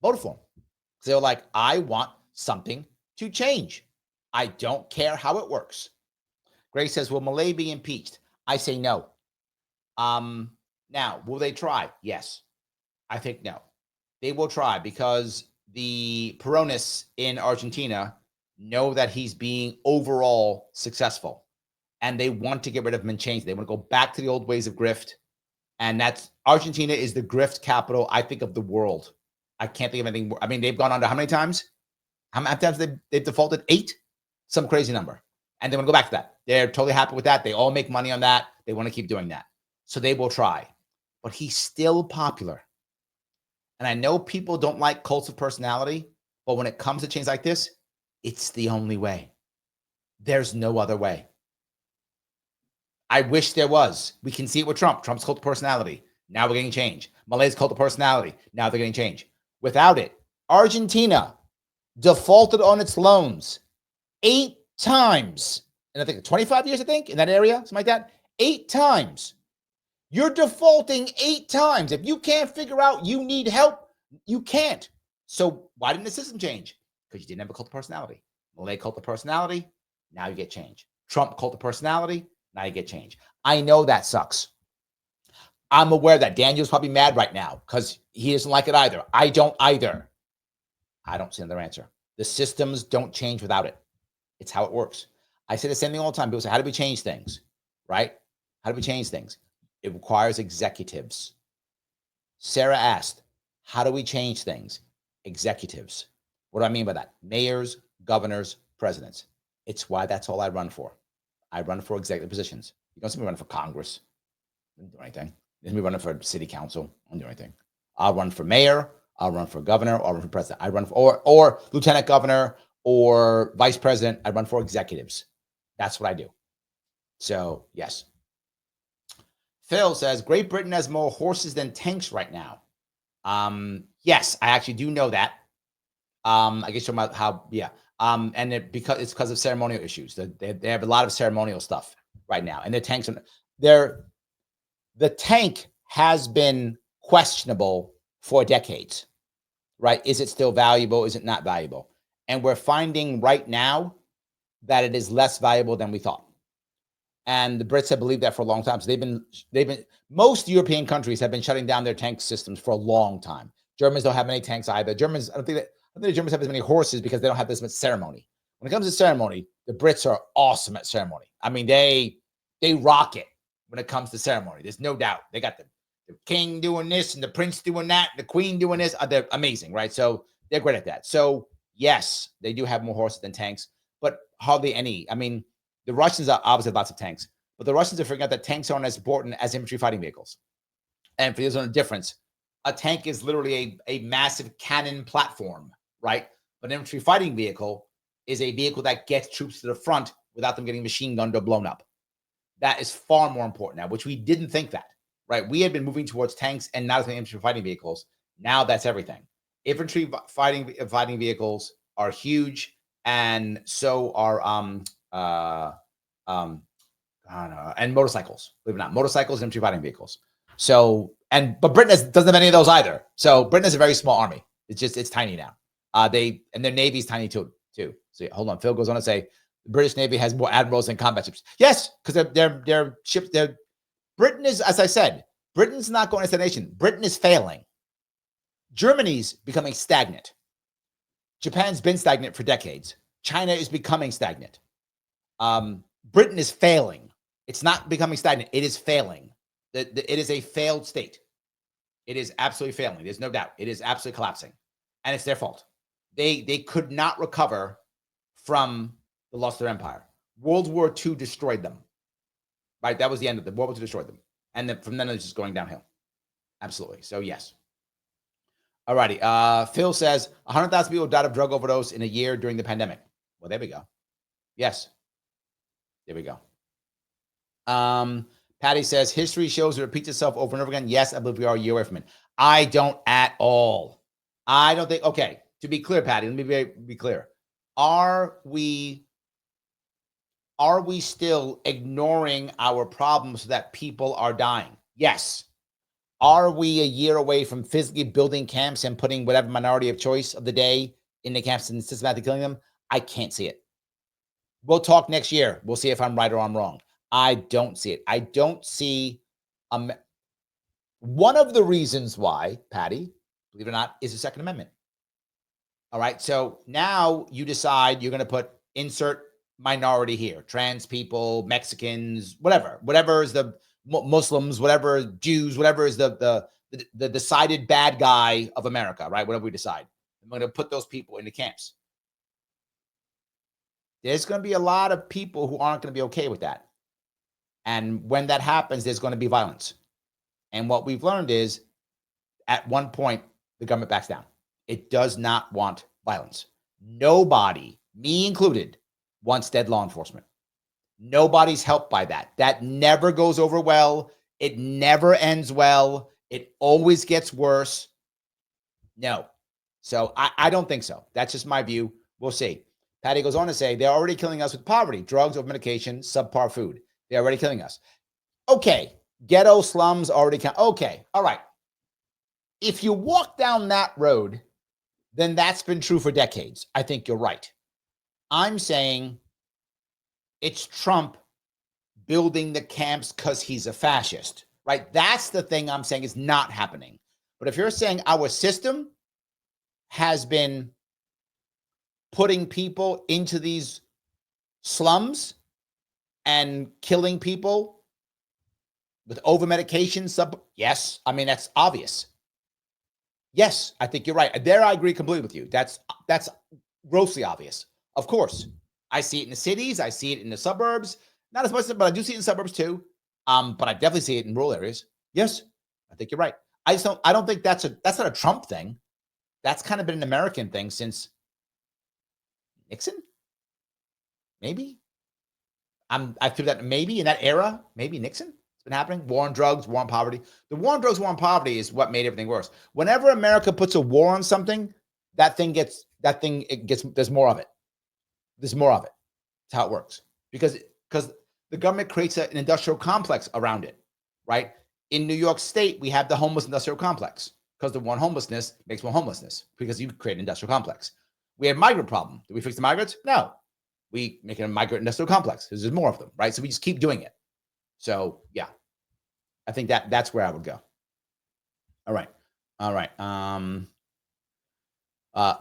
Voted for him. Because they were like, I want something to change. I don't care how it works. Gray says, will Milei be impeached? I say no. Now, will they try? Yes. I think no. They will try because the Peronists in Argentina know that he's being overall successful. And they want to get rid of him and change. They want to go back to the old ways of grift. And that's Argentina is the grift capital, I think, of the world. I can't think of anything more. I mean, they've gone under how many times? How many times they've defaulted? 8? Some crazy number. And they want to go back to that. They're totally happy with that. They all make money on that. They want to keep doing that. So they will try. But he's still popular. And I know people don't like cults of personality, but when it comes to change like this, it's the only way. There's no other way. I wish there was. We can see it with Trump. Trump's cult of personality. Now we're getting change. Malay's cult of personality. Now they're getting change. Without it, Argentina defaulted on its loans 8 times. And I think 25 years, I think, in that area, something like that. 8 times. You're defaulting 8 times. If you can't figure out you need help, you can't. So why didn't the system change? Because you didn't have a cult of personality. Malay cult of personality. Now you get change. Trump cult of personality. Now you get change. I know that sucks. I'm aware that Daniel's probably mad right now because he doesn't like it either. I don't either. I don't see another answer. The systems don't change without it. It's how it works. I say the same thing all the time. People say, how do we change things? Right? How do we change things? It requires executives. Sarah asked, how do we change things? Executives. What do I mean by that? Mayors, governors, presidents. It's why that's all I run for. I run for executive positions. You don't see me running for Congress. I don't do anything. You don't see me running for city council. I don't do anything. I'll run for mayor. I'll run for governor. I'll run for president. I run for, or lieutenant governor or vice president. I run for executives. That's what I do. So, yes. Phil says, Great Britain has more horses than tanks right now. Yes, I actually do know that. I guess you're about how, yeah. And it's because of ceremonial issues. They have a lot of ceremonial stuff right now. And their tanks, the tank has been questionable for decades, right? Is it still valuable? Is it not valuable? And we're finding right now that it is less valuable than we thought. And the Brits have believed that for a long time. So most European countries have been shutting down their tank systems for a long time. Germans don't have many tanks either. I don't think the Germans have as many horses because they don't have this much ceremony. When it comes to ceremony, the Brits are awesome at ceremony. I mean, they rock it when it comes to ceremony. There's no doubt. They got the king doing this and the prince doing that, and the queen doing this. They're amazing, right? So They're great at that. So yes, they do have more horses than tanks, but hardly any. I mean, the Russians are obviously lots of tanks, but the Russians are figuring out that tanks aren't as important as infantry fighting vehicles. And for there's a difference. A tank is literally a massive cannon platform, right? But an infantry fighting vehicle is a vehicle that gets troops to the front without them getting machine gunned or blown up. That is far more important now, which we didn't think that, right? We had been moving towards tanks and not as many infantry fighting vehicles. Now that's everything. Infantry fighting vehicles are huge, and so are and motorcycles. Believe it or not, motorcycles and infantry fighting vehicles. So but Britain doesn't have any of those either. So Britain has a very small army. It's tiny now. And their navy's tiny too. So hold on, Phil goes on to say the British Navy has more admirals than combat ships. Yes, because their ships. Britain is, as I said, Britain's not going as a nation. Britain is failing. Germany's becoming stagnant. Japan's been stagnant for decades. China is becoming stagnant. Britain is failing. It's not becoming stagnant. It is failing. It is a failed state. It is absolutely failing. There's no doubt. It is absolutely collapsing. And it's their fault. They could not recover from the loss of their empire. World War II destroyed them. Right? That was the end of the World War II destroyed them. And then from then it's just going downhill. Absolutely. So yes. All righty. Phil says 100,000 people died of drug overdose in a year during the pandemic. Well, there we go. Yes. There we go. Patty says history shows it repeats itself over and over again. Yes, I believe we are a year away from it. I don't at all. I don't think. Okay, to be clear, Patty, let me be clear. Are we still ignoring our problems so that people are dying? Yes. Are we a year away from physically building camps and putting whatever minority of choice of the day in the camps and systematically killing them? I can't see it. We'll talk next year. We'll see if I'm right or I'm wrong. I don't see it. I don't see one of the reasons why, Patty, believe it or not, is the Second Amendment. All right. So now you decide you're going to put insert minority here, trans people, Mexicans, whatever is the Muslims, whatever Jews, whatever is the decided bad guy of America, right? Whatever we decide. I'm going to put those people into camps. There's going to be a lot of people who aren't going to be okay with that. And when that happens, there's going to be violence. And what we've learned is at one point, the government backs down. It does not want violence. Nobody, me included, wants dead law enforcement. Nobody's helped by that. That never goes over well. It never ends well. It always gets worse. No. So I don't think so. That's just my view. We'll see. Patty goes on to say, they're already killing us with poverty, drugs, over medication, subpar food. They're already killing us. Okay. Ghetto slums already count. Okay. All right. If you walk down that road, then that's been true for decades. I think you're right. I'm saying it's Trump building the camps because he's a fascist, right? That's the thing I'm saying is not happening. But if you're saying our system has been putting people into these slums and killing people with over-medication, yes, I mean, that's obvious. Yes, I think you're right. There, I agree completely with you. That's grossly obvious. Of course. I see it in the cities. I see it in the suburbs. Not as much, but I do see it in suburbs too. But I definitely see it in rural areas. Yes, I think you're right. I don't think that's not a Trump thing. That's kind of been an American thing since Nixon. Maybe. I feel that maybe in that era, maybe Nixon. Been happening. War on drugs, war on poverty. The war on drugs, war on poverty is what made everything worse. Whenever America puts a war on something, there's more of it. There's more of it. That's how it works. Because the government creates an industrial complex around it, right? In New York State, we have the homeless industrial complex because the one homelessness makes more homelessness because you create an industrial complex. We have migrant problem. Do we fix the migrants? No. We make a migrant industrial complex because there's more of them, right? So we just keep doing it. So yeah, I think that's where I would go. All right.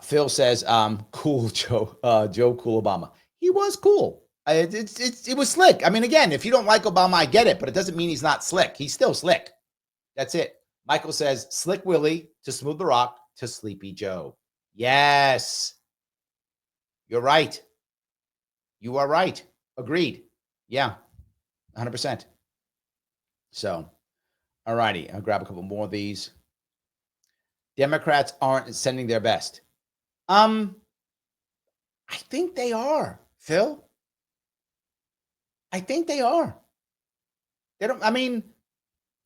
Phil says, cool Joe cool Obama. He was cool. It was slick. I mean, again, if you don't like Obama, I get it, but it doesn't mean he's not slick. He's still slick. That's it. Michael says, Slick Willie to Smooth the Rock to Sleepy Joe. Yes. You're right. You are right. Agreed. Yeah, 100%. So, all righty. I'll grab a couple more of these. Democrats aren't sending their best. I think they are, Phil. I think they are. They don't, I mean,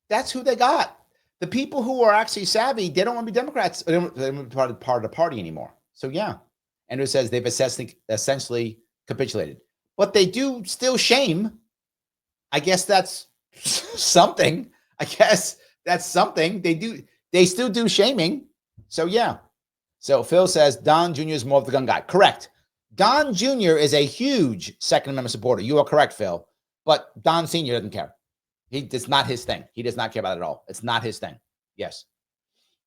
that's who they got. The people who are actually savvy, they don't want to be Democrats. They don't want to be part of the party anymore. So, yeah. Andrew says they've essentially capitulated. But they do still shame. I guess that's something. I guess that's something. They still do shaming. So, yeah. So, Phil says Don Jr. is more of the gun guy. Correct. Don Jr. is a huge Second Amendment supporter. You are correct, Phil. But Don Sr. doesn't care. It's not his thing. He does not care about it at all. It's not his thing. Yes.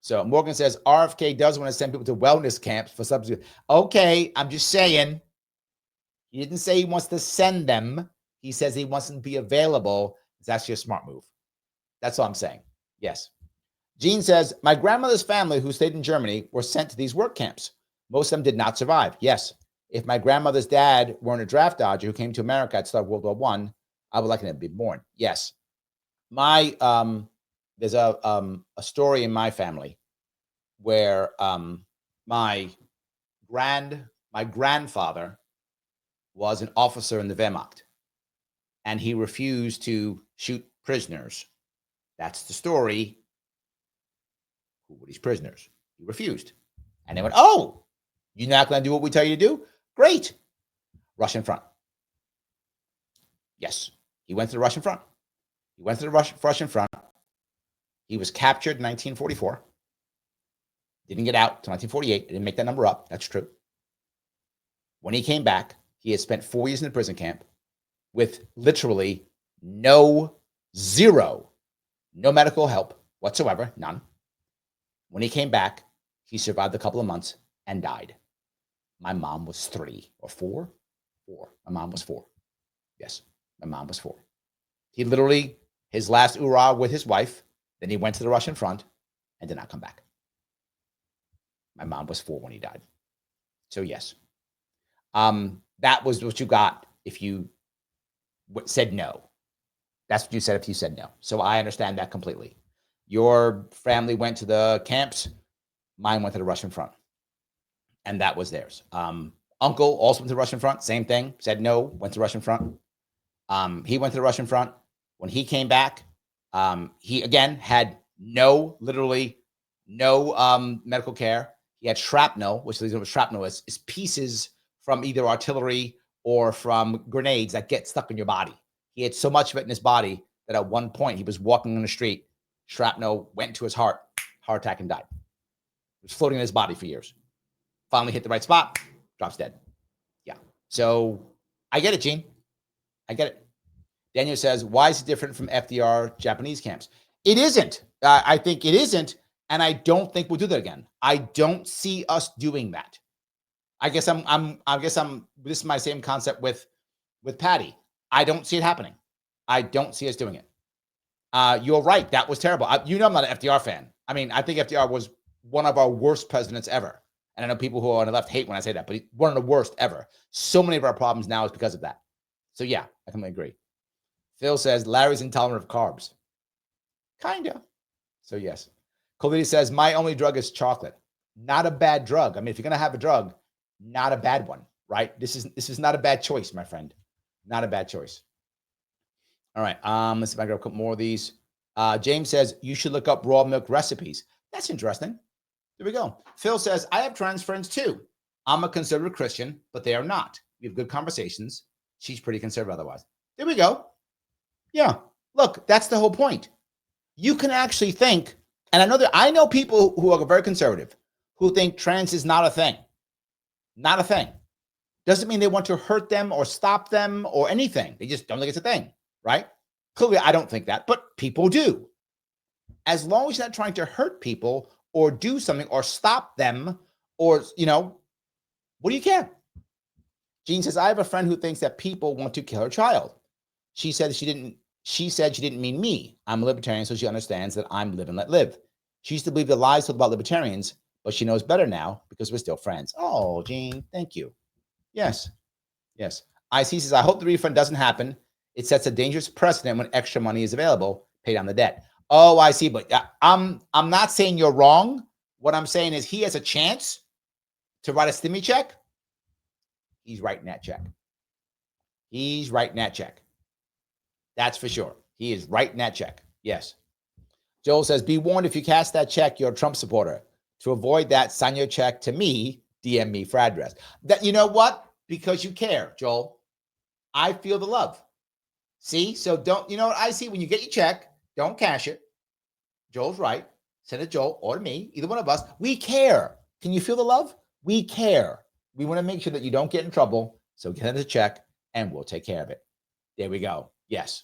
So Morgan says RFK does want to send people to wellness camps for substitute. Okay, I'm just saying. He didn't say he wants to send them. He says he wants them to be available. It's actually a smart move. That's all I'm saying. Yes. Gene says, my grandmother's family who stayed in Germany were sent to these work camps. Most of them did not survive. Yes. If my grandmother's dad weren't a draft dodger who came to America at the start of World War I would like him to be born. Yes. There's a story in my family where my grandfather was an officer in the Wehrmacht, and he refused to shoot prisoners. That's the story. Who were these prisoners? He refused. And they went, oh, you're not going to do what we tell you to do? Great. Russian front. Yes. He went to the Russian front. He went to the Russian front. He was captured in 1944. Didn't get out until 1948. I didn't make that number up. That's true. When he came back, he had spent 4 years in a prison camp with literally no medical help whatsoever, none. When he came back, he survived a couple of months and died. My mom was 3 or 4. 4. My mom was 4. Yes, my mom was 4. He literally, his last hurrah with his wife, then he went to the Russian front and did not come back. My mom was 4 when he died. So yes, that was what you got if you said no. That's what you said if you said no. So I understand that completely. Your family went to the camps. Mine went to the Russian front. And that was theirs. Uncle also went to the Russian front. Same thing. Said no, went to the Russian front. He went to the Russian front. When he came back, he, again, had literally no medical care. He had shrapnel, which is what shrapnel is pieces from either artillery or from grenades that get stuck in your body. He had so much of it in his body that at one point he was walking on the street, shrapnel went to his heart attack, and died. It was floating in his body for years. Finally hit the right spot, drops dead. Yeah. So I get it, Gene. I get it. Daniel says, why is it different from FDR Japanese camps? It isn't. I think it isn't. And I don't think we'll do that again. I don't see us doing that. I guess this is my same concept with Patty. I don't see it happening. I don't see us doing it. You're right. That was terrible. I'm not an FDR fan. I mean, I think FDR was one of our worst presidents ever. And I know people who are on the left hate when I say that, but one of the worst ever. So many of our problems now is because of that. So yeah, I completely agree. Phil says, Larry's intolerant of carbs. Kinda. So yes. Colby says, my only drug is chocolate. Not a bad drug. I mean, if you're going to have a drug, not a bad one, right? This is not a bad choice, my friend. Not a bad choice. All right. Let's see if I can grab a couple more of these. James says, you should look up raw milk recipes. That's interesting. There we go. Phil says, I have trans friends too. I'm a conservative Christian, but they are not. We have good conversations. She's pretty conservative otherwise. There we go. Yeah. Look, that's the whole point. You can actually think, and I know people who are very conservative who think trans is not a thing. Not a thing. Doesn't mean they want to hurt them or stop them or anything. They just don't think it's a thing, right? Clearly, I don't think that, but people do. As long as you're not trying to hurt people or do something or stop them or, what do you care? Jean says, I have a friend who thinks that people want to kill her child. She said she didn't mean me. I'm a libertarian, so she understands that I'm live and let live. She used to believe the lies told about libertarians, but she knows better now because we're still friends. Oh, Jean, thank you. Yes. Yes. IC says, I hope the refund doesn't happen. It sets a dangerous precedent when extra money is available. Pay down the debt. Oh, I see. But I'm not saying you're wrong. What I'm saying is he has a chance to write a stimmy check. He's writing that check. He's writing that check. That's for sure. He is writing that check. Yes. Joel says, be warned, if you cast that check, you're a Trump supporter. To avoid that, sign your check to me, DM me for address. That, you know what? Because you care, Joel. I feel the love. See? So don't, you know what I see? When you get your check, don't cash it. Joel's right. Send it to Joel or to me, either one of us. We care. Can you feel the love? We care. We want to make sure that you don't get in trouble. So get us a check and we'll take care of it. There we go. Yes.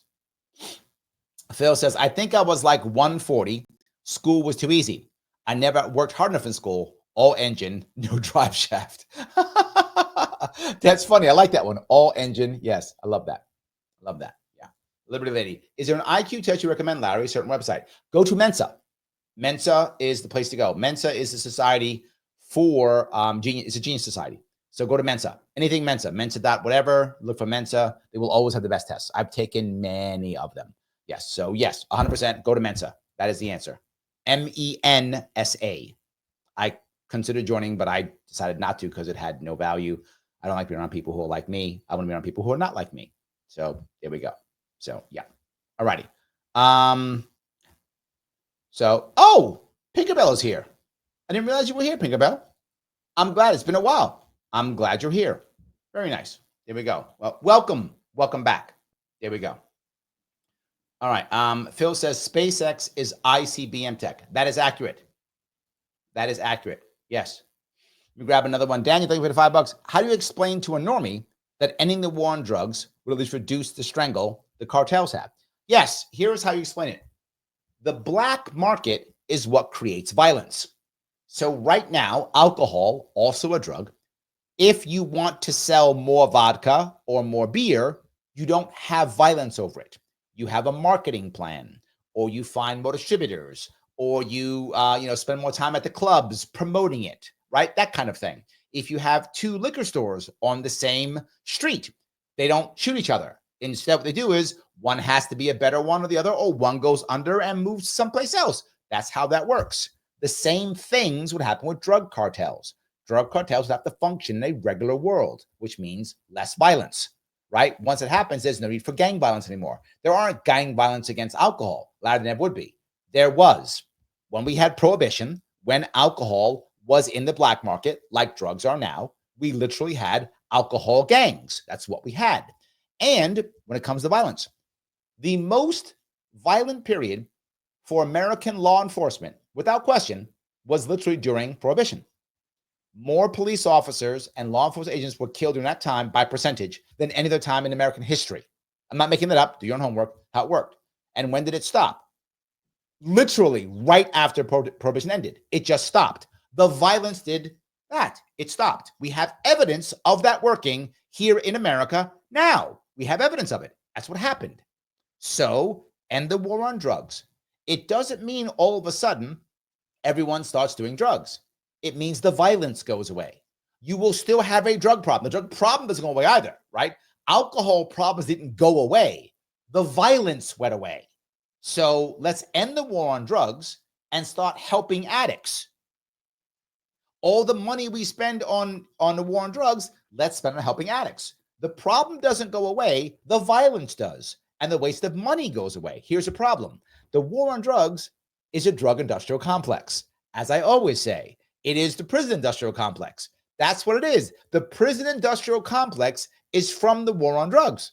Phil says, I think I was like 140. School was too easy. I never worked hard enough in school. All engine, no drive shaft. That's funny. I like that one. All engine. Yes, I love that. I love that. Yeah. Liberty Lady. Is there an IQ test you recommend, Larry? A certain website. Go to Mensa. Mensa is the place to go. Mensa is a society for genius. It's a genius society. So go to Mensa. Anything Mensa. Mensa dot whatever. Look for Mensa. They will always have the best tests. I've taken many of them. Yes. So yes, 100% go to Mensa. That is the answer. MENSA. I considered joining, but I decided not to because it had no value. I don't like being around people who are like me. I want to be around people who are not like me. So there we go. So yeah. All righty. So, oh, Pinkerbell is here. I didn't realize you were here, Pinkerbell. I'm glad. It's been a while. I'm glad you're here. Very nice. There we go. Well, welcome. Welcome back. There we go. All right. Phil says SpaceX is ICBM tech. That is accurate. That is accurate. Yes. Let me grab another one. Daniel, thank you for the $5. How do you explain to a normie that ending the war on drugs would at least reduce the strangle the cartels have? Yes. Here's how you explain it. The black market is what creates violence. So right now, alcohol, also a drug, if you want to sell more vodka or more beer, you don't have violence over it. You have a marketing plan, or you find more distributors, or you spend more time at the clubs promoting it, right? That kind of thing. If you have two liquor stores on the same street, they don't shoot each other. Instead, what they do is one has to be a better one or the other, or one goes under and moves someplace else. That's how that works. The same things would happen with drug cartels. Drug cartels have to function in a regular world, which means less violence, right? Once it happens, there's no need for gang violence anymore. There aren't gang violence against alcohol. A lot of them would be. There was. When we had prohibition, when alcohol was in the black market, like drugs are now, we literally had alcohol gangs. That's what we had. And when it comes to violence, the most violent period for American law enforcement, without question, was literally during Prohibition. More police officers and law enforcement agents were killed during that time by percentage than any other time in American history. I'm not making that up. Do your own homework, how it worked. And when did it stop? Literally right after Prohibition ended. It just stopped. The violence did that. It stopped. We have evidence of that working here in America now. We have evidence of it. That's what happened. So, end the war on drugs. It doesn't mean all of a sudden everyone starts doing drugs. It means the violence goes away. You will still have a drug problem. The drug problem doesn't go away either, right? Alcohol problems didn't go away. The violence went away. So let's end the war on drugs and start helping addicts. All the money we spend on the war on drugs, let's spend on helping addicts. The problem doesn't go away. The violence does. And the waste of money goes away. Here's the problem. The war on drugs is a drug industrial complex. As I always say, it is the prison industrial complex. That's what it is. The prison industrial complex is from the war on drugs.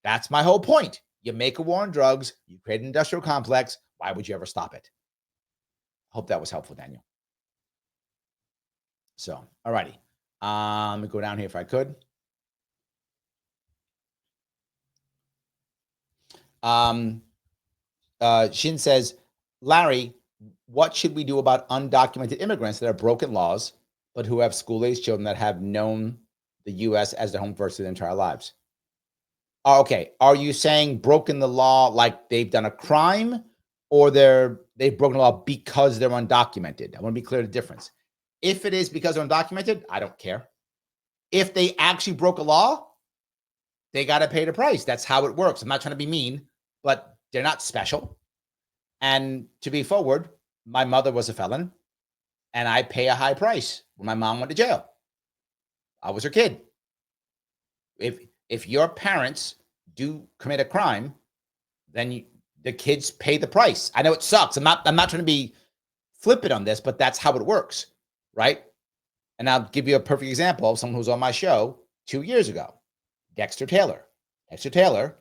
That's my whole point. You make a war on drugs, you create an industrial complex. Why would you ever stop it? I hope that was helpful, Daniel. So, all righty. Let me go down here if I could. Shin says, Larry, what should we do about undocumented immigrants that have broken laws, but who have school-aged children that have known the U.S. as their home for their entire lives? Oh, okay. Are you saying broken the law like they've done a crime, or they've broken the law because they're undocumented. I want to be clear the difference. If it is because they're undocumented, I don't care. If they actually broke a law, they got to pay the price. That's how it works. I'm not trying to be mean, but they're not special. And to be forward, my mother was a felon, and I pay a high price when my mom went to jail. I was her kid. If your parents do commit a crime, then the kids pay the price. I know it sucks. I'm not trying to be flippant on this, but that's how it works, right? And I'll give you a perfect example of someone who was on my show 2 years ago, Dexter Taylor. Dexter Taylor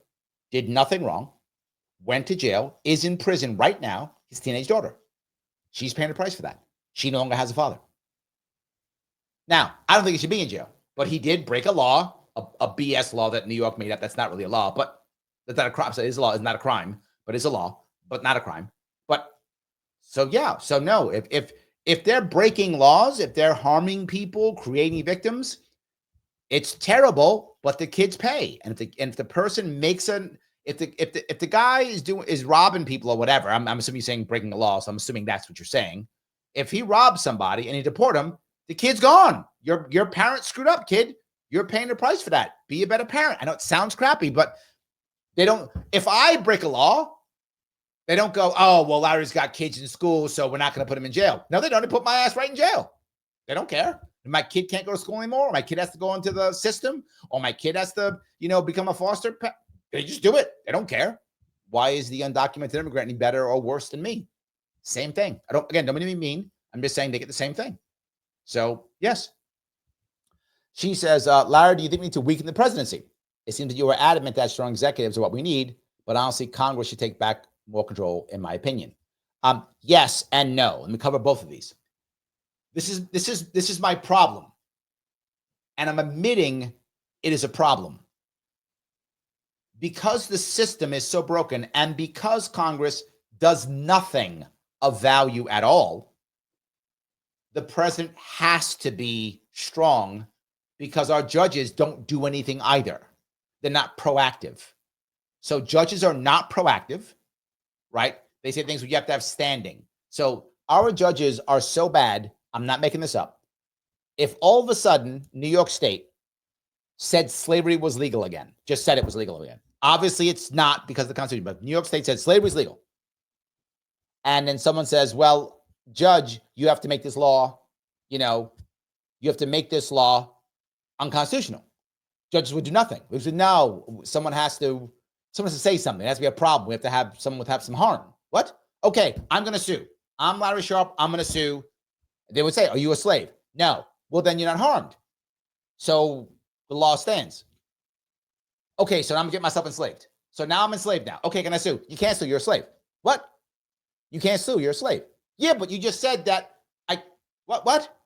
did nothing wrong, went to jail, is in prison right now, his teenage daughter. She's paying the price for that. She no longer has a father. Now, I don't think he should be in jail, but he did break a law, a BS law that New York made up. That's not really a law, but that's not a crime. So it is a law. It's not a crime, but it's a law, but not a crime. But so, yeah. So no, if they're breaking laws, if they're harming people, creating victims, it's terrible, but the kids pay. And if the person makes if the guy is robbing people or whatever, I'm assuming you're saying breaking the law, so I'm assuming that's what you're saying. If he robs somebody and he deport him, the kid's gone. Your parents screwed up, kid. You're paying the price for that. Be a better parent. I know it sounds crappy, but they don't. If I break a law, they don't go, oh, well, Larry's got kids in school, so we're not going to put him in jail. No, they don't. They put my ass right in jail. They don't care. My kid can't go to school anymore. Or my kid has to go into the system, or my kid has to, become a foster pet. They just do it. They don't care. Why is the undocumented immigrant any better or worse than me? Same thing. Don't mean to be mean. I'm just saying they get the same thing. So, yes. She says, Larry, do you think we need to weaken the presidency? It seems that you are adamant that strong executives are what we need, but honestly, Congress should take back more control, in my opinion. Yes and no. Let me cover both of these. This is my problem, and I'm admitting it is a problem because the system is so broken, and because Congress does nothing of value at all. The president has to be strong because our judges don't do anything either. They're not proactive. So judges are not proactive, right? They say things where you have to have standing. So our judges are so bad. I'm not making this up. If all of a sudden New York State said slavery was legal again, just said it was legal again. Obviously it's not because of the Constitution, but New York State said slavery is legal. And then someone says, well, judge, you have to make this law, you have to make this law unconstitutional. Judges would do nothing. We said, no, someone has to say something. It has to be a problem. We have to have someone have some harm. What? Okay, I'm going to sue. I'm Larry Sharpe. I'm going to sue. They would say, are you a slave? No. Well, then you're not harmed. So the law stands. Okay, so now I'm going to get myself enslaved. So now I'm enslaved now. Okay, can I sue? You can't sue. You're a slave. What? You can't sue. You're a slave. Yeah, but you just said that what?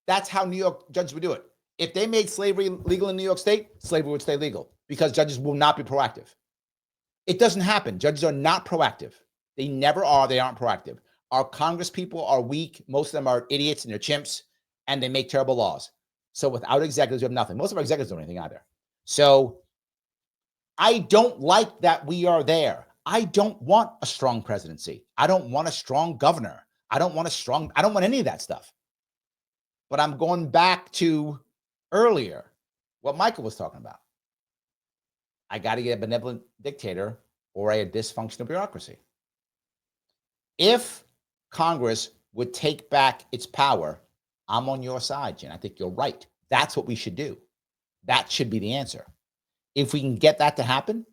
That's how New York judges would do it. If they made slavery legal in New York State, slavery would stay legal because judges will not be proactive. It doesn't happen. Judges are not proactive. They never are. They aren't proactive. Our Congress people are weak. Most of them are idiots and they're chimps, and they make terrible laws. So without executives, we have nothing. Most of our executives don't do anything either. So I don't like that we are there. I don't want a strong presidency. I don't want a strong governor. I don't want any of that stuff. But I'm going back to earlier what Michael was talking about. I got to get a benevolent dictator or a dysfunctional bureaucracy. If Congress would take back its power, I'm on your side, Jen. I think you're right. That's what we should do. That should be the answer. If we can get that to happen,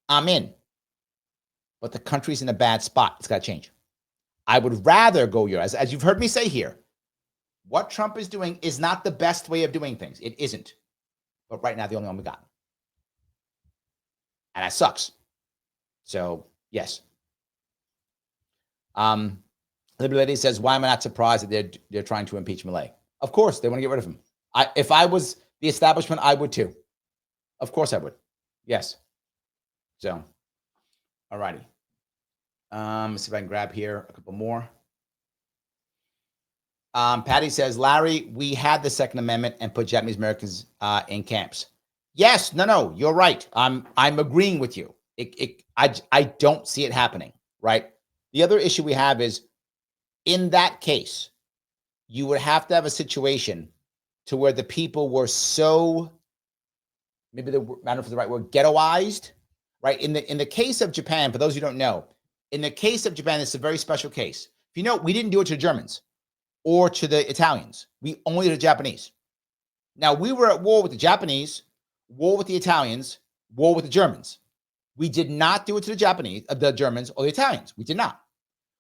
I'm in. But the country's in a bad spot. It's got to change. I would rather go as you've heard me say here, what Trump is doing is not the best way of doing things. It isn't. But right now, the only one we got. And that sucks. So, yes. Liberty Lady says, why am I not surprised that they're trying to impeach Milei? Of course, they want to get rid of him. If I was the establishment, I would too. Of course I would. Yes. So, all righty. Let's see if I can grab here a couple more. Patty says, Larry, we had the Second Amendment and put Japanese Americans in camps. Yes, no, you're right. I'm agreeing with you. I don't see it happening, right? The other issue we have is, in that case, you would have to have a situation to where the people were so, maybe the, I don't know if it's the right word, ghettoized, right? In the case of Japan, for those who don't know, in the case of Japan, it's a very special case. If you know, we didn't do it to the Germans or to the Italians. We only did the Japanese. Now, we were at war with the Japanese, war with the Italians, war with the Germans. We did not do it to the Japanese, the Germans, or the Italians. We did not.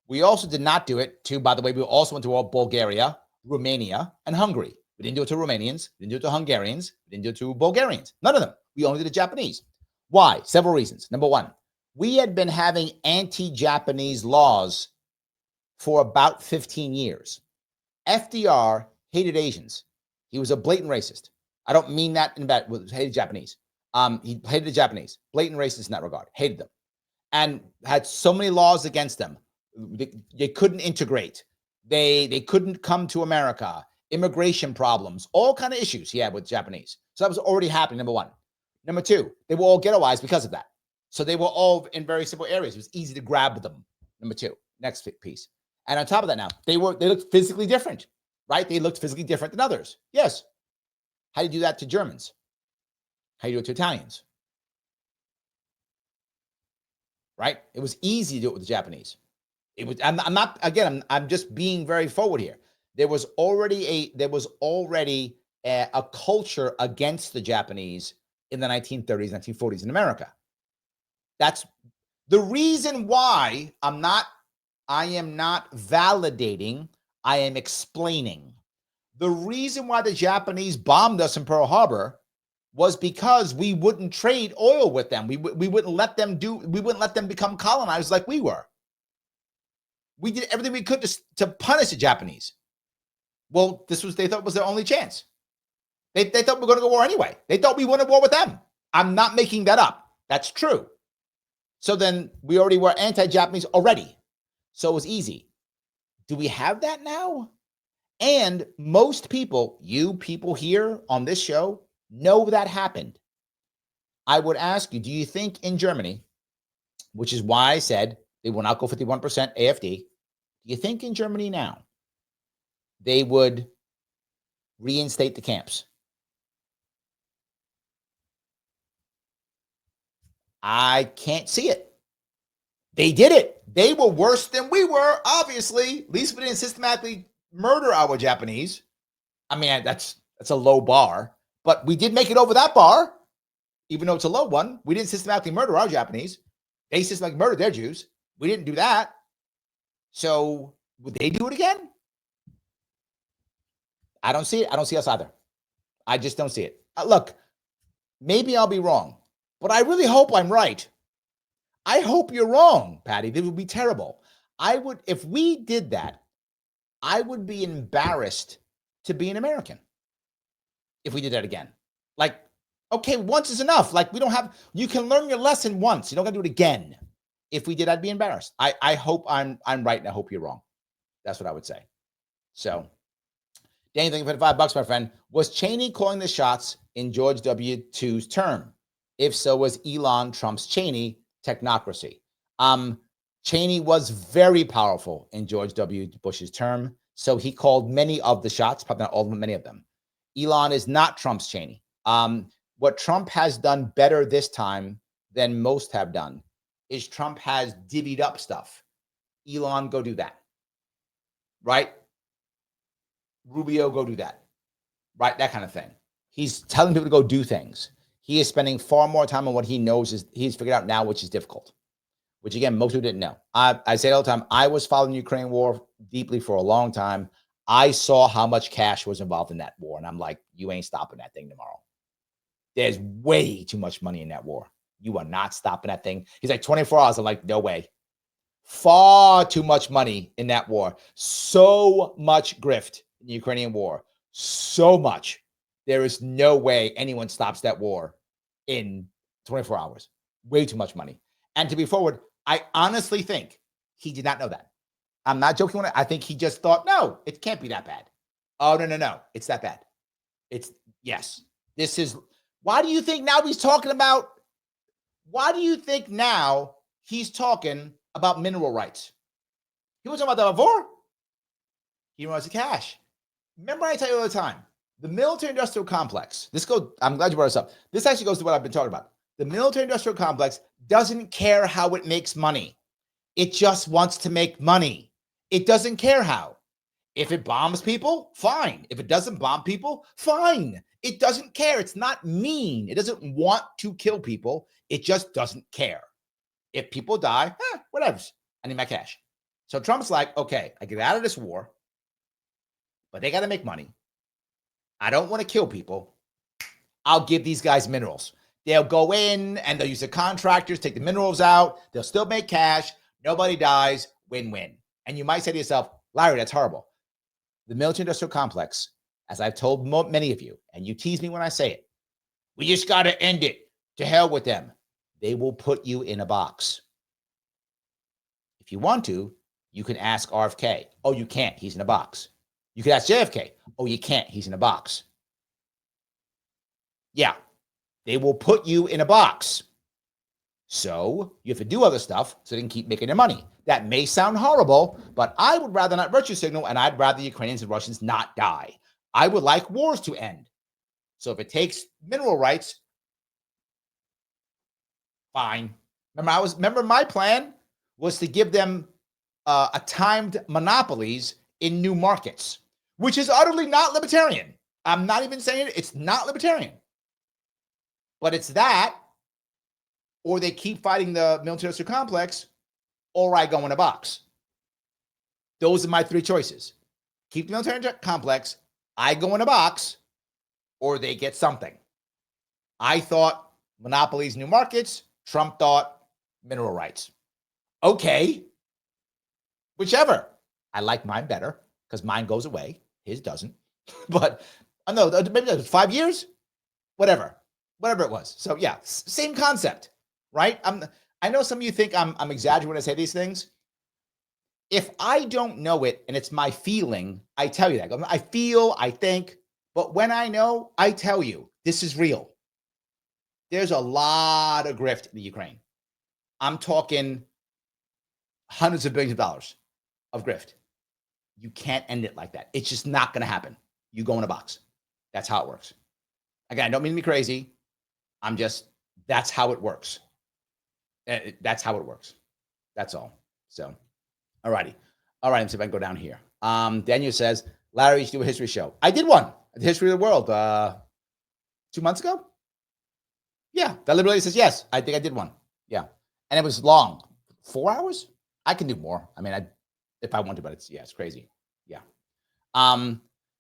We also did not do it to, by the way, we also went to war with Bulgaria, Romania, and Hungary. We didn't do it to Romanians. We didn't do it to Hungarians. We didn't do it to Bulgarians. None of them. We only did the Japanese. Why? Several reasons. Number one, we had been having anti-Japanese laws for about 15 years. FDR hated Asians. He was a blatant racist. I don't mean that in bad, hated Japanese. He hated the Japanese. Blatant racist in that regard. Hated them. And had so many laws against them. They couldn't integrate. They couldn't come to America. Immigration problems. All kind of issues he had with Japanese. So that was already happening, number one. Number two, they were all ghettoized because of that. So they were all in very simple areas. It was easy to grab them. Number two. Next piece. And on top of that now, they looked physically different, right? They looked physically different than others. Yes. How do you do that to Germans? How do you do it to Italians? Right? It was easy to do it with the Japanese. It was. I'm not. Again, I'm just being very forward here. There was already a culture against the Japanese in the 1930s, 1940s in America. That's the reason why I am not validating. I am explaining. The reason why the Japanese bombed us in Pearl Harbor was because we wouldn't trade oil with them. We wouldn't let them become colonized like we were. We did everything we could to punish the Japanese. Well, they thought was their only chance. They thought we were going to go to war anyway. They thought we wanted war with them. I'm not making that up. That's true. So then we already were anti-Japanese already. So it was easy. Do we have that now? And most people, you people here on this show, know that happened. I would ask you, do you think in Germany, which is why I said they will not go 51% AFD, do you think in Germany now they would reinstate the camps? I can't see it. They did it. They were worse than we were, obviously. At least we didn't systematically murder our Japanese. I mean, that's a low bar, but we did make it over that bar, even though it's a low one. We didn't systematically murder our Japanese. They systematically murdered their Jews. We didn't do that. So would they do it again? I don't see it. I don't see us either. I just don't see it. Look, maybe I'll be wrong, but I really hope I'm right. I hope you're wrong, Patty. That would be terrible. If we did that, I would be embarrassed to be an American if we did that again. Like, okay, once is enough. Like, you can learn your lesson once. You don't got to do it again. If we did, I'd be embarrassed. I hope I'm right, and I hope you're wrong. That's what I would say. So, Danny, thank you for the $5, my friend. Was Cheney calling the shots in George W.'s term? If so, was Elon Trump's Cheney technocracy? Cheney was very powerful in George W. Bush's term, so he called many of the shots, probably not all of them, many of them. Elon is not Trump's Cheney. What Trump has done better this time than most have done is Trump has divvied up stuff. Elon, go do that. Right? Rubio, go do that. Right? That kind of thing. He's telling people to go do things. He is spending far more time on what he knows he's figured out now, which is difficult. Which, again, most people didn't know. I say it all the time. I was following the Ukraine war deeply for a long time. I saw how much cash was involved in that war. And I'm like, you ain't stopping that thing tomorrow. There's way too much money in that war. You are not stopping that thing. He's like, 24 hours. I'm like, no way. Far too much money in that war. So much grift in the Ukrainian war. So much. There is no way anyone stops that war in 24 hours. Way too much money. And to be forward, I honestly think he did not know that. I'm not joking when I think he just thought, no, it can't be that bad. Oh, no. It's that bad. Yes. Why do you think now he's talking about mineral rights. He was talking about that before. He runs the cash. Remember I tell you all the time, the military-industrial complex, I'm glad you brought this up. This actually goes to what I've been talking about. The military-industrial complex doesn't care how it makes money. It just wants to make money. It doesn't care how. If it bombs people, fine. If it doesn't bomb people, fine. It doesn't care. It's not mean. It doesn't want to kill people. It just doesn't care. If people die, whatever. I need my cash. So Trump's like, okay, I get out of this war, but they got to make money. I don't want to kill people. I'll give these guys minerals. They'll go in and they'll use the contractors, take the minerals out. They'll still make cash. Nobody dies. Win-win. And you might say to yourself, Larry, that's horrible. The military-industrial complex, as I've told many of you, and you tease me when I say it, we just got to end it. To hell with them. They will put you in a box. If you want to, you can ask RFK. Oh, you can't. He's in a box. You can ask JFK. Oh, you can't. He's in a box. Yeah. They will put you in a box. So you have to do other stuff so they can keep making their money. That may sound horrible, but I would rather not virtue signal, and I'd rather Ukrainians and Russians not die. I would like wars to end. So if it takes mineral rights, fine. Remember my plan was to give them a timed monopolies in new markets, which is utterly not libertarian. I'm not even saying it. It's not libertarian. But it's that, or they keep fighting the military-industrial complex, or I go in a box. Those are my three choices. Keep the military complex, I go in a box, or they get something. I thought monopolies, new markets. Trump thought mineral rights. Okay. Whichever. I like mine better because mine goes away. His doesn't. But I know maybe that was 5 years. Whatever it was. So yeah, same concept, right? I know some of you think I'm exaggerating when I say these things. If I don't know it and it's my feeling, I tell you that. I feel, I think, but when I know, I tell you this is real. There's a lot of grift in the Ukraine. I'm talking hundreds of billions of dollars of grift. You can't end it like that. It's just not going to happen. You go in a box. That's how it works. Again, I don't mean to be crazy. That's how it works. That's how it works. That's all. So, all righty. All right, let's see if I can go down here. Daniel says, Larry, you should do a history show. I did one, the history of the world, 2 months ago. Yeah, that literally says, yes, I think I did one. Yeah. And it was long. 4 hours? I can do more. I mean, if I want to, but it's crazy. Yeah.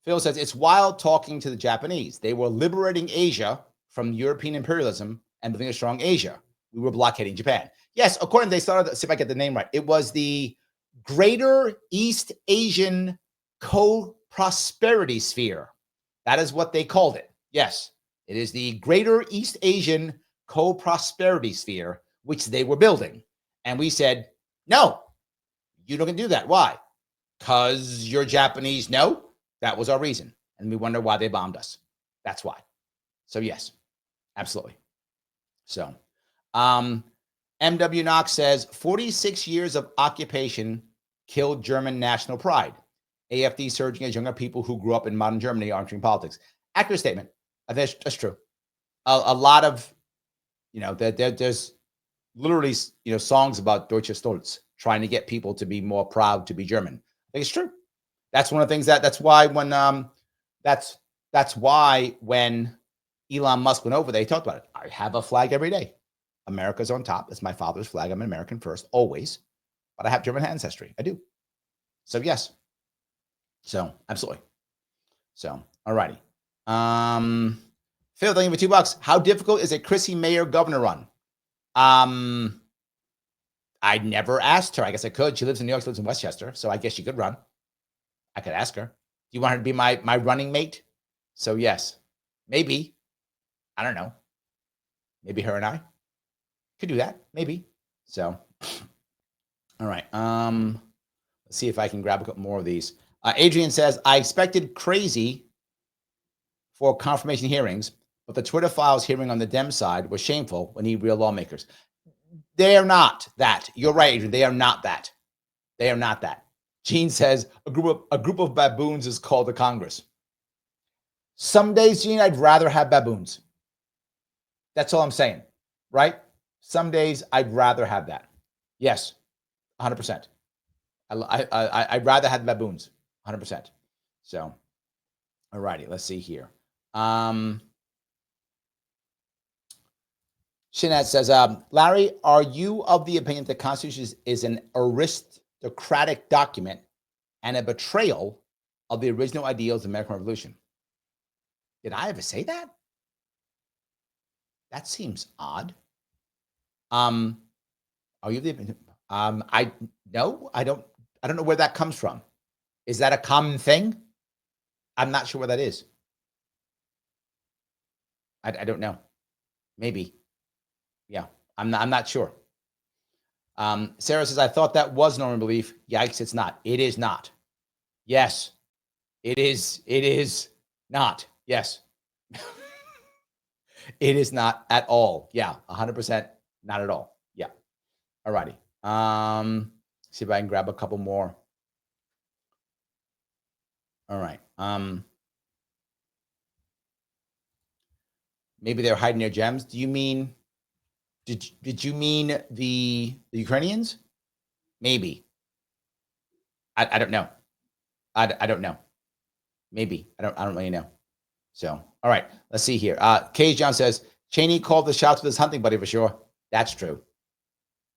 Phil says, it's wild talking to the Japanese. They were liberating Asia from European imperialism and building a strong Asia. We were blockading Japan. Yes, according to, they started, see if I get the name right. It was the Greater East Asian Co-Prosperity Sphere. That is what they called it. Yes, it is the Greater East Asian Co-Prosperity Sphere, which they were building. And we said, no, you don't do that. Why? Because you're Japanese. No, that was our reason. And we wonder why they bombed us. That's why. So yes, absolutely. So MW Knox says 46 years of occupation killed German national pride. AfD surging as younger people who grew up in modern Germany are entering politics. Accurate statement. I think that's true. A lot of, there's literally, songs about Deutsche Stolz, trying to get people to be more proud to be German. I think it's true. That's one of the things that's why when Elon Musk went over, they talked about it. I have a flag every day. America's on top. It's my father's flag. I'm an American first, always. But I have German ancestry. I do. So yes. So absolutely. So all righty. Phil, thank you for $2. How difficult is a Chrissy Mayer governor run? I never asked her. I guess I could. She lives in New York. She lives in Westchester. So I guess she could run. I could ask her. Do you want her to be my running mate? So yes, maybe. I don't know. Maybe her and I could do that. Maybe. So, all right. Let's see if I can grab a couple more of these. Adrian says, I expected crazy for confirmation hearings, but the Twitter files hearing on the Dem side was shameful when he real lawmakers. They are not that. You're right, Adrian. They are not that. They are not that. Gene says a group of baboons is called the Congress. Some days, Gene, I'd rather have baboons. That's all I'm saying, right? Some days I'd rather have that. Yes, 100%. I'd rather have baboons, 100%. So, all righty, let's see here. Shinat says, Larry, are you of the opinion that the Constitution is an aristocratic document and a betrayal of the original ideals of the American Revolution? Did I ever say that? That seems odd. Are you of the opinion? No, I don't know where that comes from. Is that a common thing? I'm not sure what that is. I don't know. Maybe. Yeah, I'm not sure. Sarah says, I thought that was normal belief. Yikes, it's not. It is not. Yes, it is. It is not. Yes. It is not at all. Yeah, 100% not at all. Yeah. All righty. See if I can grab a couple more. All right. Maybe they're hiding their gems. Do you mean, did you mean the Ukrainians? Maybe. I don't know. I don't know. Maybe. I don't really know. So, all right, let's see here. Cage John says, Cheney called the shots with his hunting buddy for sure. That's true.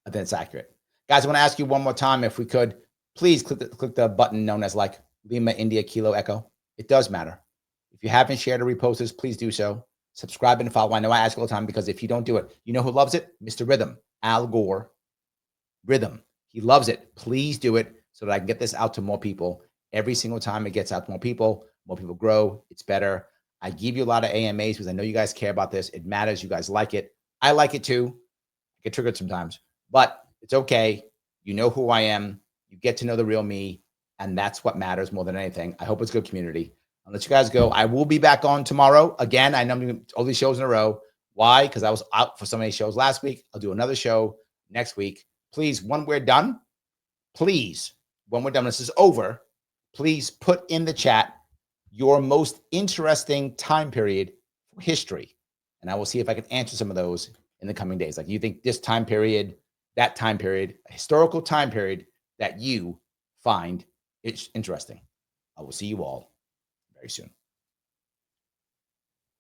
I think it's accurate. Guys, I want to ask you one more time, if we could, please click the button known as like Lima India Kilo Echo. It does matter. If you haven't shared or reposted this, please do so. Subscribe and follow. I know I ask all the time, because if you don't do it, you know who loves it? Mr. Rhythm, Al Gore. Rhythm. He loves it. Please do it so that I can get this out to more people. Every single time it gets out to more people grow. It's better. I give you a lot of AMAs because I know you guys care about this. It matters. You guys like it. I like it too. I get triggered sometimes, but it's okay. You know who I am. You get to know the real me, and that's what matters more than anything. I hope it's a good community. I'll let you guys go. I will be back on tomorrow. Again, I know I'm doing all these shows in a row. Why? Because I was out for so many shows last week. I'll do another show next week. Please, when we're done, please, when we're done, this is over, please put in the chat your most interesting time period for history. And I will see if I can answer some of those in the coming days. Like, you think this time period, that time period, a historical time period that you find interesting. I will see you all very soon.